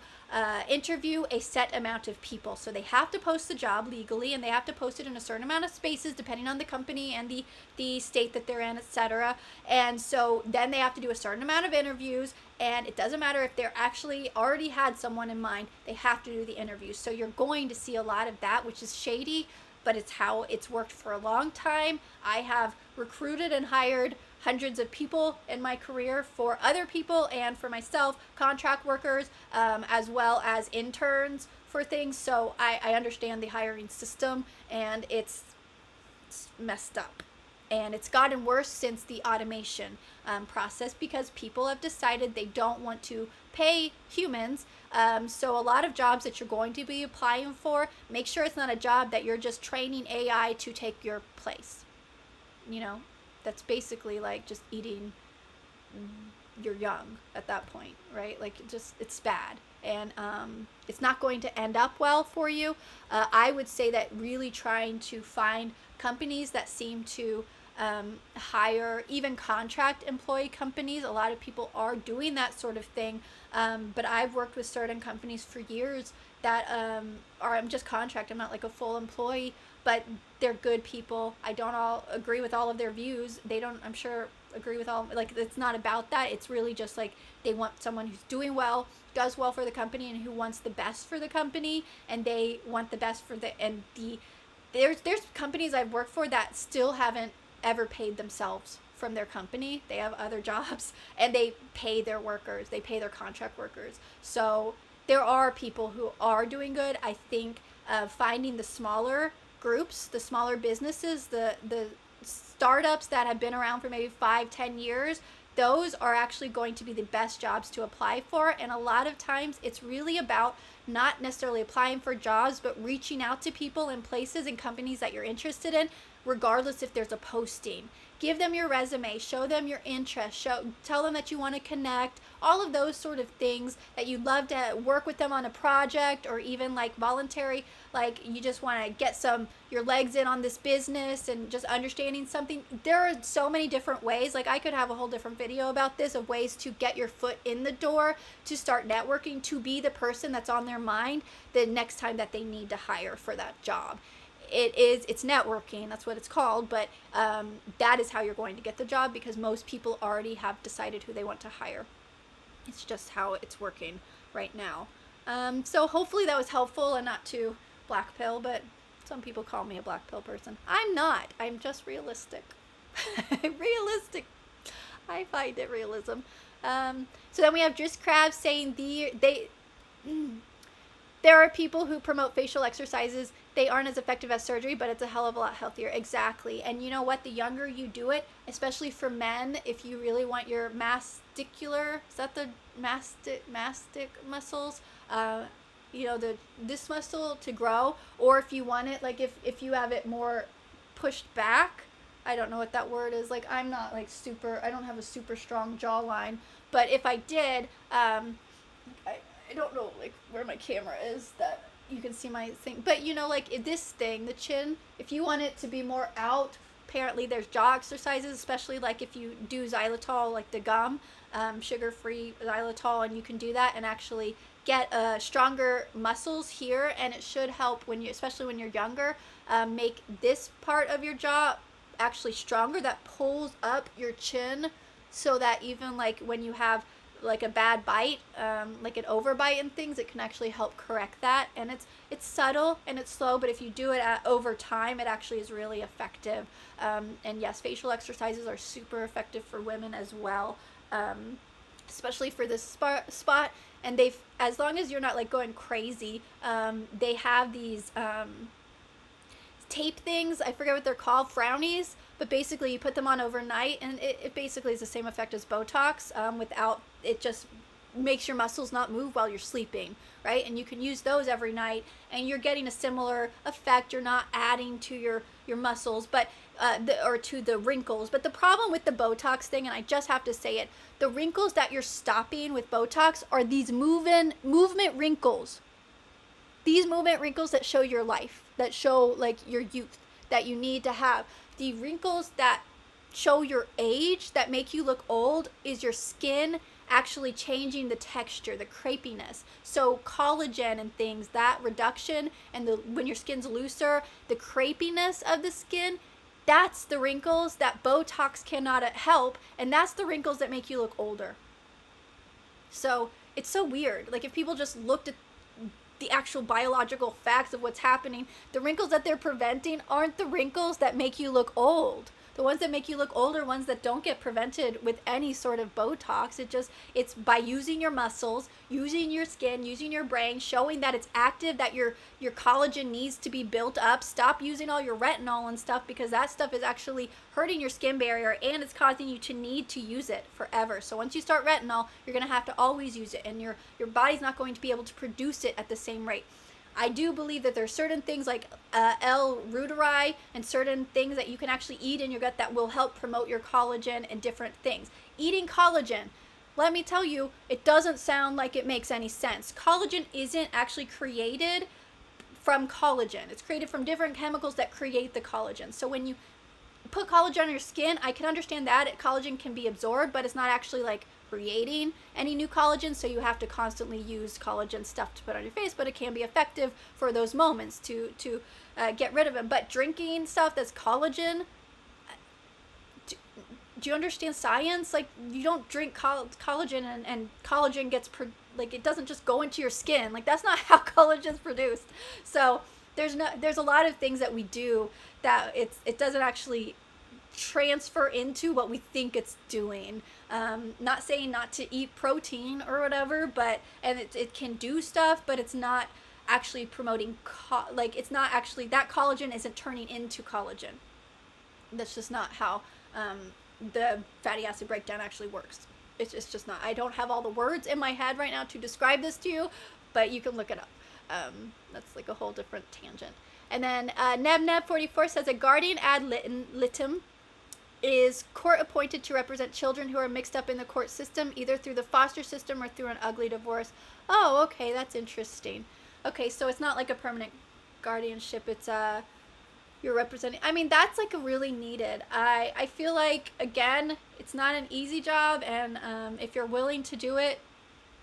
interview a set amount of people. So they have to post the job legally, and they have to post it in a certain amount of spaces depending on the company and the state that they're in, etc. And so then they have to do a certain amount of interviews, and it doesn't matter if they're actually already had someone in mind, they have to do the interviews. So you're going to see a lot of that, which is shady, but it's how it's worked for a long time. I have recruited and hired hundreds of people in my career for other people and for myself, contract workers, as well as interns for things. So I understand the hiring system, and it's messed up. And it's gotten worse since the automation process, because people have decided they don't want to pay humans. So a lot of jobs that you're going to be applying for, make sure it's not a job that you're just training AI to take your place. You know, that's basically like just eating your young at that point, right? Like, it's bad. And it's not going to end up well for you. I would say that really trying to find companies that seem to hire even contract employee companies. A lot of people are doing that sort of thing, but I've worked with certain companies for years that I'm just contract. I'm not like a full employee, but they're good people. I don't all agree with all of their views. They don't, I'm sure, agree with all, like, it's not about that. It's really just like they want someone who's doing well, does well for the company, and who wants the best for the company, and they want the best for there's companies I've worked for that still haven't ever paid themselves from their company. They have other jobs, and they pay their workers, they pay their contract workers. So there are people who are doing good. I think finding the smaller groups, the smaller businesses, the startups that have been around for maybe 5-10 years, those are actually going to be the best jobs to apply for. And a lot of times it's really about not necessarily applying for jobs, but reaching out to people in places and companies that you're interested in, regardless if there's a posting. Give them your resume, show them your interest, tell them that you want to connect, all of those sort of things, that you'd love to work with them on a project, or even like voluntary, like you just want to get your legs in on this business and just understanding something. There are so many different ways. Like, I could have a whole different video about this, of ways to get your foot in the door, to start networking, to be the person that's on their mind the next time that they need to hire for that job. It's networking, that's what it's called, but that is how you're going to get the job, because most people already have decided who they want to hire. It's just how it's working right now. So hopefully that was helpful and not too black pill, but some people call me a black pill person. I'm not. I'm just realistic. Realistic. I find it realism. So then we have Just Crabs saying there are people who promote facial exercises. They aren't as effective as surgery, but it's a hell of a lot healthier. Exactly. And you know what? The younger you do it, especially for men, if you really want your masticular, is that the mastic muscles? This muscle to grow, or if you want it, like if you have it more pushed back, I don't know what that word is. Like, I'm not like I don't have a super strong jawline, but if I did, I don't know like where my camera is that you can see my thing, but like this thing, the chin, if you want it to be more out, apparently there's jaw exercises, especially like if you do xylitol, like the gum, sugar-free xylitol, and you can do that and actually get stronger muscles here, and it should help especially when you're younger, make this part of your jaw actually stronger, that pulls up your chin, so that even like when you have like a bad bite, like an overbite and things, it can actually help correct that. And it's subtle and it's slow, but if you do it over time, it actually is really effective. And yes, facial exercises are super effective for women as well, especially for this spot. And as long as you're not like going crazy, they have these tape things, I forget what they're called, frownies, but basically you put them on overnight, and it basically is the same effect as Botox, without, it just makes your muscles not move while you're sleeping, right? And you can use those every night, and you're getting a similar effect. You're not adding to your muscles, but or to the wrinkles. But the problem with the Botox thing, and I just have to say it, the wrinkles that you're stopping with Botox are these movement wrinkles. These movement wrinkles that show your life, that show like your youth. that you need to have. The wrinkles that show your age, that make you look old, is your skin actually changing the texture, the crepiness. So collagen and things, that reduction, and when your skin's looser, the crepiness of the skin, that's the wrinkles that Botox cannot help, and that's the wrinkles that make you look older. So it's so weird. Like, if people just looked at the actual biological facts of what's happening, the wrinkles that they're preventing aren't the wrinkles that make you look old. The ones that make you look old are ones that don't get prevented with any sort of Botox. It's by using your muscles, using your skin, using your brain, showing that it's active, that your collagen needs to be built up. Stop using all your retinol and stuff, because that stuff is actually hurting your skin barrier, and it's causing you to need to use it forever. So once you start retinol, you're going to have to always use it, and your body's not going to be able to produce it at the same rate. I do believe that there's certain things like L-reuteri and certain things that you can actually eat in your gut that will help promote your collagen and different things. Eating collagen, let me tell you, it doesn't sound like it makes any sense. Collagen isn't actually created from collagen. It's created from different chemicals that create the collagen. So when you put collagen on your skin, I can understand that collagen can be absorbed, but it's not actually like creating any new collagen, so you have to constantly use collagen stuff to put on your face, but it can be effective for those moments to get rid of them. But drinking stuff that's collagen, do you understand science? Like, you don't drink collagen and collagen gets like, it doesn't just go into your skin. Like, that's not how collagen's produced. So there's a lot of things that we do that it doesn't actually transfer into what we think it's doing. Not saying not to eat protein or whatever, but it can do stuff, but it's not actually promoting it's not actually, that collagen isn't turning into collagen. That's just not how the fatty acid breakdown actually works. It's just not. I don't have all the words in my head right now to describe this to you, but you can look it up. That's like a whole different tangent. And then Nebneb44 says, a guardian ad litem is court appointed to represent children who are mixed up in the court system, either through the foster system or through an ugly divorce. Oh, okay, that's interesting. Okay, so it's not like a permanent guardianship. It's you're representing. I mean, that's like a really needed. I feel like, again, it's not an easy job, and if you're willing to do it,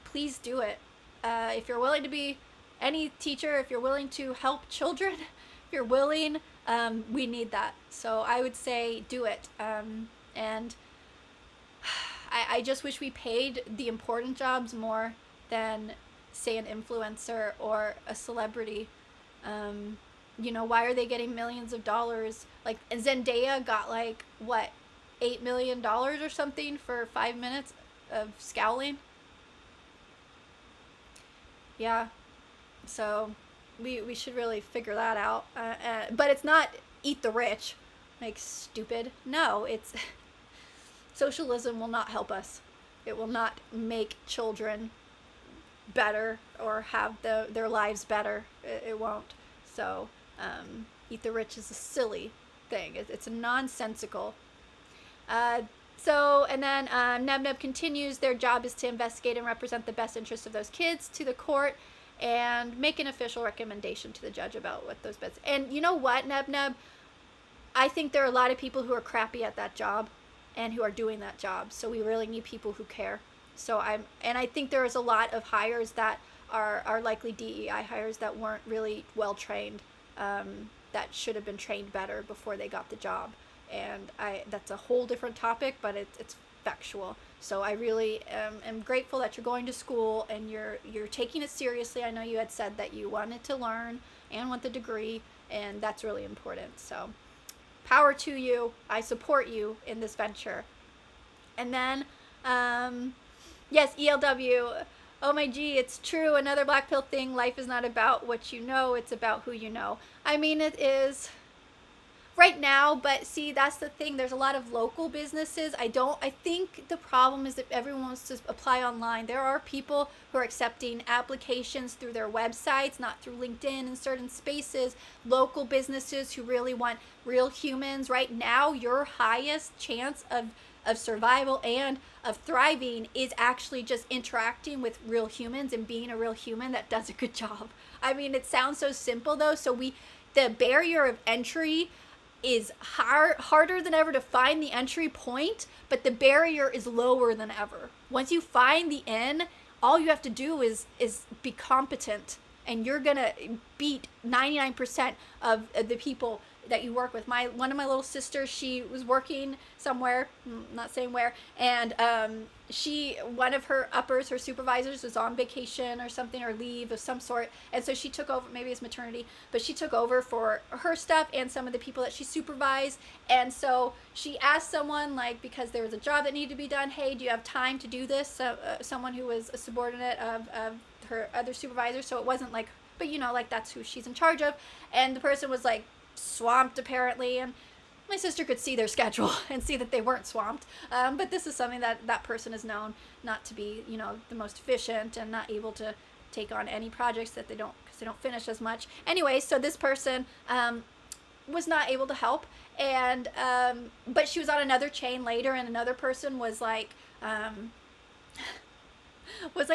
please do it. If you're willing to be any teacher, if you're willing to help children, if you're willing, we need that. So I would say do it. And I just wish we paid the important jobs more than, say, an influencer or a celebrity. You know, why are they getting millions of dollars? Like, Zendaya got like, what, $8 million or something for 5 minutes of scowling? Yeah. So we should really figure that out. But it's not eat the rich, like, stupid. No, it's socialism will not help us. It will not make children better or have their lives better. It won't. So eat the rich is a silly thing. It's a nonsensical. So, and then Nebneb continues, their job is to investigate and represent the best interests of those kids to the court and make an official recommendation to the judge about what those bets. And you know what, Nebneb? I think there are a lot of people who are crappy at that job and who are doing that job. So we really need people who care. So I think there is a lot of hires that are likely DEI hires that weren't really well trained, that should have been trained better before they got the job. And that's a whole different topic, but it's factual. So I really am grateful that you're going to school and you're taking it seriously. I know you had said that you wanted to learn and want the degree, and that's really important. So power to you. I support you in this venture. And then, yes, ELW. Oh my gee, it's true. Another black pill thing. Life is not about what you know. It's about who you know. I mean, it is right now, but see, that's the thing. There's a lot of local businesses. I think the problem is that everyone wants to apply online. There are people who are accepting applications through their websites, not through LinkedIn in certain spaces. Local businesses who really want real humans. Right now, your highest chance of survival and of thriving is actually just interacting with real humans and being a real human that does a good job. I mean, it sounds so simple though. So the barrier of entry harder than ever to find the entry point, but the barrier is lower than ever. Once you find the in, all you have to do is be competent, and you're gonna beat 99% of the people that you work with. One of my little sisters, she was working somewhere, not saying where, and one of her uppers, her supervisors, was on vacation or something, or leave of some sort, and so she took over. Maybe it's maternity, but she took over for her stuff and some of the people that she supervised. And so she asked someone, like, because there was a job that needed to be done, hey, do you have time to do this? So, someone who was a subordinate of her other supervisor, so it wasn't like, but you know, like, that's who she's in charge of. And the person was like swamped apparently, and my sister could see their schedule and see that they weren't swamped, but this is something that person is known not to be, you know, the most efficient, and not able to take on any projects that because they don't finish as much. Anyway, so this person was not able to help, and but she was on another chain later, and another person was like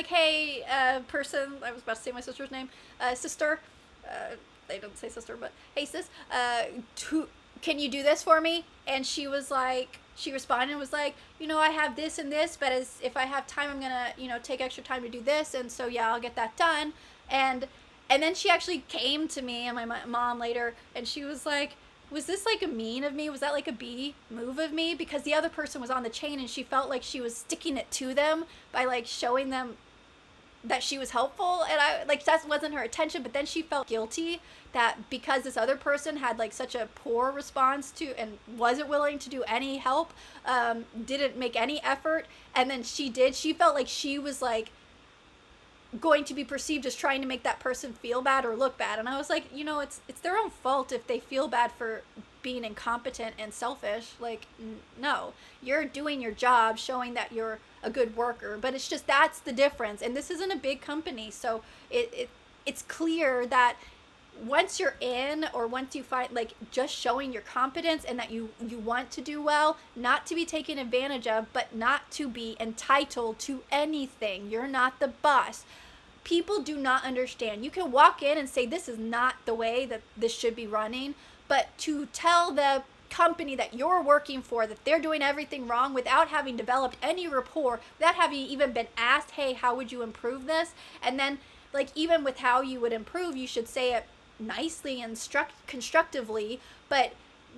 hey, person, I was about to say my sister's name, sister, they don't say sister, but hey sis, can you do this for me? And she was like, she responded and was like, you know, I have this and this, but if I have time, I'm gonna, you know, take extra time to do this, and so yeah, I'll get that done. And then she actually came to me and my mom later, and she was like, was this like a mean of me? Was that like a B move of me? Because the other person was on the chain, and she felt like she was sticking it to them by like showing them that she was helpful, and I like, that wasn't her intention. But then she felt guilty that because this other person had like such a poor response to, and wasn't willing to do any help, didn't make any effort, and then she felt like she was like going to be perceived as trying to make that person feel bad or look bad. And I was like, you know, it's their own fault if they feel bad for being incompetent and selfish. Like, no, you're doing your job, showing that you're a good worker, but it's just, that's the difference. And this isn't a big company, so it's clear that once you're in, or once you find, like, just showing your competence and that you want to do well, not to be taken advantage of, but not to be entitled to anything. You're not the boss. People do not understand. You can walk in and say, this is not the way that this should be running, but to tell the company that you're working for that they're doing everything wrong without having developed any rapport, without having even been asked, hey, how would you improve this? And then, like, even with how you would improve, you should say it nicely and constructively, but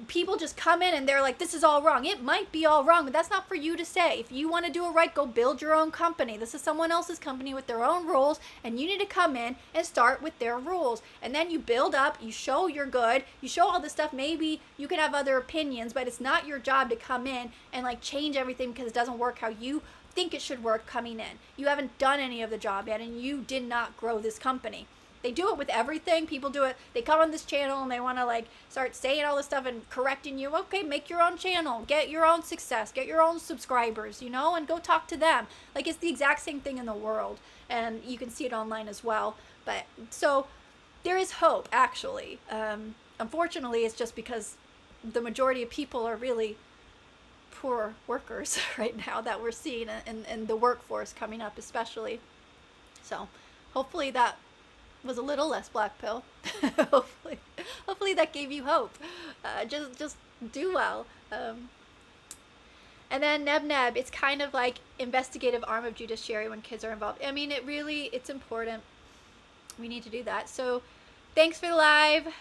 people just come in and they're like, this is all wrong. It might be all wrong, but that's not for you to say. If you want to do it right, go build your own company. This is someone else's company with their own rules, and you need to come in and start with their rules. And then you build up, you show you're good, you show all this stuff. Maybe you can have other opinions, but it's not your job to come in and like change everything because it doesn't work how you think it should work coming in. You haven't done any of the job yet, and you did not grow this company. They do it with everything. People do it. They come on this channel and they want to like start saying all this stuff and correcting you. Okay, make your own channel. Get your own success. Get your own subscribers, you know, and go talk to them. Like, it's the exact same thing in the world. And you can see it online as well. But so there is hope, actually. Unfortunately, it's just because the majority of people are really poor workers right now that we're seeing in the workforce coming up, especially. So hopefully that was a little less black pill. hopefully that gave you hope. Just do well. And then Neb, it's kind of like investigative arm of judiciary when kids are involved. I mean, it's important. We need to do that. So thanks for the live.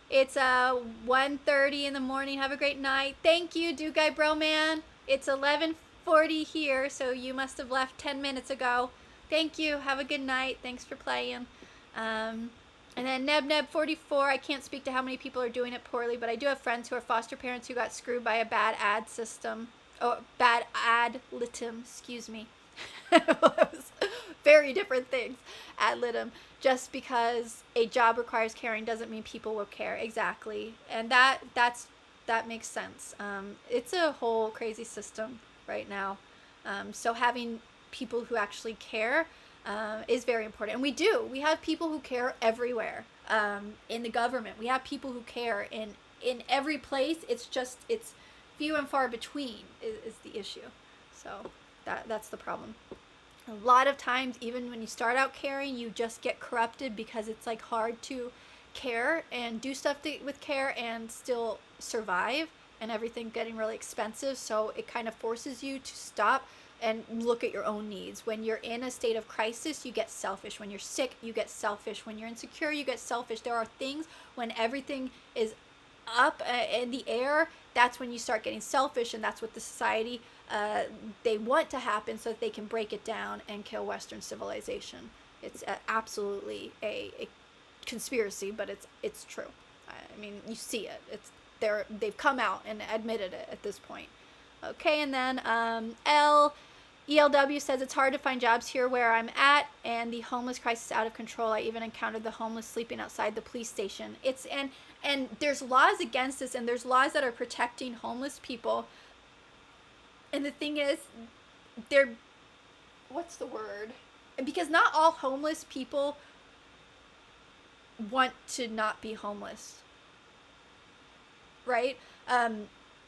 It's 1:30 in the morning. Have a great night. Thank you, Do Guy Broman. It's 11:40 here, so you must have left 10 minutes ago. Thank you. Have a good night. Thanks for playing. And then Neb44, I can't speak to how many people are doing it poorly, but I do have friends who are foster parents who got screwed by a bad ad system. Oh, bad ad litem, excuse me. Very different things. Ad litem. Just because a job requires caring doesn't mean people will care. Exactly. And that makes sense. It's a whole crazy system right now. So having people who actually care is very important. And we have people who care everywhere. In the government, we have people who care in every place. It's few and far between is the issue. So that's the problem. A lot of times, even when you start out caring, you just get corrupted because it's like hard to care and do stuff with care and still survive, and everything getting really expensive. So it kind of forces you to stop and look at your own needs. When you're in a state of crisis, you get selfish. When you're sick, you get selfish. When you're insecure, you get selfish. There are things when everything is up in the air, that's when you start getting selfish, and that's what the society they want to happen so that they can break it down and kill Western civilization. It's absolutely a conspiracy, but it's true. I mean, you see it. They've come out and admitted it at this point. Okay, and then ELW says it's hard to find jobs here where I'm at, and the homeless crisis is out of control. I even encountered the homeless sleeping outside the police station. And there's laws against this, and there's laws that are protecting homeless people. And the thing is, what's the word? Because not all homeless people want to not be homeless, right?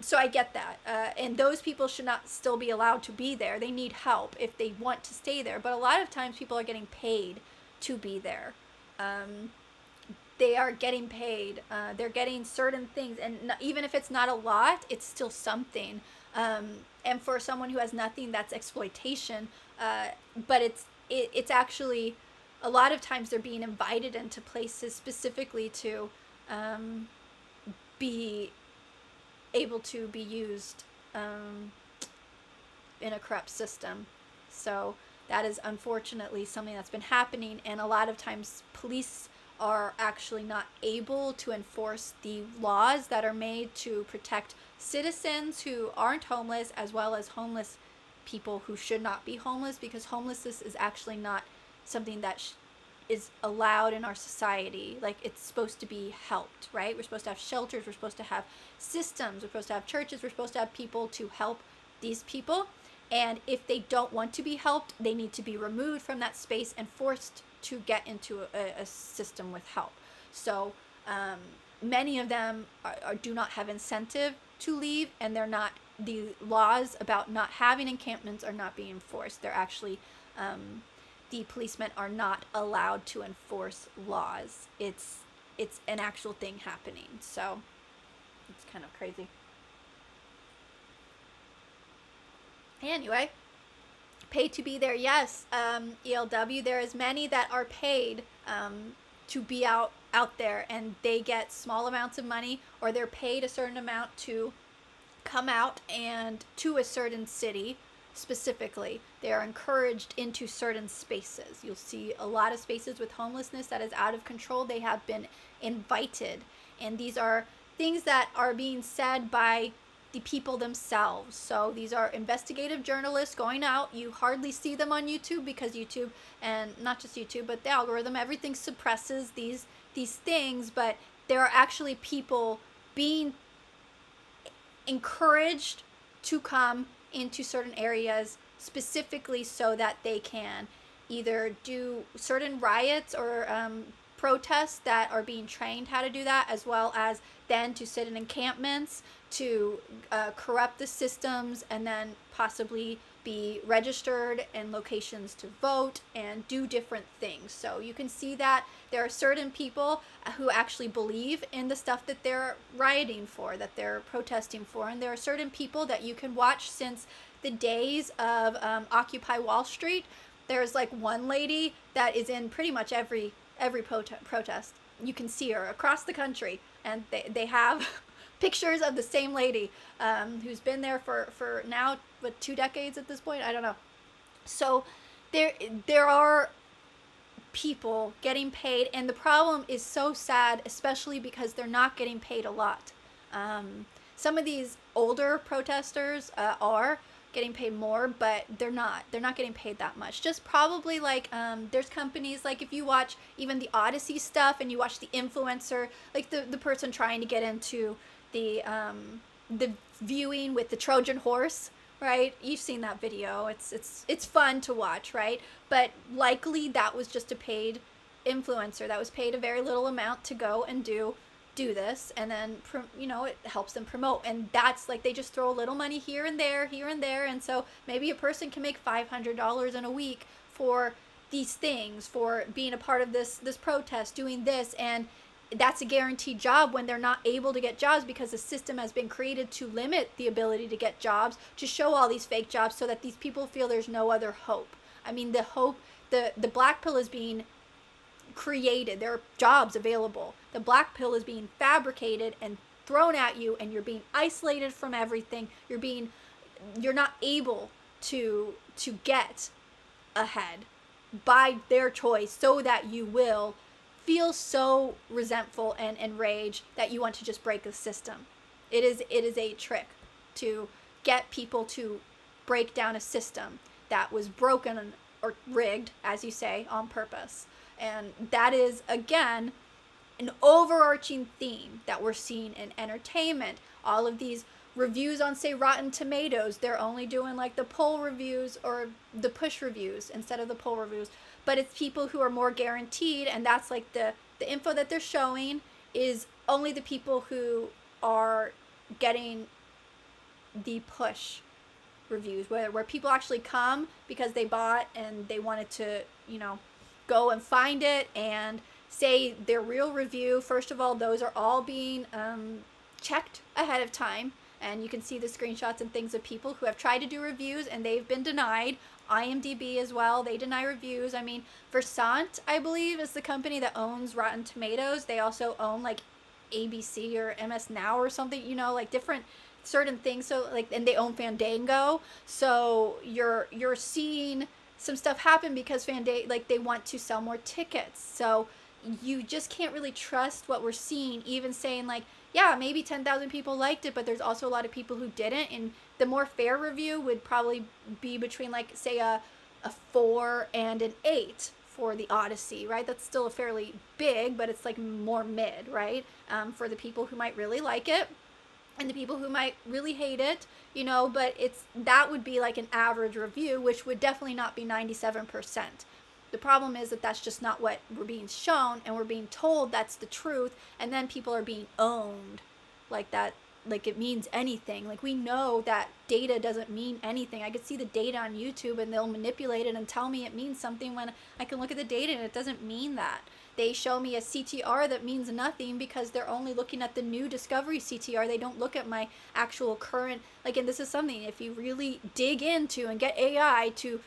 So I get that, and those people should not still be allowed to be there. They need help if they want to stay there, but a lot of times people are getting paid to be there. They are getting paid. They're getting certain things, and even if it's not a lot, it's still something. And for someone who has nothing, that's exploitation. But it's actually, a lot of times they're being invited into places specifically to be able to be used in a corrupt system. So that is unfortunately something that's been happening, and a lot of times police are actually not able to enforce the laws that are made to protect citizens who aren't homeless, as well as homeless people who should not be homeless, because homelessness is actually not something that is allowed in our society. Like, it's supposed to be helped, right? We're supposed to have shelters, we're supposed to have systems, we're supposed to have churches, we're supposed to have people to help these people. And if they don't want to be helped, they need to be removed from that space and forced to get into a system with help. So many of them do not have incentive to leave, and the laws about not having encampments are not being enforced. They're actually, the policemen are not allowed to enforce laws. It's an actual thing happening. So it's kind of crazy. Anyway, paid to be there, yes. ELW, there is many that are paid to be out there, and they get small amounts of money, or they're paid a certain amount to come out and to a certain city specifically. They are encouraged into certain spaces. You'll see a lot of spaces with homelessness that is out of control. They have been invited, and these are things that are being said by the people themselves. So these are investigative journalists going out. You hardly see them on YouTube, because YouTube, and not just YouTube, but the algorithm, everything suppresses these things. But there are actually people being encouraged to come into certain areas specifically so that they can either do certain riots or protests that are being trained how to do that, as well as then to sit in encampments to corrupt the systems, and then possibly be registered in locations to vote and do different things. So you can see that there are certain people who actually believe in the stuff that they're rioting for, that they're protesting for, and there are certain people that you can watch since the days of Occupy Wall Street. There's like one lady that is in pretty much every protest. You can see her across the country, and they have pictures of the same lady who's been there for now, 2 decades at this point? I don't know. So there are people getting paid, and the problem is so sad, especially because they're not getting paid a lot. Some of these older protesters are getting paid more, but they're not getting paid that much. Just probably like there's companies, like if you watch even the Odyssey stuff and you watch the influencer, like the person trying to get into the viewing with the Trojan horse, right? You've seen that video. It's fun to watch, right? But likely that was just a paid influencer that was paid a very little amount to go and do this, and then it helps them promote. And that's like, they just throw a little money here and there, and so maybe a person can make $500 in a week for these things, for being a part of this protest, doing this, and that's a guaranteed job when they're not able to get jobs, because the system has been created to limit the ability to get jobs, to show all these fake jobs so that these people feel there's no other hope. I mean, the black pill is being created. There are jobs available. The black pill is being fabricated and thrown at you, and you're being isolated from everything. You're not able to get ahead by their choice, so that you will feel so resentful and enraged that you want to just break the system. It is a trick to get people to break down a system that was broken or rigged, as you say, on purpose. And that is, again, an overarching theme that we're seeing in entertainment. All of these reviews on, say, Rotten Tomatoes, they're only doing like the poll reviews or the push reviews instead of the poll reviews. But it's people who are more guaranteed, and that's like the info that they're showing is only the people who are getting the push reviews, where people actually come because they bought and they wanted to, go and find it and say their real review. First of all, those are all being checked ahead of time, and you can see the screenshots and things of people who have tried to do reviews and they've been denied. IMDb as well, they deny reviews. I mean, Versant, I believe, is the company that owns Rotten Tomatoes. They also own like ABC or MS Now or something, like different certain things. So like, and they own Fandango. So you're seeing some stuff happen because Fandango, like, they want to sell more tickets. So you just can't really trust what we're seeing, even saying like, yeah, maybe 10,000 people liked it, but there's also a lot of people who didn't. And the more fair review would probably be between like, say, a 4 and an 8 for the Odyssey, right? That's still a fairly big, but it's like more mid, right? For the people who might really like it and the people who might really hate it, but that would be like an average review, which would definitely not be 97%. The problem is that that's just not what we're being shown, and we're being told that's the truth, and then people are being owned like that, like it means anything. Like, we know that data doesn't mean anything. I could see the data on YouTube and they'll manipulate it and tell me it means something when I can look at the data and it doesn't mean that. They show me a CTR that means nothing because they're only looking at the new Discovery CTR. They don't look at my actual current, like, and this is something, if you really dig into and get AI to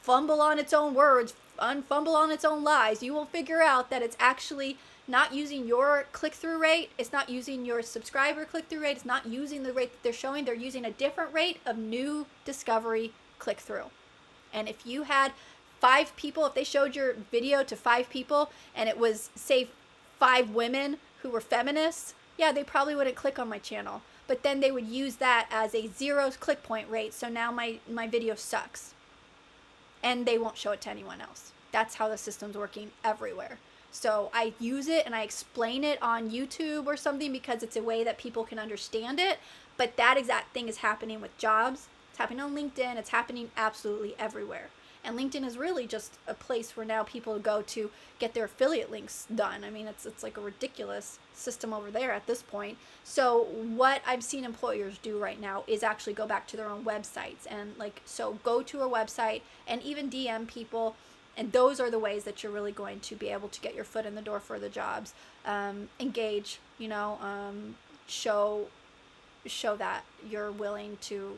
fumble on its own words, unfumble on its own lies, you will figure out that it's actually not using your click-through rate. It's not using your subscriber click-through rate. It's not using the rate that they're showing. They're using a different rate of new Discovery click-through. And if you had 5 people, if they showed your video to 5 people and it was, say, 5 women who were feminists, yeah, they probably wouldn't click on my channel. But then they would use that as a 0 click point rate. So now my video sucks. And they won't show it to anyone else. That's how the system's working everywhere. So I use it and I explain it on YouTube or something because it's a way that people can understand it. But that exact thing is happening with jobs. It's happening on LinkedIn. It's happening absolutely everywhere. And LinkedIn is really just a place where now people go to get their affiliate links done. I mean, it's like a ridiculous system over there at this point. So what I've seen employers do right now is actually go back to their own websites. And so go to a website and even DM people. And those are the ways that you're really going to be able to get your foot in the door for the jobs. Engage, show that you're willing to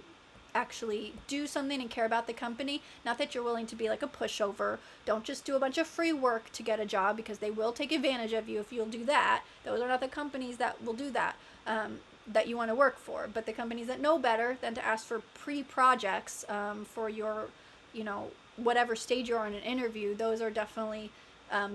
actually do something and care about the company. Not that you're willing to be like a pushover. Don't just do a bunch of free work to get a job, because they will take advantage of you if you'll do that. Those are not the companies that will do that, that you want to work for. But the companies that know better than to ask for pre-projects for your, whatever stage you're on an interview, those are definitely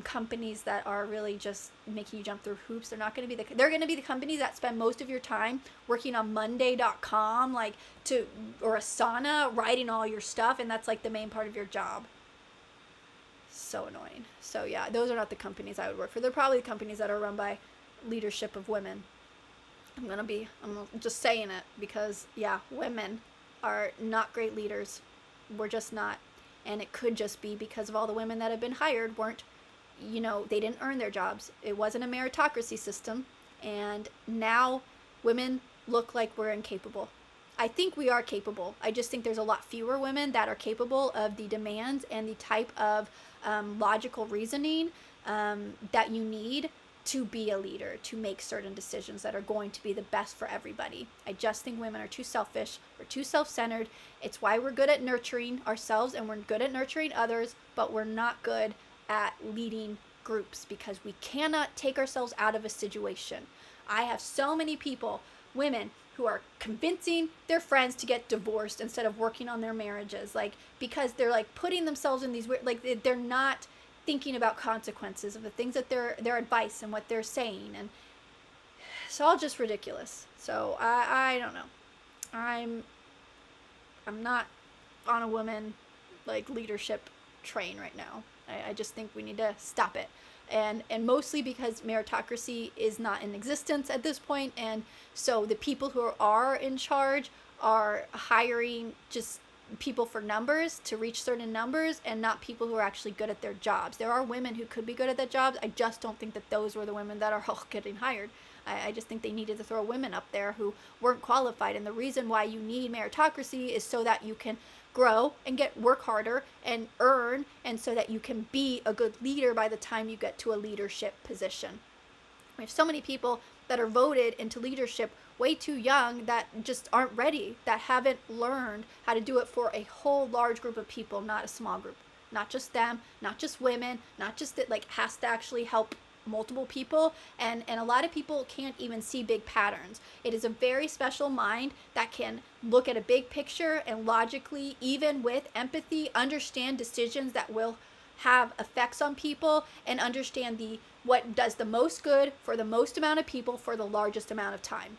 companies that are really just making you jump through hoops. They're not going to be they're going to be the companies that spend most of your time working on Monday.com, or Asana, writing all your stuff, and that's like the main part of your job. So annoying. So yeah, those are not the companies I would work for. They're probably the companies that are run by leadership of women. I'm just saying it because, yeah, women are not great leaders. We're just not. And it could just be because of all the women that have been hired weren't, they didn't earn their jobs. It wasn't a meritocracy system. And now women look like we're incapable. I think we are capable. I just think there's a lot fewer women that are capable of the demands and the type of logical reasoning that you need to be a leader, to make certain decisions that are going to be the best for everybody. I just think women are too selfish, we're too self-centered. It's why we're good at nurturing ourselves and we're good at nurturing others, but we're not good at leading groups because we cannot take ourselves out of a situation. I have so many people, women, who are convincing their friends to get divorced instead of working on their marriages, like, because they're like putting themselves in these weird, like, they're not thinking about consequences of the things that their advice and what they're saying, and it's all just ridiculous. So I don't know. I'm not on a woman like leadership train right now. I just think we need to stop it. And mostly because meritocracy is not in existence at this point, and so the people who are in charge are hiring just people for numbers to reach certain numbers and not people who are actually good at their jobs. There are women who could be good at their jobs. I just don't think that those were the women that are all getting hired. I just think they needed to throw women up there who weren't qualified. And the reason why you need meritocracy is so that you can grow and work harder and earn, and so that you can be a good leader by the time you get to a leadership position. We have so many people that are voted into leadership way too young that just aren't ready, that haven't learned how to do it for a whole large group of people, not a small group. Not just them, not just women, not just that, like, has to actually help multiple people, and a lot of people can't even see big patterns. It is a very special mind that can look at a big picture and logically, even with empathy, understand decisions that will have effects on people and understand what does the most good for the most amount of people for the largest amount of time.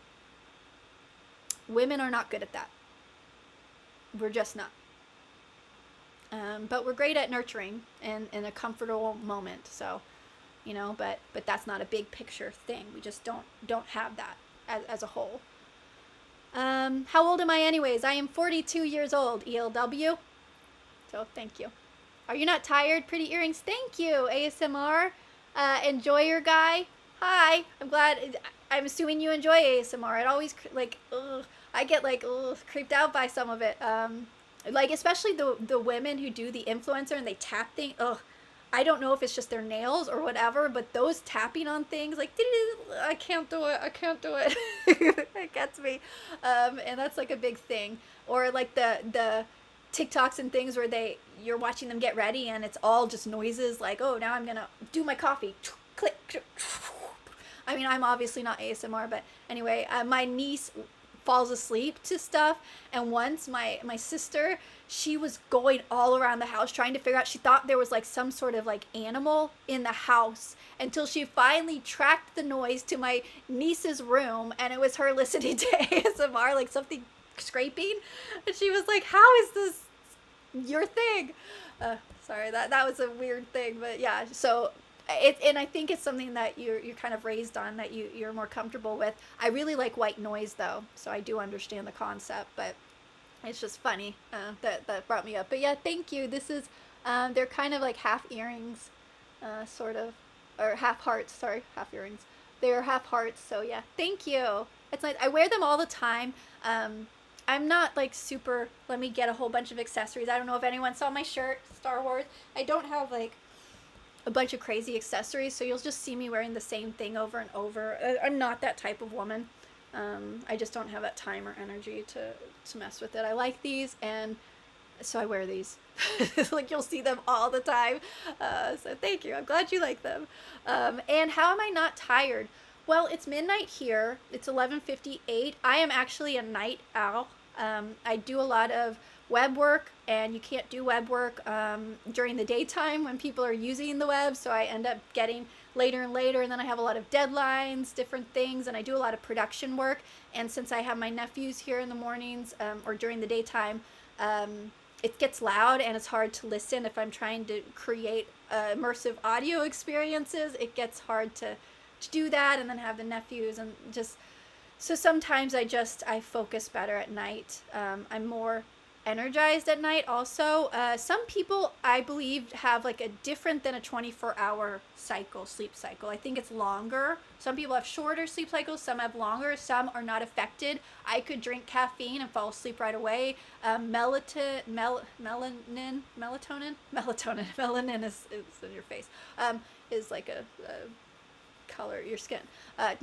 Women are not good at that. We're just not. But we're great at nurturing in a comfortable moment. So, you know, but that's not a big picture thing. We just don't have that as a whole. How old am I anyways? I am 42 years old, ELW. So thank you. Are you not tired? Pretty earrings. Thank you, ASMR. Enjoyer guy. Hi. I'm glad. I'm assuming you enjoy ASMR. It always, like, I get, like, creeped out by some of it. Like, especially the women who do the influencer and they tap things. I don't know if it's just their nails or whatever, but those tapping on things, like, I can't do it. I can't do it. It gets me. And that's, like, a big thing. Or, like, the TikToks and things where you're watching them get ready and it's all just noises, like, oh, now I'm gonna do my coffee. Click. I mean, I'm obviously not ASMR, but anyway, my niece falls asleep to stuff, and once my sister, she was going all around the house trying to figure out, she thought there was like some sort of like animal in the house until she finally tracked the noise to my niece's room, and it was her listening to ASMR, like something scraping, and she was like, how is this your thing? Sorry, that was a weird thing, but yeah, so and I think it's something that you're kind of raised on, that you're more comfortable with. I really like white noise though, so I do understand the concept, but it's just funny that brought me up. But yeah, thank you. This is they're kind of like half earrings, sort of, or half hearts. Sorry, half earrings. They're half hearts. So yeah, thank you. It's nice. I wear them all the time. I'm not like super, let me get a whole bunch of accessories. I don't know if anyone saw my shirt, Star Wars. I don't have like a bunch of crazy accessories, so you'll just see me wearing the same thing over and over. I'm not that type of woman. I just don't have that time or energy to mess with it. I like these, and so I wear these. Like, you'll see them all the time. So thank you. I'm glad you like them. And how am I not tired? Well, it's midnight here. It's 11:58. I am actually a night owl. I do a lot of web work, and you can't do web work during the daytime when people are using the web, so I end up getting later and later, and then I have a lot of deadlines, different things, and I do a lot of production work. And since I have my nephews here in the mornings or during the daytime, it gets loud and it's hard to listen. If I'm trying to create immersive audio experiences, it gets hard to do that, and then have the nephews, and just, so sometimes I focus better at night. I'm more energized at night also. Some people, I believe, have like a different than a 24-hour sleep cycle. I think it's longer. Some people have shorter sleep cycles, some have longer, some are not affected. I could drink caffeine and fall asleep right away. Melatonin is in your face, is like a color your skin.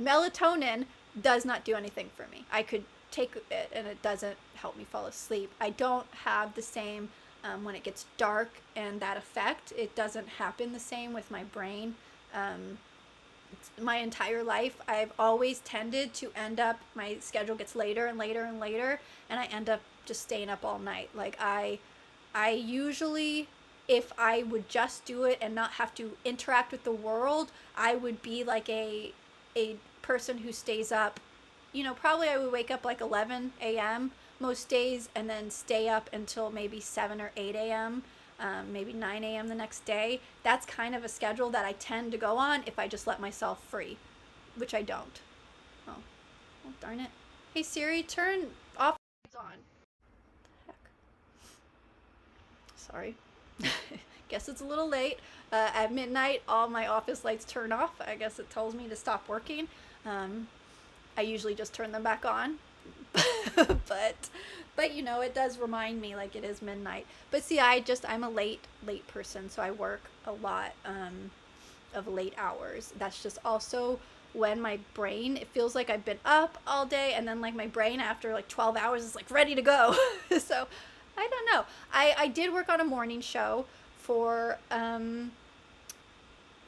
Melatonin does not do anything for me. I could take it and it doesn't help me fall asleep. I don't have the same when it gets dark and that effect. It doesn't happen the same with my brain. My entire life, I've always tended to end up, my schedule gets later and later and later, and I end up just staying up all night. Like I usually, if I would just do it and not have to interact with the world, I would be like a person who stays up, you know, probably I would wake up like 11 a.m. most days and then stay up until maybe 7 or 8 a.m., maybe 9 a.m. the next day. That's kind of a schedule that I tend to go on if I just let myself free, which I don't. Oh darn it. Hey Siri, turn off lights on. Heck. Sorry. Guess it's a little late. At midnight, all my office lights turn off. I guess it tells me to stop working. I usually just turn them back on. but you know, it does remind me like it is midnight. But see, I'm a late person, so I work a lot of late hours. That's just also when my brain, it feels like I've been up all day, and then like my brain after like 12 hours is like ready to go. So I don't know. I did work on a morning show for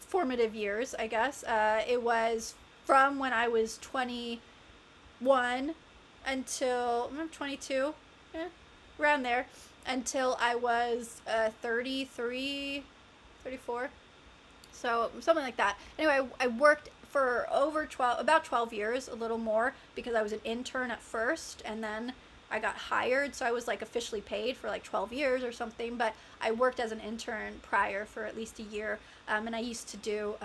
formative years, I guess. It was from when I was 21 until 22, around there, until I was 33, 34, so something like that. Anyway, I worked for about 12 years, a little more, because I was an intern at first, and then I got hired, so I was like officially paid for like 12 years or something, but I worked as an intern prior for at least a year, and I used to do,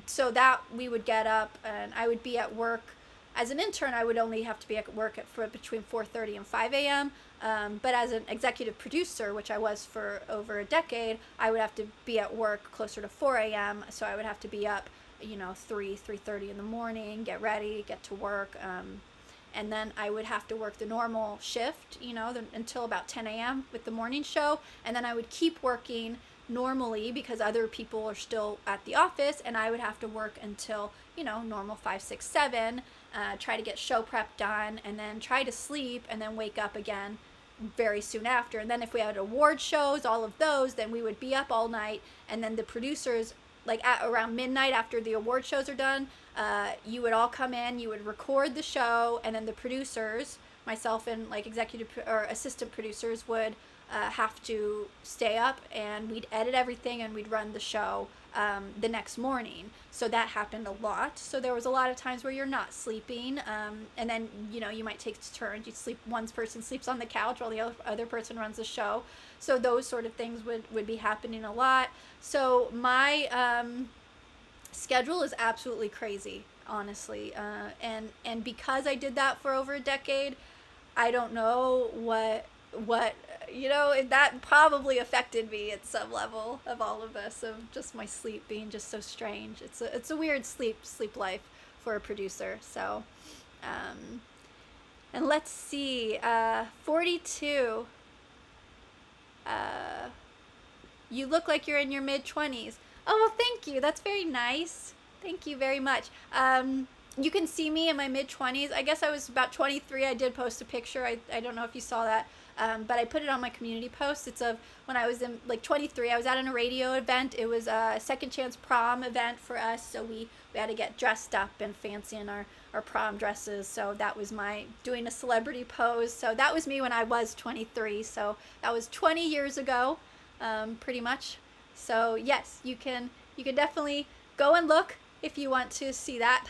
so that we would get up and I would be at work. As an intern, I would only have to be at work for between 4:30 and 5 a.m., but as an executive producer, which I was for over a decade, I would have to be at work closer to 4 a.m., so I would have to be up, you know, 3:30 in the morning, get ready, get to work, and then I would have to work the normal shift, you know, until about 10 a.m. with the morning show, and then I would keep working normally because other people are still at the office, and I would have to work until, you know, normal 5, 6, 7, try to get show prep done, and then try to sleep, and then wake up again very soon after. And then if we had award shows, all of those, then we would be up all night, and then the producers, like at around midnight after the award shows are done, you would all come in, you would record the show, and then the producers, myself and like executive or assistant producers, would have to stay up, and we'd edit everything and we'd run the show the next morning. So that happened a lot. So there was a lot of times where you're not sleeping, and then, you know, you might take turns. You sleep, one person sleeps on the couch while the other person runs the show. So those sort of things would be happening a lot. So my schedule is absolutely crazy, honestly, and because I did that for over a decade, I don't know what you know, that probably affected me at some level of all of this, of just my sleep being just so strange. It's a weird sleep life for a producer. So and let's see, 42, you look like you're in your mid-20s. Oh, well, thank you. That's very nice. Thank you very much. You can see me in my mid-20s. I guess I was about 23. I did post a picture. I don't know if you saw that, but I put it on my community post. It's of when I was in like 23. I was at a radio event. It was a second chance prom event for us, so we had to get dressed up and fancy in our prom dresses. So that was my doing a celebrity pose. So that was me when I was 23. So that was 20 years ago, pretty much. So yes, you can definitely go and look if you want to see that,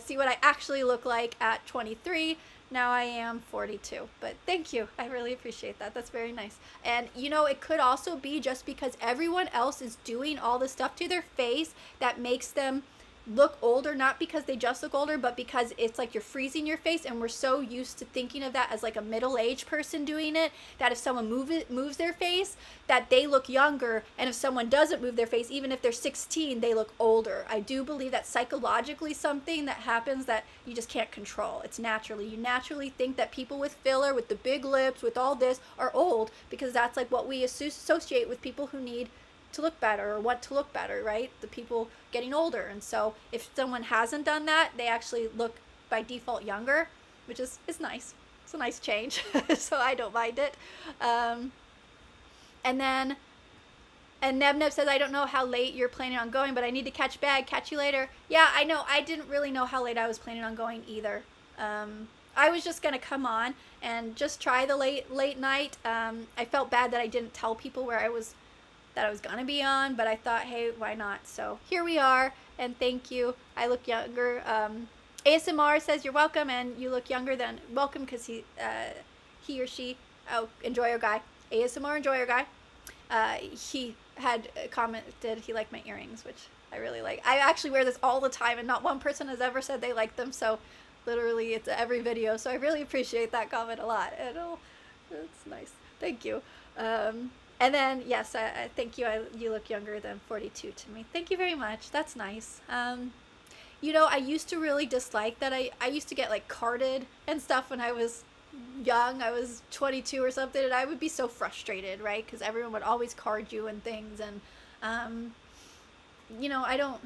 see what I actually look like at 23. Now I am 42, but thank you. I really appreciate that. That's very nice. And you know, it could also be just because everyone else is doing all the stuff to their face that makes them look older, not because they just look older, but because it's like you're freezing your face, and we're so used to thinking of that as like a middle-aged person doing it, that if someone moves their face, that they look younger, and if someone doesn't move their face, even if they're 16, they look older. I do believe that's psychologically something that happens that you just can't control. It's naturally, you naturally think that people with filler, with the big lips, with all this, are old, because that's like what we associate with people who need to look better or want to look better, right? The people getting older. And so if someone hasn't done that, they actually look by default younger, which is nice. It's a nice change. So I don't mind it. And then, and Neb says, I don't know how late you're planning on going, but I need to catch bag. Catch you later. Yeah, I know. I didn't really know how late I was planning on going either. I was just going to come on and just try the late night. I felt bad that I didn't tell people that I was going to be on, but I thought, hey, why not? So here we are, and thank you. I look younger. ASMR says you're welcome, and you look younger than welcome because he or she, enjoyer guy, ASMR enjoyer guy, he had commented he liked my earrings, which I really like. I actually wear this all the time, and not one person has ever said they like them, so literally it's every video, so I really appreciate that comment a lot. It's nice. Thank you. And then, yes, thank you. You look younger than 42 to me. Thank you very much. That's nice. I used to really dislike that. I used to get like carded and stuff when I was young. I was 22 or something, and I would be so frustrated, right? Because everyone would always card you and things. And, I don't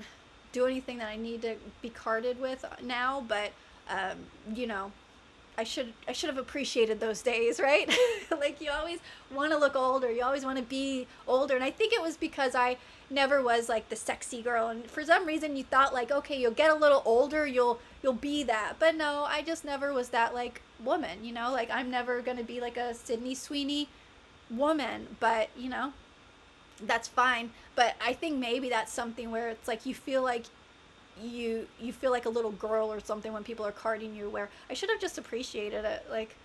do anything that I need to be carded with now, but, I should have appreciated those days, right? Like, you always want to look older. You always want to be older. And I think it was because I never was like the sexy girl. And for some reason you thought like, okay, you'll get a little older, you'll be that. But no, I just never was that like woman, like I'm never going to be like a Sydney Sweeney woman, but that's fine. But I think maybe that's something where it's like you feel like you feel like a little girl or something when people are carding you, where I should have just appreciated it. Like,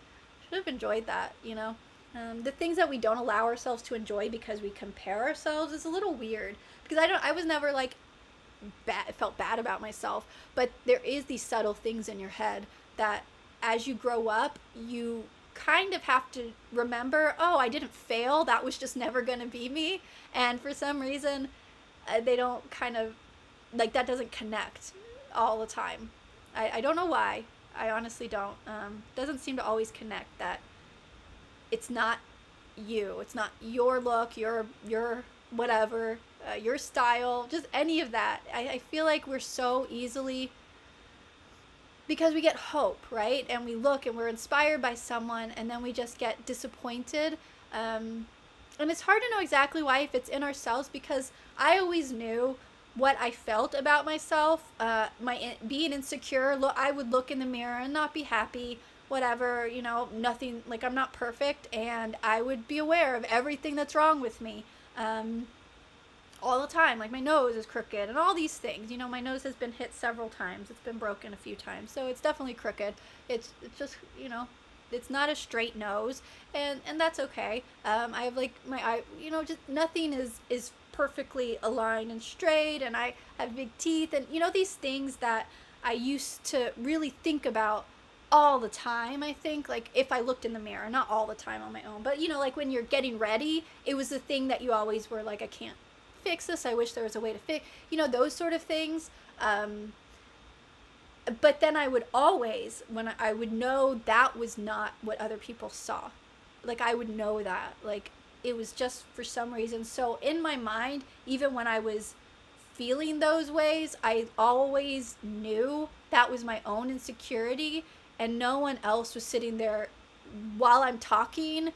should have enjoyed that, the things that we don't allow ourselves to enjoy because we compare ourselves is a little weird, because I was never like felt bad about myself, but there is these subtle things in your head that as you grow up, you kind of have to remember, oh, I didn't fail. That was just never going to be me. And for some reason, they don't kind of, like, that doesn't connect all the time. I don't know why. I honestly don't. Doesn't seem to always connect that it's not you. It's not your look, your whatever, your style, just any of that. I feel like we're so easily, because we get hope, right? And we look and we're inspired by someone, and then we just get disappointed. And it's hard to know exactly why, if it's in ourselves, because I always knew what I felt about myself, being insecure. I would look in the mirror and not be happy, whatever, nothing, like, I'm not perfect, and I would be aware of everything that's wrong with me, all the time. Like, my nose is crooked and all these things. My nose has been hit several times. It's been broken a few times, so it's definitely crooked. It's just, it's not a straight nose, and that's okay. I have like my eye, just nothing is perfectly aligned and straight, and I have big teeth, and these things that I used to really think about all the time. I think, like, if I looked in the mirror, not all the time on my own, but like when you're getting ready, it was the thing that you always were like, I can't fix this, I wish there was a way to fix, those sort of things. But then I would always, when I would know that was not what other people saw, like, I would know that, like, it was just for some reason. So in my mind, even when I was feeling those ways, I always knew that was my own insecurity, and no one else was sitting there while I'm talking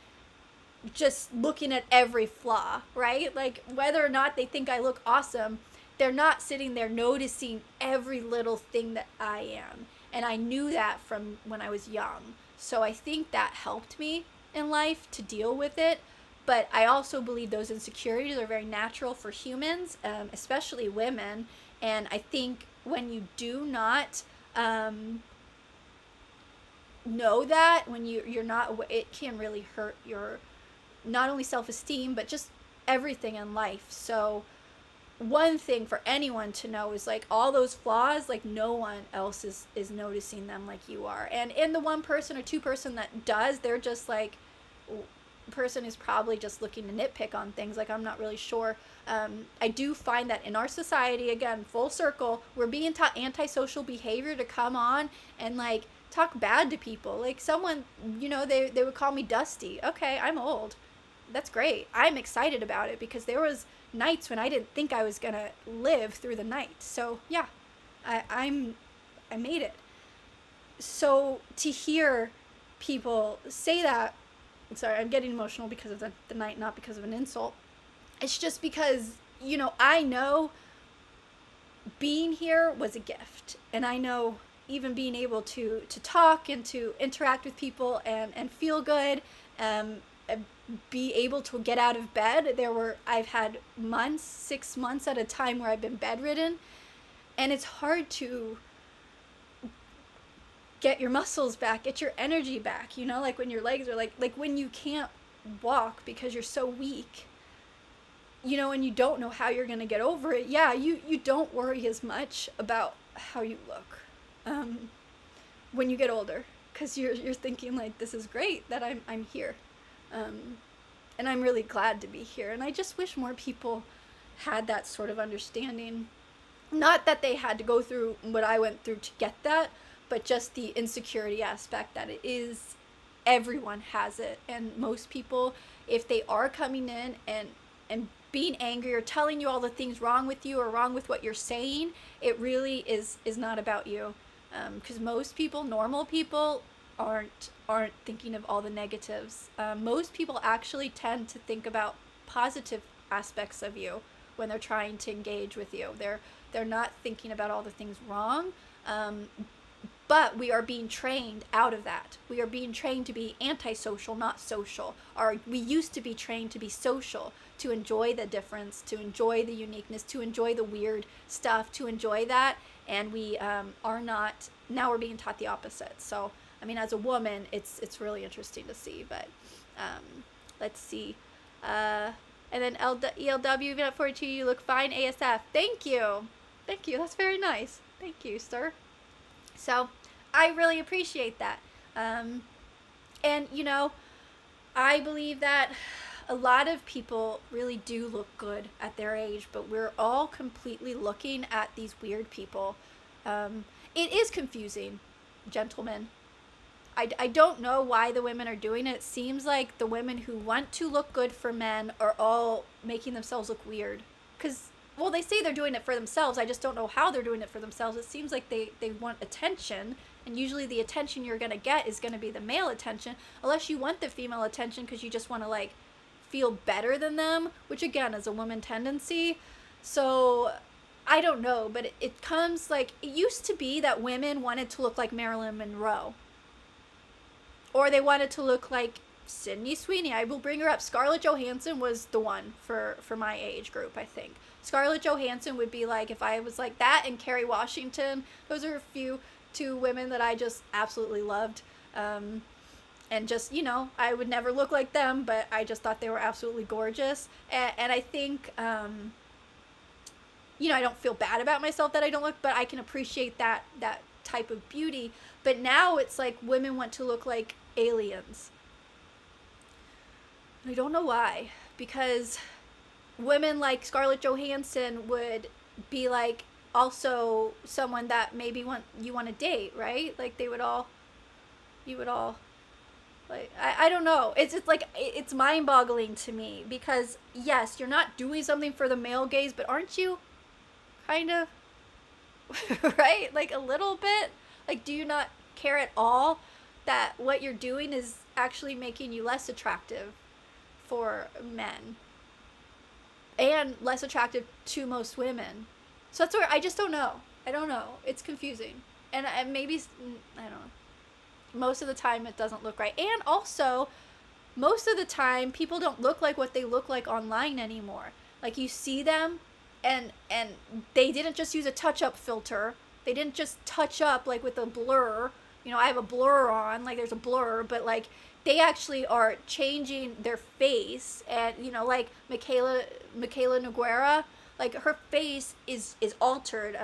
just looking at every flaw, right? Like, whether or not they think I look awesome, they're not sitting there noticing every little thing that I am. And I knew that from when I was young. So I think that helped me in life to deal with it. But I also believe those insecurities are very natural for humans, especially women. And I think when you do not know that, when you're not, it can really hurt your not only self-esteem, but just everything in life. So one thing for anyone to know is, like, all those flaws, like, no one else is noticing them like you are. And in the one person or two person that does, they're just like, person is probably just looking to nitpick on things. Like, I'm not really sure. I do find that in our society, again, full circle, we're being taught antisocial behavior to come on and, like, talk bad to people. Like, someone, they would call me Dusty. Okay, I'm old. that's great. I'm excited about it because there was nights when I didn't think I was gonna live through the night. So yeah, I made it. So to hear people say that, sorry, I'm getting emotional because of the night, not because of an insult. It's just because, I know being here was a gift. And I know even being able to talk and to interact with people and feel good, be able to get out of bed. I've had months, 6 months at a time where I've been bedridden. And it's hard to get your muscles back, get your energy back, like when your legs are like when you can't walk because you're so weak, and you don't know how you're going to get over it. Yeah, you don't worry as much about how you look when you get older, because you're thinking like, this is great that I'm here, and I'm really glad to be here. And I just wish more people had that sort of understanding. Not that they had to go through what I went through to get that, but just the insecurity aspect that it is, everyone has it. And most people, if they are coming in and being angry or telling you all the things wrong with you or wrong with what you're saying, it really is not about you. Because most people, normal people, aren't thinking of all the negatives. Most people actually tend to think about positive aspects of you when they're trying to engage with you. They're not thinking about all the things wrong. But we are being trained out of that. We are being trained to be antisocial, not social. We used to be trained to be social, to enjoy the difference, to enjoy the uniqueness, to enjoy the weird stuff, to enjoy that. And we are not, now we're being taught the opposite. So, I mean, as a woman, it's really interesting to see. But let's see. And then ELW, even at 42, you look fine ASF. Thank you. Thank you. That's very nice. Thank you, sir. So I really appreciate that. And, I believe that a lot of people really do look good at their age, but we're all completely looking at these weird people. It is confusing, gentlemen. I don't know why the women are doing it. It seems like the women who want to look good for men are all making themselves look weird. Because, well, they say they're doing it for themselves. I just don't know how they're doing it for themselves. It seems like they want attention, and usually the attention you're going to get is going to be the male attention, unless you want the female attention because you just want to, like, feel better than them, which, again, is a woman tendency. So, I don't know, but it comes, like, it used to be that women wanted to look like Marilyn Monroe. Or they wanted to look like Sydney Sweeney. I will bring her up. Scarlett Johansson was the one for my age group, I think. Scarlett Johansson would be like, if I was like that, and Kerry Washington. Those are two women that I just absolutely loved. And just, I would never look like them, but I just thought they were absolutely gorgeous. And I think, I don't feel bad about myself that I don't look, but I can appreciate that type of beauty. But now it's like women want to look like aliens. I don't know why, because women like Scarlett Johansson would be like also someone that maybe you want to date, right? Like you would all like, I don't know. It's just like, it's mind-boggling to me, because yes, you're not doing something for the male gaze, but aren't you kind of right? Like a little bit. Like, do you not care at all that what you're doing is actually making you less attractive for men and less attractive to most women? So that's where I just don't know. I don't know. It's confusing. And maybe, I don't know. Most of the time it doesn't look right. And also, most of the time people don't look like what they look like online anymore. Like, you see them and they didn't just use a touch-up filter. They didn't just touch up, like, with a blur. I have a blur on, like, there's a blur, but, like, they actually are changing their face. And, like, Michaela Nogueira, like, her face is altered.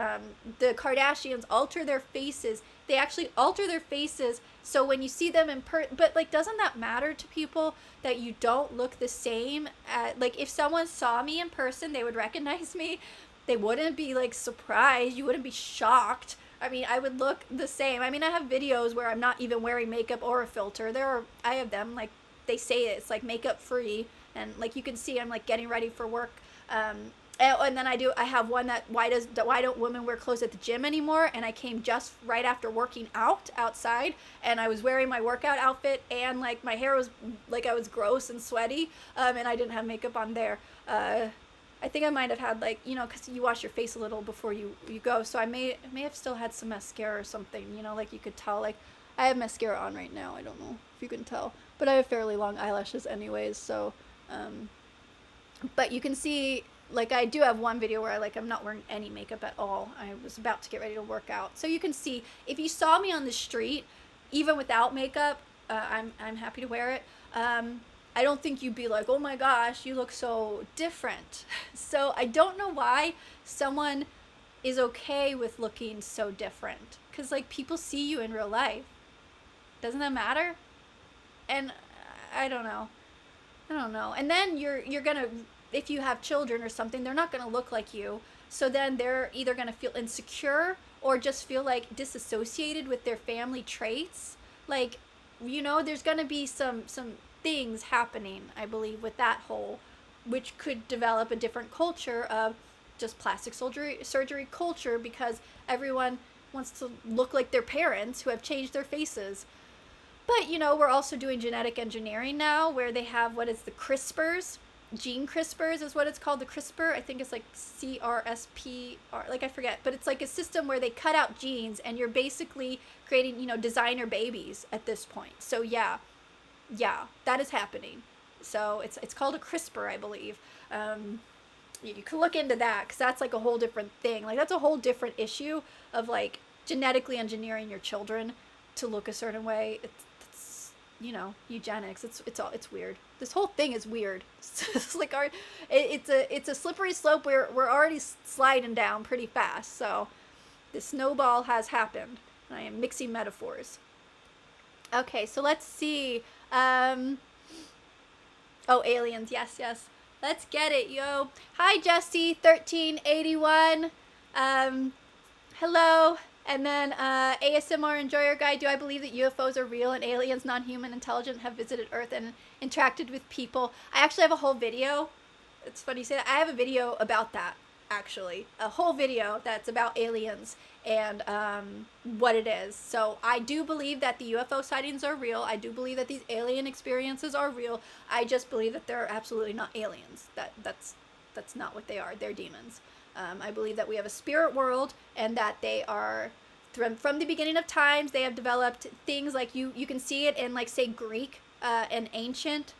The Kardashians alter their faces. They actually alter their faces, so when you see them in but, like, doesn't that matter to people that you don't look the same? Like, if someone saw me in person, they would recognize me. They wouldn't be, like, surprised. You wouldn't be shocked. I mean, I would look the same. I mean, I have videos where I'm not even wearing makeup or a filter. I have them, like, they say it's, like, makeup free, And like you can see, I'm like getting ready for work. And then I have one that why don't women wear clothes at the gym anymore? And I came just right after working out outside, and I was wearing my workout outfit, and like my hair was like I was gross and sweaty, and I didn't have makeup on there. I think I might have had like, you know, because you wash your face a little before you go, so I may have still had some mascara or something, you know, like you could tell. Like I have mascara on right now. I don't know if you can tell, but I have fairly long eyelashes anyways, so but you can see, like I do have one video where I'm not wearing any makeup at all. I was about to get ready to work out. So you can see, if you saw me on the street, even without makeup, I'm happy to wear it. I don't think you'd be like, oh my gosh, you look so different. So I don't know why someone is okay with looking so different. Because like people see you in real life. Doesn't that matter? And I don't know. And then you're gonna, if you have children or something, they're not gonna look like you. So then they're either gonna feel insecure or just feel like disassociated with their family traits. Like, you know, there's gonna be some things happening, I believe, with that whole, which could develop a different culture of just plastic surgery culture, because everyone wants to look like their parents who have changed their faces. But, you know, we're also doing genetic engineering now, where they have what is the CRISPRs. Gene CRISPRs is what it's called, the CRISPR. I think it's like CRSPR, like I forget. But it's like a system where they cut out genes, and you're basically creating, you know, designer babies at this point. So yeah, that is happening. So it's called a CRISPR, I believe. You can look into that, because that's like a whole different thing. Like that's a whole different issue of like genetically engineering your children to look a certain way. It's you know, eugenics. It's weird. This whole thing is weird. It's like it's a slippery slope where we're already sliding down pretty fast. So the snowball has happened. I am mixing metaphors. Okay, so let's see. Oh, aliens. Yes. Let's get it, yo. Hi, Jesse 1381. Hello. And then ASMR Enjoyer Guy, do I believe that UFOs are real and aliens, non-human, intelligent, have visited Earth and interacted with people? I actually have a whole video. It's funny you say that. I have a video about that, actually. A whole video that's about aliens and what it is. So I do believe that the UFO sightings are real. I do believe that these alien experiences are real. I just believe that they're absolutely not aliens. That's not what they are. They're demons. I believe that we have a spirit world, and that they are, from the beginning of times, they have developed things like you can see it in, like, say, Greek and ancient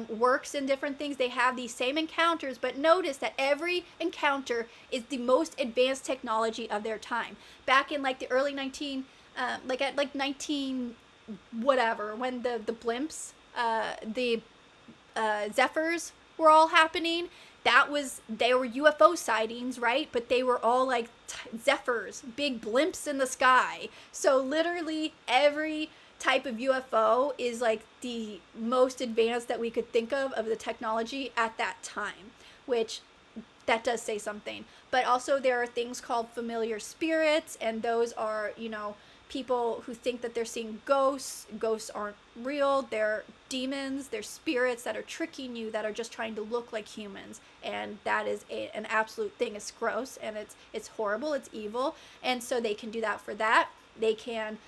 works and different things. They have these same encounters, but notice that every encounter is the most advanced technology of their time. Back in, like, the early 19 whatever, when the blimps, the Zephyrs were all happening, they were UFO sightings, right? But they were all like Zephyrs, big blimps in the sky. So literally every type of UFO is like the most advanced that we could think of the technology at that time, which that does say something. But also there are things called familiar spirits, and those are, you know, people who think that they're seeing ghosts. Ghosts aren't real. They're demons. They're spirits that are tricking you, that are just trying to look like humans. And that is an absolute thing. It's gross, and it's horrible. It's evil. And so they can do that for that. They can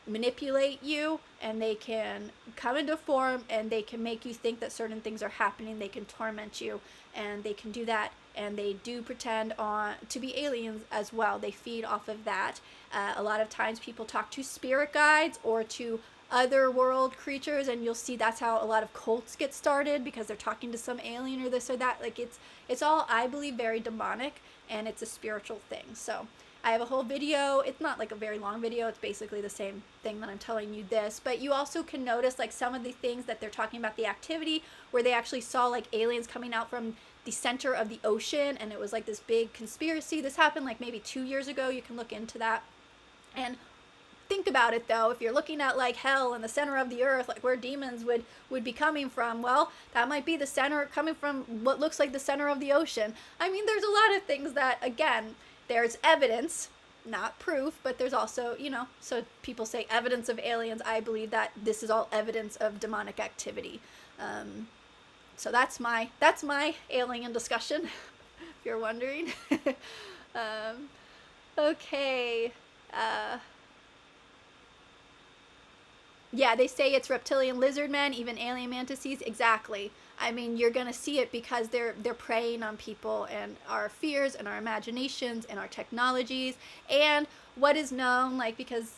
manipulate you, and they can come into form, and they can make you think that certain things are happening. They can torment you, and they can do that. And they do pretend to be aliens as well. They feed off of that. A lot of times people talk to spirit guides or to other world creatures, and you'll see that's how a lot of cults get started, because they're talking to some alien or this or that. Like it's all, I believe, very demonic, and it's a spiritual thing. So I have a whole video. It's not like a very long video. It's basically the same thing that I'm telling you this. But you also can notice like some of the things that they're talking about, the activity where they actually saw like aliens coming out from the center of the ocean, and it was like this big conspiracy. This happened like maybe 2 years ago. You can look into that. And think about it though, if you're looking at like hell in the center of the earth, like where demons would be coming from, well, that might be the center, coming from what looks like the center of the ocean. I mean, there's a lot of things that, again, there's evidence, not proof, but there's also, you know, so people say evidence of aliens. I believe that this is all evidence of demonic activity. So that's my alien discussion, if you're wondering. um, okay. Yeah, they say it's reptilian lizard men, even alien mantises. Exactly. I mean, you're gonna see it because they're preying on people and our fears and our imaginations and our technologies and what is known. Like, because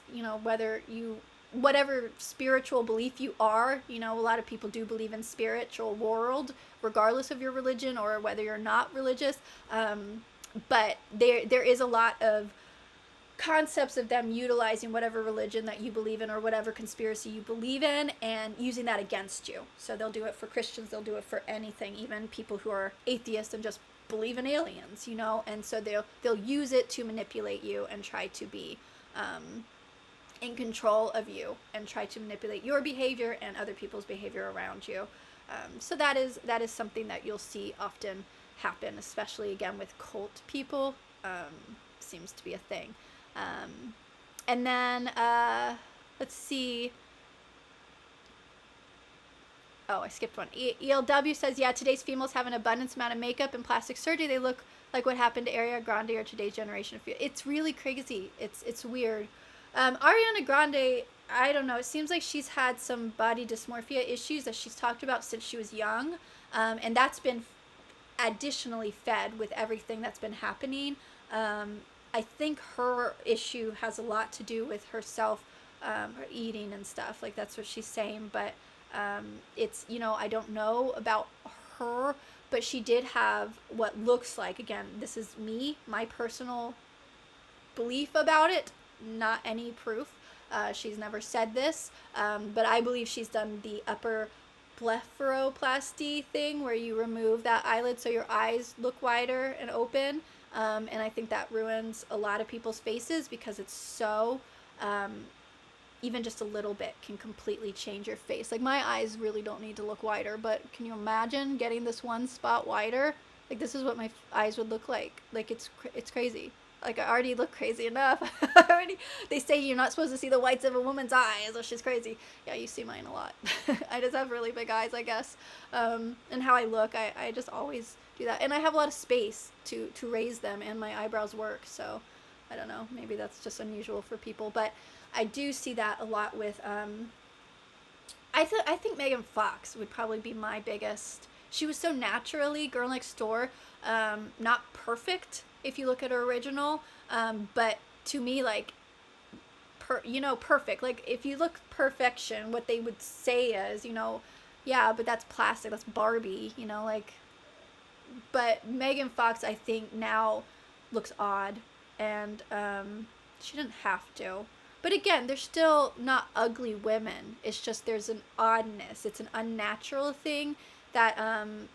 whatever spiritual belief you are, a lot of people do believe in spiritual world, regardless of your religion or whether you're not religious. But there is a lot of concepts of them utilizing whatever religion that you believe in or whatever conspiracy you believe in and using that against you. So they'll do it for Christians, they'll do it for anything, even people who are atheists and just believe in aliens, and so they'll use it to manipulate you and try to be in control of you and try to manipulate your behavior and other people's behavior around you. So that is something that you'll see often happen, especially again with cult people. Seems to be a thing. And then, let's see. Oh, I skipped one. ELW says, yeah, today's females have an abundance amount of makeup and plastic surgery. They look like what happened to Ariana Grande or today's generation. It's really crazy. It's weird. Ariana Grande, I don't know. It seems like she's had some body dysmorphia issues that she's talked about since she was young. And that's been additionally fed with everything that's been happening. I think her issue has a lot to do with herself, her eating and stuff. Like, that's what she's saying. But it's, I don't know about her, but she did have what looks like, again, this is my personal belief about it, not any proof. She's never said this, but I believe she's done the upper blepharoplasty thing where you remove that eyelid so your eyes look wider and open. And I think that ruins a lot of people's faces because it's so, even just a little bit can completely change your face. Like, my eyes really don't need to look wider, but can you imagine getting this one spot wider? Like, this is what my eyes would look like. Like, it's crazy. Like, I already look crazy enough. They say you're not supposed to see the whites of a woman's eyes, which is crazy. Yeah, you see mine a lot. I just have really big eyes, I guess. And how I look, I just always do that. And I have a lot of space to raise them, and my eyebrows work, so I don't know. Maybe that's just unusual for people. But I do see that a lot with, I think Megan Fox would probably be my biggest. She was so naturally Girl Next Door, not perfect if you look at her original, but to me, like, perfect. Like, if you look perfection, what they would say is, yeah, but that's plastic, that's Barbie, like, but Megan Fox, I think, now looks odd, and she didn't have to. But again, they're still not ugly women. It's just there's an oddness. It's an unnatural thing that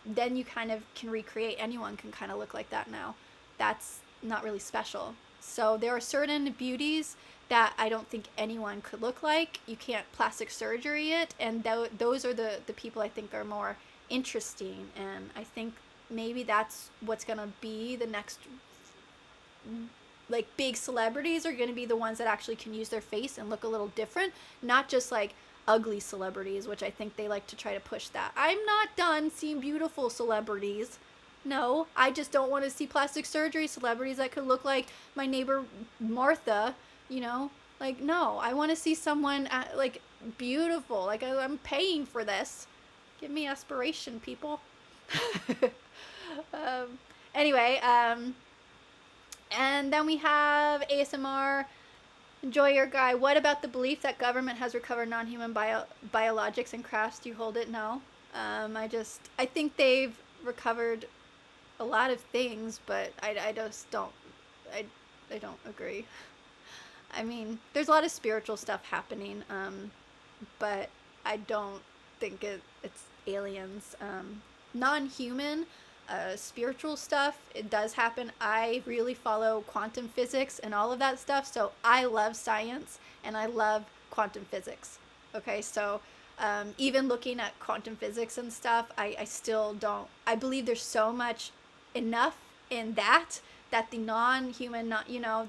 then you kind of can recreate. Anyone can kind of look like that now. That's not really special. So there are certain beauties that I don't think anyone could look like. You can't plastic surgery it, and those are the people I think are more interesting, and I think maybe that's what's gonna be the next, like, big celebrities are gonna be the ones that actually can use their face and look a little different, not just like ugly celebrities, which I think they like to try to push that. I'm not done seeing beautiful celebrities. No, I just don't want to see plastic surgery celebrities that could look like my neighbor Martha, Like, no, I want to see someone, like, beautiful. Like, I'm paying for this. Give me aspiration, people. Anyway, and then we have ASMR. Enjoy your guy. What about the belief that government has recovered non-human biologics and crafts? Do you hold it? No. I think they've recovered a lot of things, but I just don't, I don't agree. I mean, there's a lot of spiritual stuff happening, but I don't think it's aliens. Non-human, spiritual stuff, it does happen. I really follow quantum physics and all of that stuff, so I love science and I love quantum physics. Okay, so even looking at quantum physics and stuff, I still don't, I believe there's so much enough in that the non-human,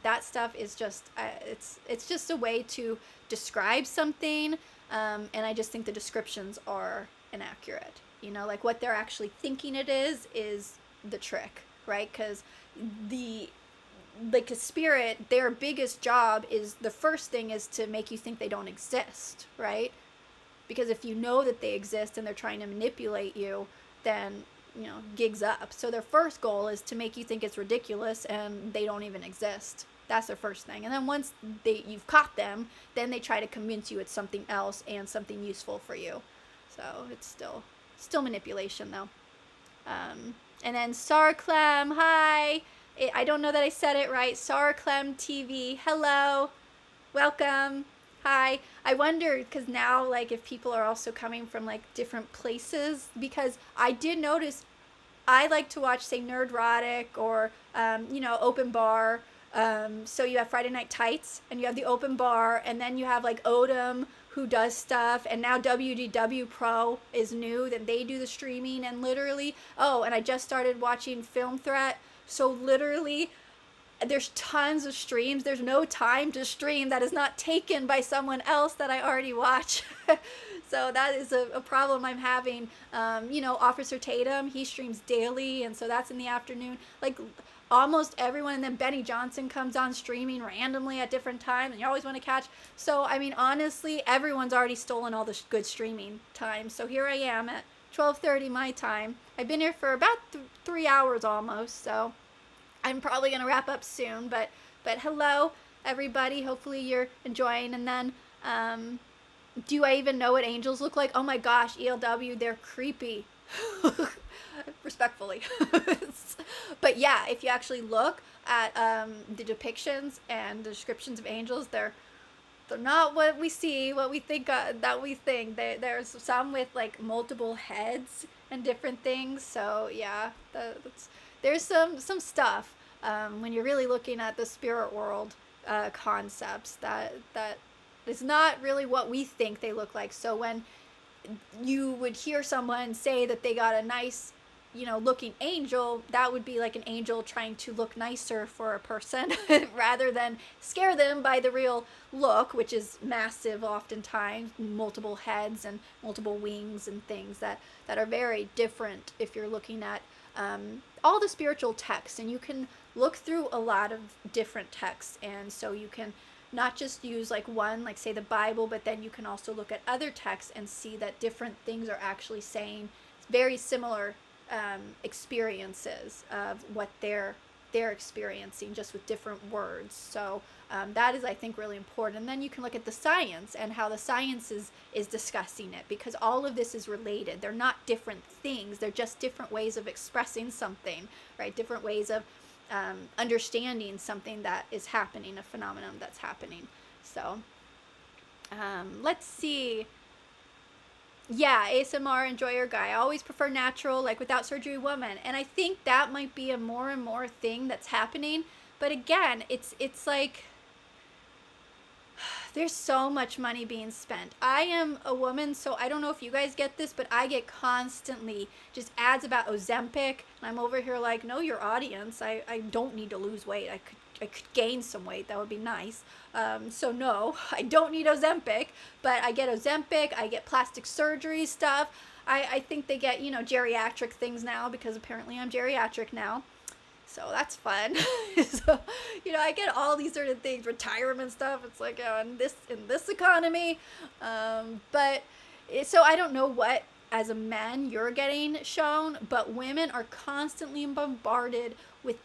that stuff is just, it's just a way to describe something, and I just think the descriptions are inaccurate. You know, like what they're actually thinking it is the trick, right? Because the like a spirit, their biggest job is, the first thing is to make you think they don't exist, right? Because if you know that they exist and they're trying to manipulate you, then, you know, gig's up. So their first goal is to make you think it's ridiculous and they don't even exist. That's their first thing. And then once you've caught them, then they try to convince you it's something else and something useful for you. So it's still manipulation though. And then Sarclem, hi. I don't know that I said it right. Sarclem TV, hello, welcome, hi. I wonder, because now, like, if people are also coming from, like, different places, because I did notice I like to watch, say, Nerdrotic or, you know, Open Bar. So you have Friday Night Tights, and you have the Open Bar, and then you have, like, Odom, who does stuff, and now WDW Pro is new, that they do the streaming, and literally, oh, and I just started watching Film Threat. So literally, there's tons of streams. There's no time to stream that is not taken by someone else that I already watch. So that is a problem I'm having. You know, Officer Tatum, he streams daily, and so that's in the afternoon. Like, almost everyone, and then Benny Johnson comes on streaming randomly at different times, and you always want to catch. So, I mean, honestly, everyone's already stolen all the good streaming time. So here I am at 12:30 my time. I've been here for about 3 hours almost, so I'm probably gonna wrap up soon. But hello everybody. Hopefully you're enjoying. And then, do I even know what angels look like? Oh my gosh, ELW, they're creepy. Respectfully. But yeah, if you actually look at the depictions and the descriptions of angels, they're not what we see, what we think that we think. There's some with like multiple heads and different things. So yeah, there's some stuff when you're really looking at the spirit world concepts that is not really what we think they look like. So when you would hear someone say that they got a nice, you know, looking angel, that would be like an angel trying to look nicer for a person rather than scare them by the real look, which is massive oftentimes, multiple heads and multiple wings and things that are very different if you're looking at all the spiritual texts. And you can look through a lot of different texts, and so you can not just use like one, like say the Bible, but then you can also look at other texts and see that different things are actually saying very similar experiences of what they're experiencing, just with different words. So that is, I think, really important. And then you can look at the science and how the science is discussing it, because all of this is related. They're not different things. They're just different ways of expressing something, right? Different ways of understanding something that is happening, a phenomenon that's happening. So let's see. Yeah, ASMR enjoyer guy. I always prefer natural, like without surgery woman. And I think that might be a more and more thing that's happening. But again, it's like there's so much money being spent. I am a woman, so I don't know if you guys get this, but I get constantly just ads about Ozempic, and I'm over here like, know your audience. I don't need to lose weight. I could gain some weight. That would be nice. So no, I don't need Ozempic, but I get Ozempic. I get plastic surgery stuff. I think they get, you know, geriatric things now, because apparently I'm geriatric now. So that's fun. So, you know, I get all these sort of things, retirement stuff. It's like, oh, in this economy. But so I don't know what, as a man, you're getting shown, but women are constantly bombarded with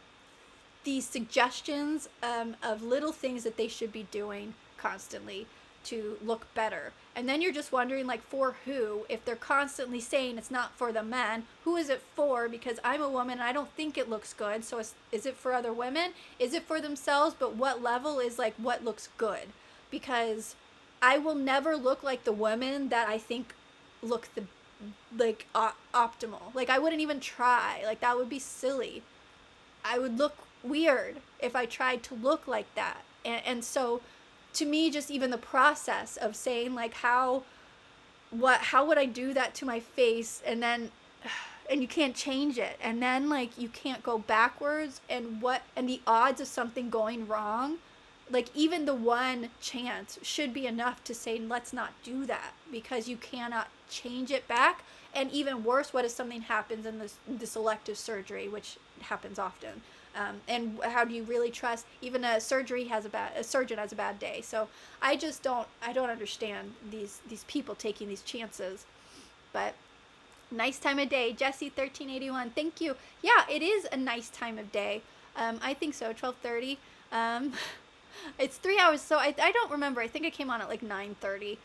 these suggestions of little things that they should be doing constantly to look better. And then you're just wondering, like, for who? If they're constantly saying it's not for the men, who is it for? Because I'm a woman and I don't think it looks good. So is it for other women? Is it for themselves? But what level is, like, what looks good? Because I will never look like the women that I think look the optimal. Like, I wouldn't even try. Like, that would be silly. I would look weird if I tried to look like that. And so to me, just even the process of saying, like, how would I do that to my face, and you can't change it, and then, like, you can't go backwards, and the odds of something going wrong like even the one chance should be enough to say let's not do that, because you cannot change it back. And even worse, what if something happens in this elective surgery, which happens often, and how do you really trust? Even a surgeon has a bad day. So I don't understand these people taking these chances. But nice time of day, Jesse 1381. Thank you. Yeah, it is a nice time of day. I think so. 12:30. It's 3 hours, so I don't remember. I think I came on at like 9:30.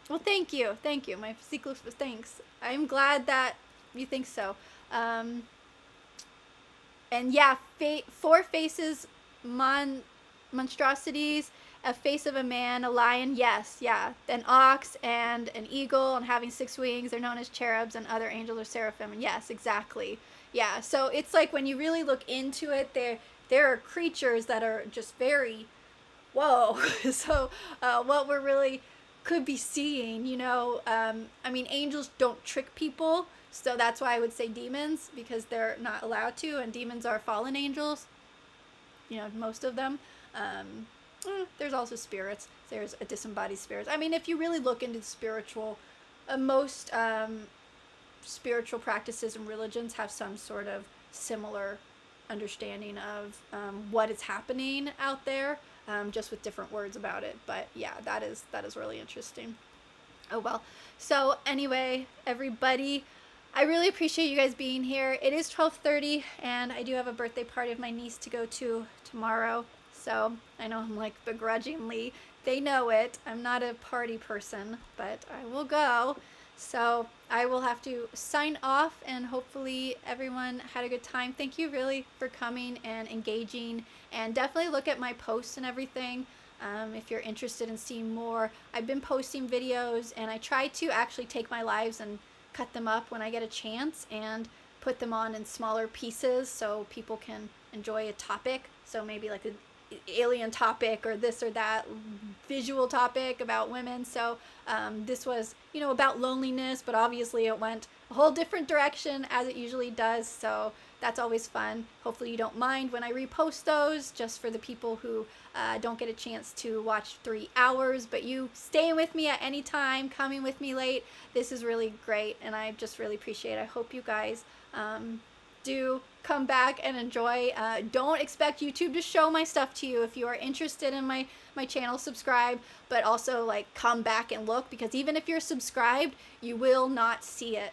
Well, thank you. My physique looks, thanks. I'm glad that you think so. And yeah, 4 faces, monstrosities, a face of a man, a lion, yes, yeah, an ox and an eagle, and having 6 wings. They're known as cherubs, and other angels are seraphim. And yes, exactly. Yeah, so it's like when you really look into it, there are creatures that are just very, whoa. So what we're really could be seeing, I mean, angels don't trick people, so that's why I would say demons, because they're not allowed to, and demons are fallen angels, most of them. There's also spirits. There's a disembodied spirits. I mean, if you really look into the spiritual, most spiritual practices and religions have some sort of similar understanding of what is happening out there, just with different words about it. But yeah, that is really interesting. Oh well. So anyway, everybody, I really appreciate you guys being here. It is 12:30, and I do have a birthday party of my niece to go to tomorrow. So I know I'm like begrudgingly, they know it. I'm not a party person, but I will go. So I will have to sign off, and hopefully everyone had a good time. Thank you really for coming and engaging, and definitely look at my posts and everything if you're interested in seeing more. I've been posting videos, and I try to actually take my lives and cut them up when I get a chance and put them on in smaller pieces so people can enjoy a topic. So maybe like an alien topic or this or that visual topic about women. So this was, about loneliness, but obviously it went a whole different direction as it usually does. So that's always fun. Hopefully you don't mind when I repost those, just for the people who don't get a chance to watch 3 hours, but you staying with me at any time, coming with me late. This is really great, and I just really appreciate it. I hope you guys do come back and enjoy. Don't expect YouTube to show my stuff to you. If you are interested in my channel, subscribe, but also like come back and look, because even if you're subscribed, you will not see it.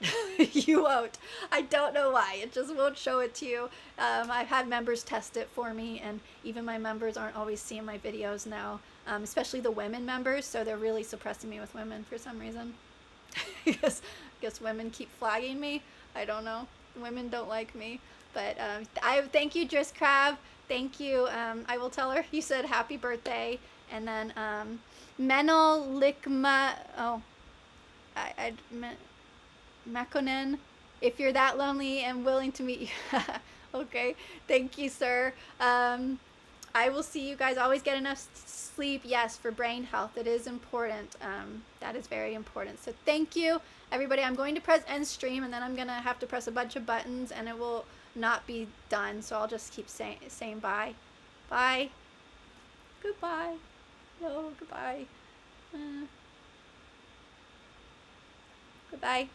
You won't. I don't know why. It just won't show it to you. I've had members test it for me, and even my members aren't always seeing my videos now, especially the women members, so they're really suppressing me with women for some reason. I guess women keep flagging me. I don't know. Women don't like me. But I thank you, Driss Crab. Thank you. I will tell her you said happy birthday. And then Menel Likma. Oh, Makonnen. If you're that lonely and willing to meet you. Okay. Thank you, sir. I will see you guys. Always get enough sleep. Yes, for brain health. It is important. That is very important. So thank you, everybody. I'm going to press end stream, and then I'm going to have to press a bunch of buttons, and it will not be done. So I'll just keep saying bye. Bye. Goodbye. No, goodbye. Goodbye.